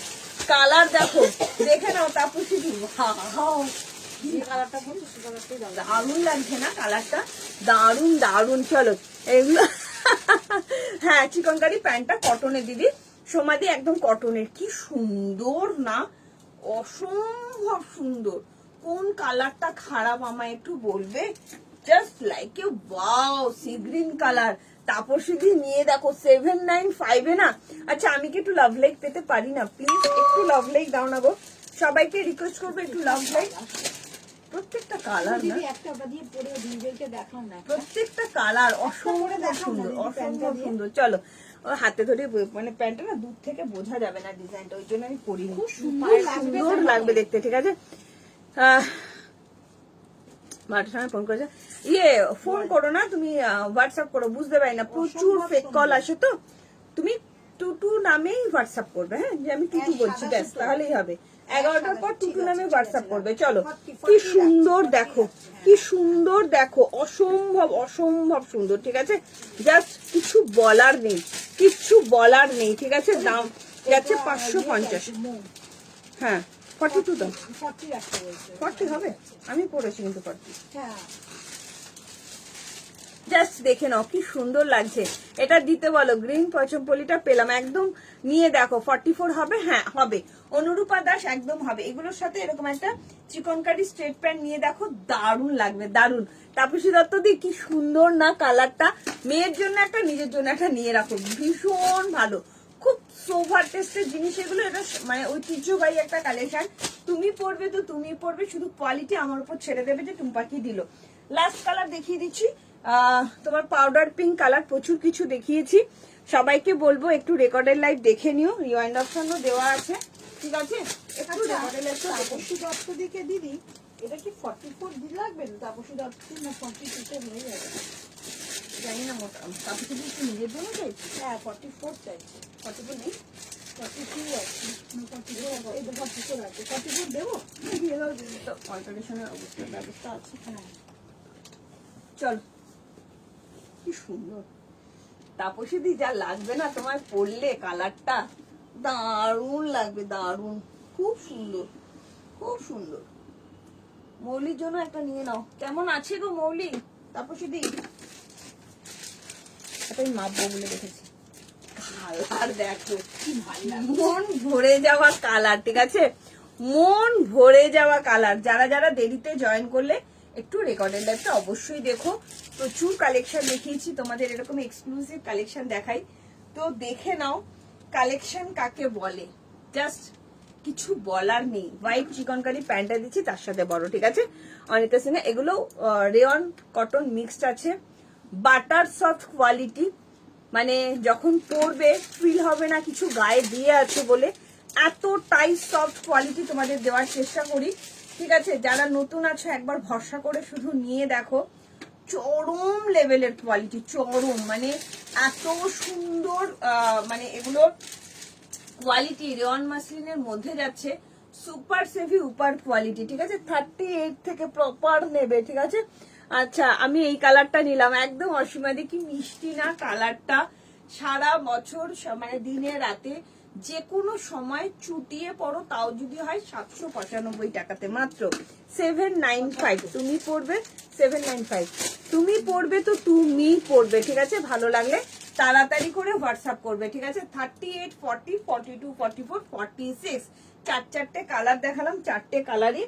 কালার দেখো, দেখে নাও তাপসী দি, যে কালারটা পড়ছে সে কালারটাই দাও। দারুণ লাগছে না কালারটা? দারুণ দারুণ। চলো এগুলো হ্যাঁ চিকনকারি প্যান্টটা কটনের দিদি, সমাধি একদম কটনের। কি সুন্দর না, অসম্ভব সুন্দর। কোন কালারটা খারাপ আমায় একটু বলবে? Just like a wow, sea green colour. তাপসীদি নিয়ে দেখো 795 এ না। আচ্ছা আমি কি একটু লাভ লাইক পেতে পারি না প্লিজ? একটু লাভ লাইক দাও না গো, সবাইকে রিকোয়েস্ট করবো একটু লাভ লাইক। প্রত্যেকটা কালার না, দিদি একটা ওটা দিয়ে পরে দিদিদেরকে দেখাও না। প্রত্যেকটা কালার অসম্ভব সুন্দর, অসম্ভব সুন্দর। চলো ও হাতে ধরে মানে প্যান্টটা না দূর থেকে বোঝা যাবে না ডিজাইনটা, ওই জন্য আমি পরিনি। খুব সুন্দর লাগবে সুন্দর লাগবে দেখতে, ঠিক আছে? মাটার সঙ্গে ফোন করেছে, ফোন করো না তুমি, হোয়াটসঅ্যাপ করো, বুঝতে পারি না, প্রচুর ফেক কল আসে তো। তুমি টুটু নামেই হোয়াটসঅ্যাপ করবে, হ্যাঁ যে আমি টুটু বলছি, ব্যাস তাহলেই হবে। 11টার পর টুটু নামে হোয়াটসঅ্যাপ করবে। চলো কি সুন্দর দেখো, কি সুন্দর দেখো, অসম্ভব অসম্ভব সুন্দর, ঠিক আছে? জাস্ট কিছু বলার নেই, কিচ্ছু বলার নেই, ঠিক আছে? দাম যাচ্ছে 550। হ্যাঁ 42 দাম, 40 রাখতে বলছে। 40 হবে, আমি পড়েছি কিন্তু 40। হ্যাঁ জাস্ট দেখে নাও কি সুন্দর লাগছে। এটা দিতে বলো, গ্রিন পচমপল্লিটা পেলাম একদম, নিয়ে দেখো 44 হবে, হ্যাঁ হবে। অনুরূপা দাস একদম হবে। এগুলোর সাথে এরকম একটা চিকনকারি স্ট্রেট প্যান্ট নিয়ে দেখো, দারুণ লাগবে, দারুণ। তাপসী দত্ত দি কি সুন্দর না কালারটা, মেয়ের জন্য একটা নিজের জন্য একটা নিয়ে রাখো, ভীষণ ভালো, খুব সোভার টেস্টের জিনিস এগুলো। এটা মানে ঐতিহ্যবাহী একটা কালেকশন। তুমি পরবে তো তুমি পরবে, শুধু কোয়ালিটি আমার উপর ছেড়ে দেবে যে টুম্পা কি দিল। লাস্ট কালার দেখিয়ে দিচ্ছি, তোমার পাউডার পিঙ্ক কালার, প্রচুর কিছু দেখিয়েছি। সবাইকে বলবো একটু রেকর্ডের লাইভ দেখে নিও, রিওয়াইন্ড অপশনও দেওয়া আছে, ঠিক আছে? একটু রেকর্ডের লাইভটা দেখো। তাপসী দত্ত দিকে দিদি এটা কি 44 দিন লাগবে? তাপসী দত্ত না 42 তে হয়ে যাবে? জানি না মোটা তাপসী দি কি নিজের জন্য চাইছি? হ্যাঁ 44 চাইছে। 44 নেই, 42 আছে না 44 এই তো 44 আছে। 44 দেবো? দিয়ে দাও, দিয়ে দাও, অল্টারেশনের অবস্থার ব্যবস্থা আছে। হ্যাঁ চল কি সুন্দর তাপসী দি, যা লাগবে না তোমার পরলে কালারটা, দারুণ লাগবে, দারুণ, খুব সুন্দর, খুব সুন্দর। মৌলির জন্য একটা নিয়ে নাও। কেমন আছে গো মৌলি? তাপসী দি এটাই মাপবো বলে রেখেছি। কালার দেখো কি ভালো মন ভরে যাওয়া কালার, ঠিক আছে? মন ভরে যাওয়া কালার। যারা যারা দেরিতে জয়েন করলে একটু রেকর্ডের লাইভটা অবশ্যই দেখো, প্রচুর কালেকশন দেখিয়েছি তোমাদের, এরকম এক্সক্লুসিভ কালেকশন দেখাই, তো দেখে নাও কালেকশন কাকে বলে। জাস্ট কিছু বলার নেই। হোয়াইট চিকনকারি প্যান্টটা দিচ্ছি তার সাথে বড়, ঠিক আছে? অনিতা সিনহা, এগুলো রেয়ন কটন মিক্সড আছে, বাটার সফট কোয়ালিটি, মানে যখন পরবে ফিল হবে না কিছু গায়ে দিয়ে আছে বলে, এতটাই সফট কোয়ালিটি তোমাদের দেওয়ার চেষ্টা করি, ঠিক আছে? যারা নতুন আছো একবার ভরসা করে শুধু নিয়ে দেখো, চরম লেভেলের কোয়ালিটি, চরম, মানে এত সুন্দর, মানে এগুলোর কোয়ালিটি রেয়ন মাসলিনের মধ্যে যাচ্ছে, সুপার সেভি উপার কোয়ালিটি, ঠিক আছে? 38 থেকে প্রপার নেবে, ঠিক আছে? আচ্ছা আমি এই কালারটা নিলাম, একদম অসীমাদি, কি মিষ্টি না কালারটা। সারা বছর মানে দিনে রাতে যে কোনো সময় চুটিয়ে পড়ো, তাও যদি হয় 795 টাকাতে, মাত্র 795। তুমি পড়বে 795, তুমি পড়বে তো তুমি পড়বে, ঠিক আছে? ভালো লাগলে তাড়াতাড়ি করে হোয়াটসঅ্যাপ করবে, ঠিক আছে? 38, 40, 42, 44, 46, চারটে কালার দেখালাম, চারটে কালারই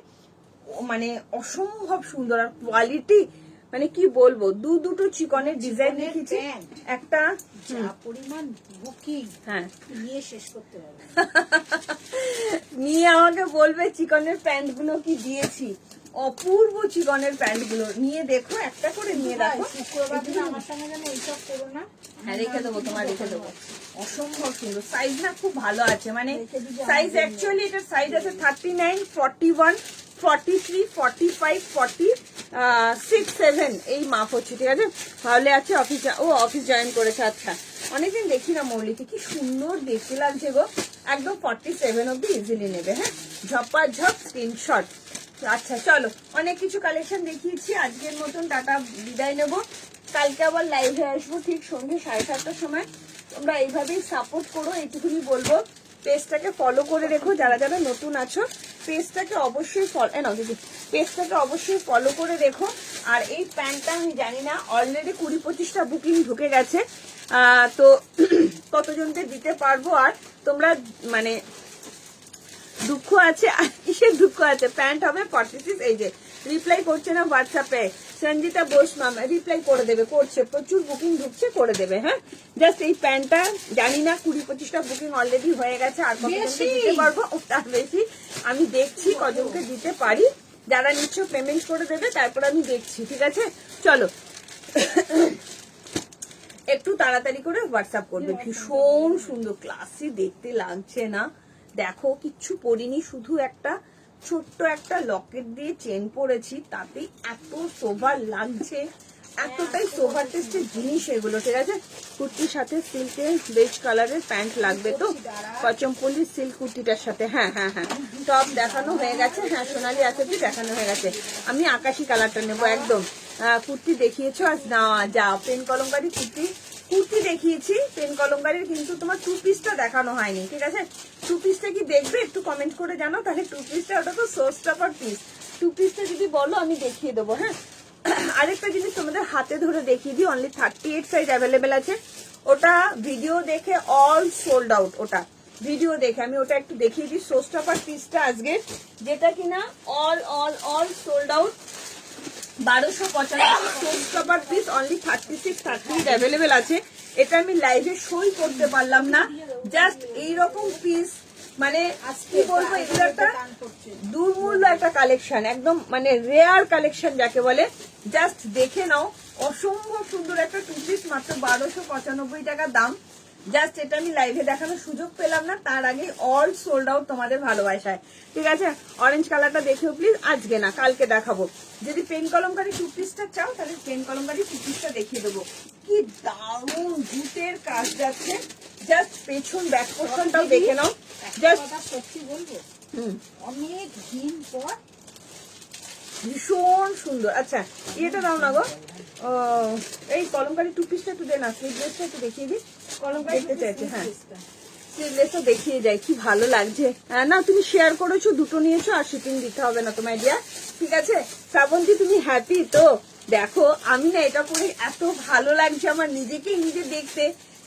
মানে অসম্ভব সুন্দর। আর কোয়ালিটি মানে কি বলবো, দুটো চিকনের ডিজাইন দেখিয়েছি, একটা যা পরিমাণ বুকিং, হ্যাঁ নিয়ে শেষ করতে হবে। নিয়ে আমাকে বলবে চিকনের প্যান্ট গুলো কি দিয়েছি, অপূর্ব চিকনের প্যান্ট গুলো নিয়ে দেখো, একটা করে নিয়ে দেখো। শুক্রবার দিন আমার সঙ্গে যেন এইসব করো না। হ্যাঁ রেখে দেবো, তোমার রেখে দেবো, অসম্ভব সুন্দর। সাইজ না খুব ভালো আছে, মানে সাইজ অ্যাকচুয়ালি এটার সাইজ আছে 39, 41, 43, 45, 46, 7 এই মাপ হচ্ছে, ঠিক আছে? তাহলে আছে অফিস, ও অফিস জয়েন করেছে, আচ্ছা। অনেকদিন দেখি না মৌলিকে, কি সুন্দর দেখতে লাগছে গো, একদম 47 অব্দি ইজিলি নেবে, হ্যাঁ? ঝপাঝপ স্ক্রিনশট। আচ্ছা চলো, অনেক কিছু কালেকশন দেখিয়েছি, আজকের মতন টাটা, বিদায় নেবো। কালকে আবার লাইভে আসবো ঠিক সন্ধ্যে 7:30টার সময়। তোমরা এইভাবেই সাপোর্ট করো, এইটুকুনি বলবো। পেজটাকে ফলো করে রেখো, যারা যারা নতুন আছো পেজটাকে অবশ্যই পেজটাকে অবশ্যই ফলো করে রেখো। আর এই প্যান্টটা আমি জানি না, অলরেডি 20-25টা বুকিং ঢুকে গেছে, তো কতজনকে দিতে পারবো। আর তোমরা মানে দুঃখ আছে, আর কিসের দুঃখ আছে, প্যান্ট হবে 46। এই যে রিপ্লাই করছে না হোয়াটসঅ্যাপে, সঞ্জিতা বোস ম্যাম রিপ্লাই করে দেবে, করছে, প্রচুর বুকিং ঢুকছে, করে দেবে। হ্যাঁ, জাস্ট এই প্যান্টটা জানি না 20-25টা বুকিং অলরেডি হয়ে গেছে, আর কতজনকে দিতে পারবো তার বেশি আমি দেখছি কজনকে দিতে পারি। যারা নিচ্ছ পেমেন্ট করে দেবে, তারপর আমি দেখছি, ঠিক আছে? চলো একটু তাড়াতাড়ি করে হোয়াটসঅ্যাপ করবে। ভীষণ সুন্দর, ক্লাসি দেখতে লাগছে না? দেখো, কিচ্ছু পরিনি, শুধু একটা ছোট্ট একটা লকেট দিয়ে চেন পরেছি, তাতেই এত সোভার লাগছে, এতটাই সোভার টেস্টের জিনিস এগুলো, ঠিক আছে? কুর্তির সাথে সিল্কের বেজ কালারের প্যান্ট লাগবে তো, কচমপল্লি সিল্ক কুর্তিটার সাথে। হ্যাঁ হ্যাঁ হ্যাঁ, টপ দেখানো হয়ে গেছে। হ্যাঁ, সোনালি আচারটি দেখানো হয়ে গেছে। আমি আকাশি কালারটা নেবো একদম। কুর্তি দেখিয়েছো আর না, যা পেন কলমকারি কুর্তি দেখিয়েছি পেন কলমকারির, কিন্তু তোমার 2 পিসটা দেখানো হয়নি, ঠিক আছে? 2 পিসটা কি দেখবে একটু কমেন্ট করে জানাও, তাহলে 2 পিসটা, ওটা তো সোর্সটা পার পিস, 2 পিসটা যদি বলো আমি দেখিয়ে দেবো। হ্যাঁ, আরেকটা জিনিস তোমাদের হাতে ধরে দেখিয়ে দিই, অনলি 38 সাইজ অ্যাভেলেবেল আছে। ওটা ভিডিও দেখে অল সোল্ড আউট, ওটা ভিডিও দেখে আমি ওটা একটু দেখিয়ে দিই। সোর্সটা পার পিসটা আজকে যেটা কিনা অল সোল্ড আউট, 1295 সোর্সটা পার পিস, অনলি 36-38 অ্যাভেলেবেল আছে। এটা আমি লাইভে সই করতে পারলাম না, জাস্ট এইরকম পিস, মানে কি বলবো, এগুলো একটা দুর্মূল্য একটা কালেকশন, একদম মানে রেয়ার কালেকশন যাকে বলে। জাস্ট দেখে নাও, অসম্ভব সুন্দর একটা 2 পিস, মাত্র 1295 টাকা দাম। জাস্ট এটা আমি লাইভে দেখানোর সুযোগ পেলাম না, তার আগে অল সোল্ড আউট তোমাদের ভালোবাসায়, ঠিক আছে? অরেঞ্জ কালারটা দেখেও প্লিজ, আজকে না কালকে দেখাবো। যদি পেন কলমকারি 2 পিসটা চাও, তাহলে পেন কলমকারি 2 পিসটা দেখিয়ে দেবো। কি দারুণ জুটের কাজ যাচ্ছে, জাস্ট পেছন ব্যাক পোর্শনটাও দেখে নাও। জাস্ট সত্যি বলবো, অনেক দিন পর ভীষণ সুন্দর। আচ্ছা, এটা দাও না গো, এই কলমকারি 2 পিসটা একটু দে না, স্লিভলেসটা একটু দেখিয়ে দিই, কলমকারি দেখতে চাইছে। হ্যাঁ, স্লিভলেসটা দেখিয়ে যায়, কি ভালো লাগছে। না, তুমি শেয়ার করেছো, দুটো নিয়েছো, আর শিপিং দিতে হবে না তোমায় দিয়া, ঠিক আছে? শ্রাবন্তী, তুমি হ্যাপি তো? দেখো, আমি না এটা পরে এত ভালো লাগছে, আমার নিজেকেই নিজে দেখতে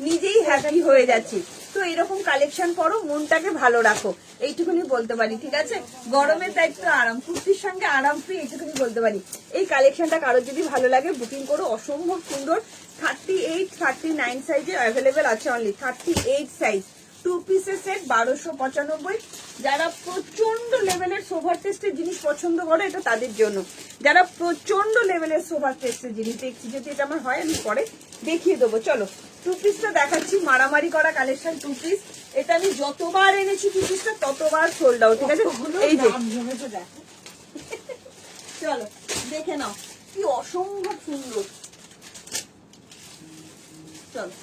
নিজেই হ্যাপি হয়ে যাচ্ছি। তো এরকম কালেকশন করো, মনটাকে ভালো রাখো, এইটুকুনি বলতে পারি, ঠিক আছে? গরমের দায়িত্ব আরাম, কুর্তির সঙ্গে আরাম ফ্রি, এইটুকুনি বলতে পারি। এই কালেকশনটা কারোর যদি ভালো লাগে বুকিং করো, অসম্ভব সুন্দর। 38-39 সাইজে অ্যাভেলেবেল আছে, অনলি 38 সাইজ, 2 পিসের সেট 1295। যারা প্রচন্ড লেভেলের সোভার টেস্টের জিনিস পছন্দ করে, এটা তাদের জন্য। যারা প্রচন্ড লেভেলের সোভার টেস্টের জিনিস, দেখছি যদি এটা আমার হয় আমি পরে দেখিয়ে দেবো। চলো 2 পিসটা দেখাচ্ছি, মারামারি করা কালেকশন 2 পিস। এটা আমি যতবার এনেছি 2 পিসটা ততবার সোল্ড আউট, ঠিক আছে? এই যে চলো দেখে নাও, কি অসম্ভব সুন্দর। চলো,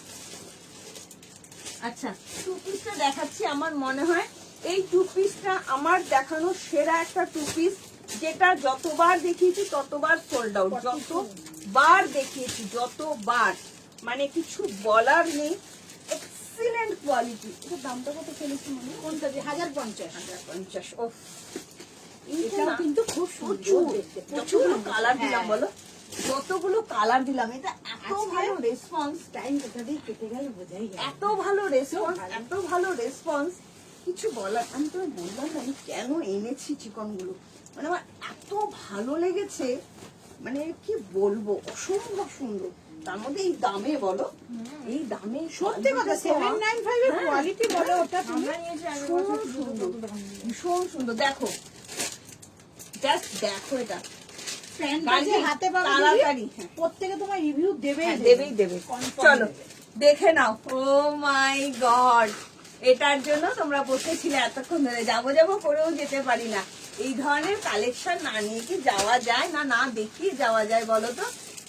আচ্ছা 2 পিসটা দেখাচ্ছি। আমার মনে হয় এই 2 পিসটা আমার দেখানো সেরা একটা 2 পিস, যেটা যতবার দেখিয়েছি ততবার সোল্ড আউট, যতবার দেখিয়েছি যতবার, মানে কিছু বলার নেই। Excellent quality. এটার দামটা কত ফেলেছি মনে? কোনটা 1050? 1050। ও, এটাও কিন্তু খুব সুন্দর দেখতে, প্রচুর কালার দিলাম বলো, যতগুলো কালার দিলাম, এটা এত ভালো রেসপন্স, টাইম কোথা দিয়ে কেটে গেল বোঝাই গেল। এত ভালো রেসপন্স, এত ভালো রেসপন্স, কিছু বলার। আমি তো বললাম না আমি কেন এনেছি চিকন গুলো, মানে আমার এত ভালো লেগেছে, মানে কি বলবো, অসম্ভব সুন্দর। তার মধ্যে এই দামে বলো, এই দামে সত্যি কথা 795 এর কোয়ালিটি বলো, ওটা তুমি ভীষণ সুন্দর, ভীষণ সুন্দর। দেখো, জাস্ট দেখো, এটা প্যান্টটা যে হাতে পাবে তাড়াতাড়ি, প্রত্যেকে তোমার রিভিউ দেবে দেবেই দেবে। চলো দেখে নাও। ও মাই গড, এটার জন্য তোমরা বসেছিলে এতক্ষণ ধরে, যাবো যাবো করেও যেতে পারি না। এই ধরনের কালেকশন না নিয়ে কি যাওয়া যায় না, না দেখিয়ে যাওয়া যায় বলো তো?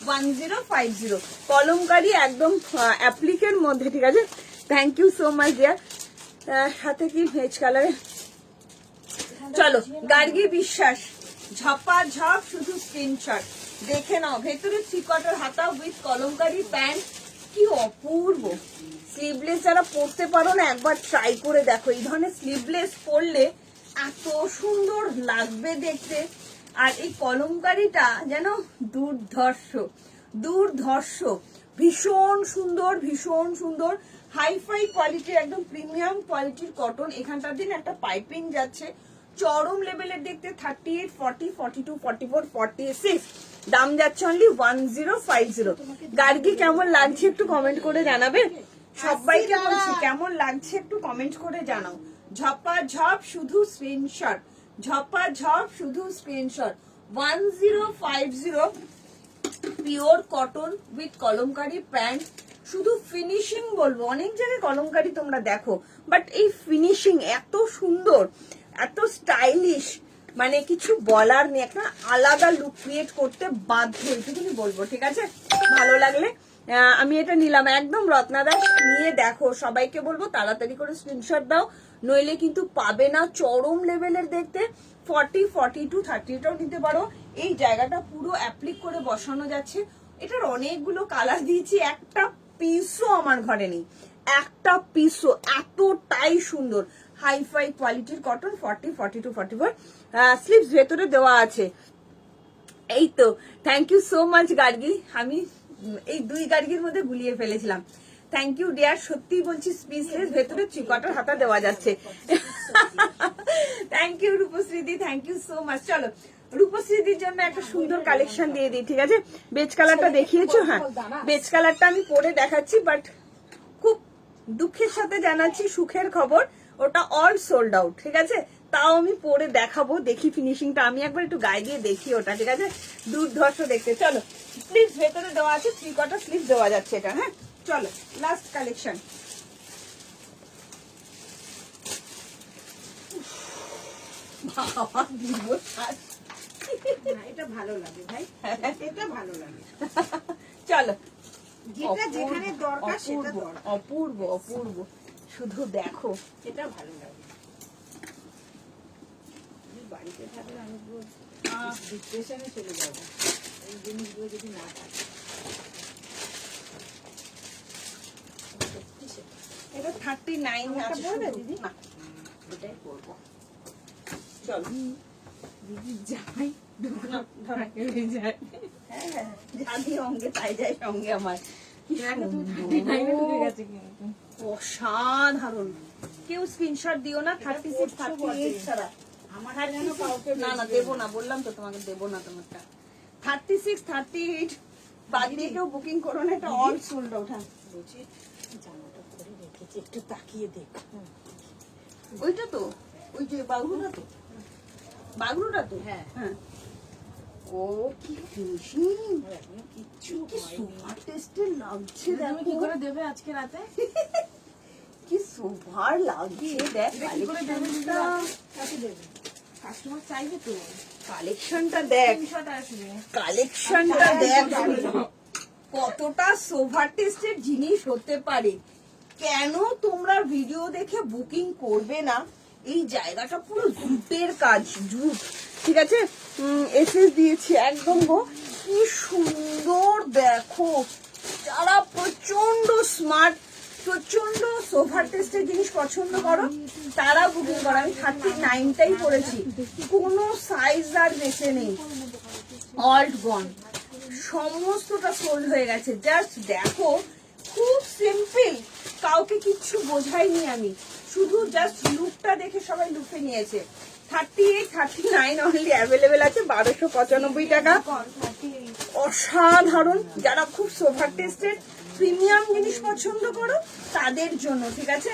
1050 কলমকারি, একদম অ্যাপ্লিকের মধ্যে, ঠিক আছে? Thank you so much dear. সাথে কি ভেজ কালারে। চলো, গার্গী বিশ্বাস, ঝপা ঝপ, শুধু স্ক্রিনশট দেখে নাও। ভেতরে 3/4 হাতা উইথ কলমকারি প্যান্ট, কি অপূর্ব। স্লিভলেস যারা পরতে পারো না, একবার ট্রাই করে দেখো। এই ধরনের স্লিভলেস পরলে এত সুন্দর লাগবে দেখতে। আর এই কলমকারিটা যেন দুর্ধর্ষ দুর্ধর্ষ, ভীষণ সুন্দর ভীষণ সুন্দর, হাইফাই কোয়ালিটির, একদম প্রিমিয়াম কোয়ালিটির কটন। এখানটার দিন একটা পাইপিং যাচ্ছে, চরম লেভেলের দেখতে। 38, 40, 42, 44, 46, দাম যাচ্ছে অনলি 1050। গার্গি কেমন লাগছে একটু কমেন্ট করে জানাবে। সবাইকে বলছি কেমন লাগছে একটু কমেন্ট করে জানাও। ঝপা ঝপ শুধু স্ক্রিনশট, ঝপা ঝপ শুধু screenshot. 1050 pure cotton with kalamkari pant. শুধু ফিনিশিং বলবো, অনেক জায়গায় কলমকারি তোমরা দেখো, বাট এই ফিনিশিং এত সুন্দর, এত স্টাইলিশ, মানে কিছু বলার নেই। একটা আলাদা লুক ক্রিয়েট করতে বাধ্য, এটুকুনি বলবো। ঠিক আছে, ভালো লাগলে আমি এটা নিলাম একদম রত্নাদাস, নিয়ে দেখো। সবাইকে বলবো তাড়াতাড়ি করে স্ক্রিনশট দাও, নইলে কিন্তু পাবে না। চরম লেভেলের দেখতে। 40, 42, 30টাও নিতে পারো। এই জায়গাটা পুরো অ্যাপ্লিক করে বসানো যাচ্ছে। এটার অনেকগুলো কালার দিয়েছি, একটা পিসও আমার ঘরে নেই, একটা পিসও। এতটাই সুন্দর হাইফাই কোয়ালিটির কটন। 40, 42, 44 স্লিভস ভেতরে দেওয়া আছে। এই তো, thank you so much Gargi. আমি এই দুই গার্গির মধ্যে গুলিয়ে ফেলেছিলাম। থ্যাংক ইউ ডিয়ার, সত্যি বলছি স্পিচলেস, ভেতরে চিকটার হাতা দেওয়া যাচ্ছে। থ্যাংক ইউ রূপশ্রীদি, থ্যাংক ইউ সো মাচ। চলো রূপশ্রীদির জন্য একটা সুন্দর কালেকশন দিয়ে দিই। ঠিক আছে, বেজ কালারটা দেখিয়েছো, হ্যাঁ বেজ কালারটা আমি পরে দেখাচ্ছি, বাট খুব দুঃখের সাথে জানাচ্ছি সুখের খবর, ওটা অল সোল্ড আউট। ঠিক আছে, তাও আমি পরে দেখাবো। দেখি ফিনিশিংটা, আমি একবার একটু গায়ে দিয়ে দেখি ওটা। ঠিক আছে, দুর্ধর্ষ দেখতে। চলো স্লিভস ভেতরে দেওয়া আছে, 3/4 স্লিভ দেওয়া যাচ্ছে এটা। হ্যাঁ চলো লাস্ট কালেকশন। এটা ভালো লাগে ভাই, এটা ভালো লাগে। চলো, যেটা যেখানে দরকার সেটা অপূর্ব দরকার। অপূর্ব অপূর্ব, শুধু দেখো। এটা ভালো লাগে। আমি বাড়িতে থাকলে আমি পুরো ডিপ্রেশনে চলে যাবো এই জিনিসগুলো যদি না থাকে। এটা 39 আছে পড়বে শুধু। দিদি? না, এটাই করবো। চলো দিদি যাই হ্যাঁ হ্যাঁ, জানি অঙ্গে তাই যায় সঙ্গে আমার। কি অসাধারণ। কেউ স্ক্রিনশট দিও না, 36, 38 ছাড়া। আমার না না দেবো না, বললাম তো তোমাকে দেবো না তোমারটা। 36, 38 বাদ দিয়ে কেউ বুকিং করো না, এটা অল সোল্ড আউট। হ্যাঁ বলছি জামাটা করে রেখেছি, একটু তাকিয়ে দেখ। ওইটা তো, ওই যে বাগরুটা তো, বাগরুটা তো। হ্যাঁ। হ্যাঁ, ও কি ফিনিশিং, এখনো কিচ্ছু কি সুপার টেস্টের লাগছে। তুমি কি দেখো করে দেবে আজকে রাতে? কি সুপার লাগছে। দেখ কালেকশনটা, কাকে দেবে? কাস্টমার চাইবে তো। কালেকশনটা দেখ, কালেকশনটা দেখ কতটা সোভার টেস্টের জিনিস হতে পারে। কেন তোমরা ভিডিও দেখে বুকিং করবে না? এই জায়গাটা পুরো জুটের কাজ, জুট। ঠিক আছে, এসএস দিয়েছি একদম গো। কি সুন্দর দেখো, যারা প্রচন্ড স্মার্ট, প্রচন্ড সোভার টেস্টের জিনিস পছন্দ করো তারা বুকিং করো। আমি 39টাই করেছি, কোনো সাইজ আর বেঁচে নেই, অল গন, সমস্তটা সোল্ড হয়ে গেছে। জাস্ট দেখো, খুব সিম্পল, কাউকে কিচ্ছু বোঝাইনি আমি, শুধু জাস্ট লুকটা দেখে সবাই লুকে নিয়েছে। 38, 39 অনলি অ্যাভেলেবেল আছে, 1295 টাকা। অসাধারণ, যারা খুব সোভার টেস্টেড প্রিমিয়াম জিনিস পছন্দ করো তাদের জন্য। ঠিক আছে,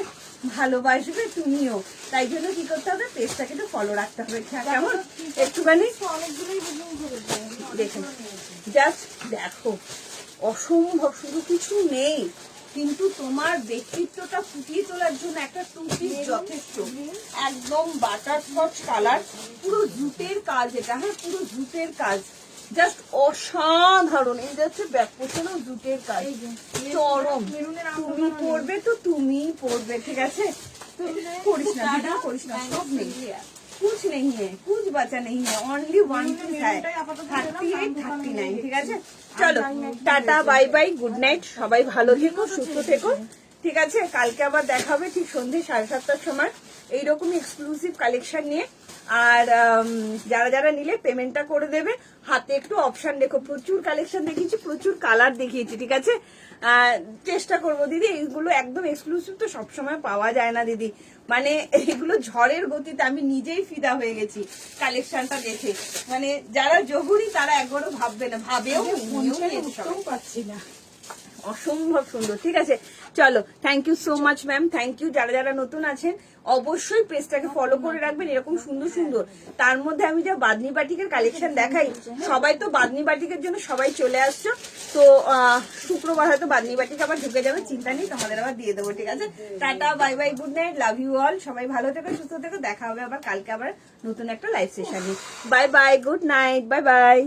ভালোবাসবে তুমিও, তাই জন্য কি করতে হবে, পেজটাকে একটু ফলো রাখতে হবে। কেমন একটুখানি দেখুন, জাস্ট দেখো, অসম্ভব, শুধু কিছু নেই, কিন্তু তোমার ব্যক্তিত্বটা ফুটিয়ে তোলার জন্য একটা 2 পিস যথেষ্ট। একদম বাটারস্কচ কালার, পুরো জুটের কাজ এটা। হ্যাঁ পুরো জুটের কাজ, জাস্ট অসাধারণ। এই যাচ্ছে ব্যাক পোর্শন জুটের কাজ, চরম। তুমি পরবে তো তুমিই পরবে। ঠিক আছে, করিস না ভিডিও করিস না, সব নেই, कुछ नहीं है, कुछ बचा नहीं है, ओनली 1 पीस है, 38, 39। ঠিক আছে, চলো tata bye bye, good night, সবাই ভালো থেকো, সুস্থ থেকো। ঠিক আছে, কালকে আবার দেখা হবে ঠিক সন্ধ্যে 7:30টার সময় এইরকমই এক্সক্লুসিভ কালেকশন নিয়ে। আর যারা যারা নিলে পেমেন্টটা করে দেবে। হাতে একটু অপশন দেখো, প্রচুর কালেকশন দেখিয়েছি, প্রচুর কালার দেখিয়েছি, ঠিক আছে। চেষ্টা করবো দিদি, এইগুলো একদম এক্সক্লুসিভ তো সবসময় পাওয়া যায় না দিদি, মানে এগুলো ঝড়ের গতিতে আমি নিজেই ফিদা হয়ে গেছি কালেকশনটা দেখে। মানে যারা যোগুরি তারা একবারও ভাববে না, ভাবেও নিয়েও নিয়েছে সবাই। পাচ্ছি না। অসম্ভব সুন্দর, ঠিক আছে। চলো, thank you so much ma'am, thank you. যারা যারা নতুন আছেন অবশ্যই পেজটাকে ফলো করে রাখবেন, এরকম সুন্দর সুন্দর। তার মধ্যে আমি যা বাদনি বাটিকের কালেকশন দেখাই, সবাই তো বাদনি বাটিকের জন্য সবাই চলে আসছো। তো শুক্রবার হয়তো বাদনি বাটিক আবার ঢুকে যাবে, চিন্তা নেই, তোমাদের আবার দিয়ে দেবো, ঠিক আছে। Tata, bye bye, good night, love you all. সবাই ভালো থেকো, সুস্থ থেকো, দেখা হবে আবার কালকে আবার নতুন একটা লাইভ সেশনে। By bye, good night, bye bye.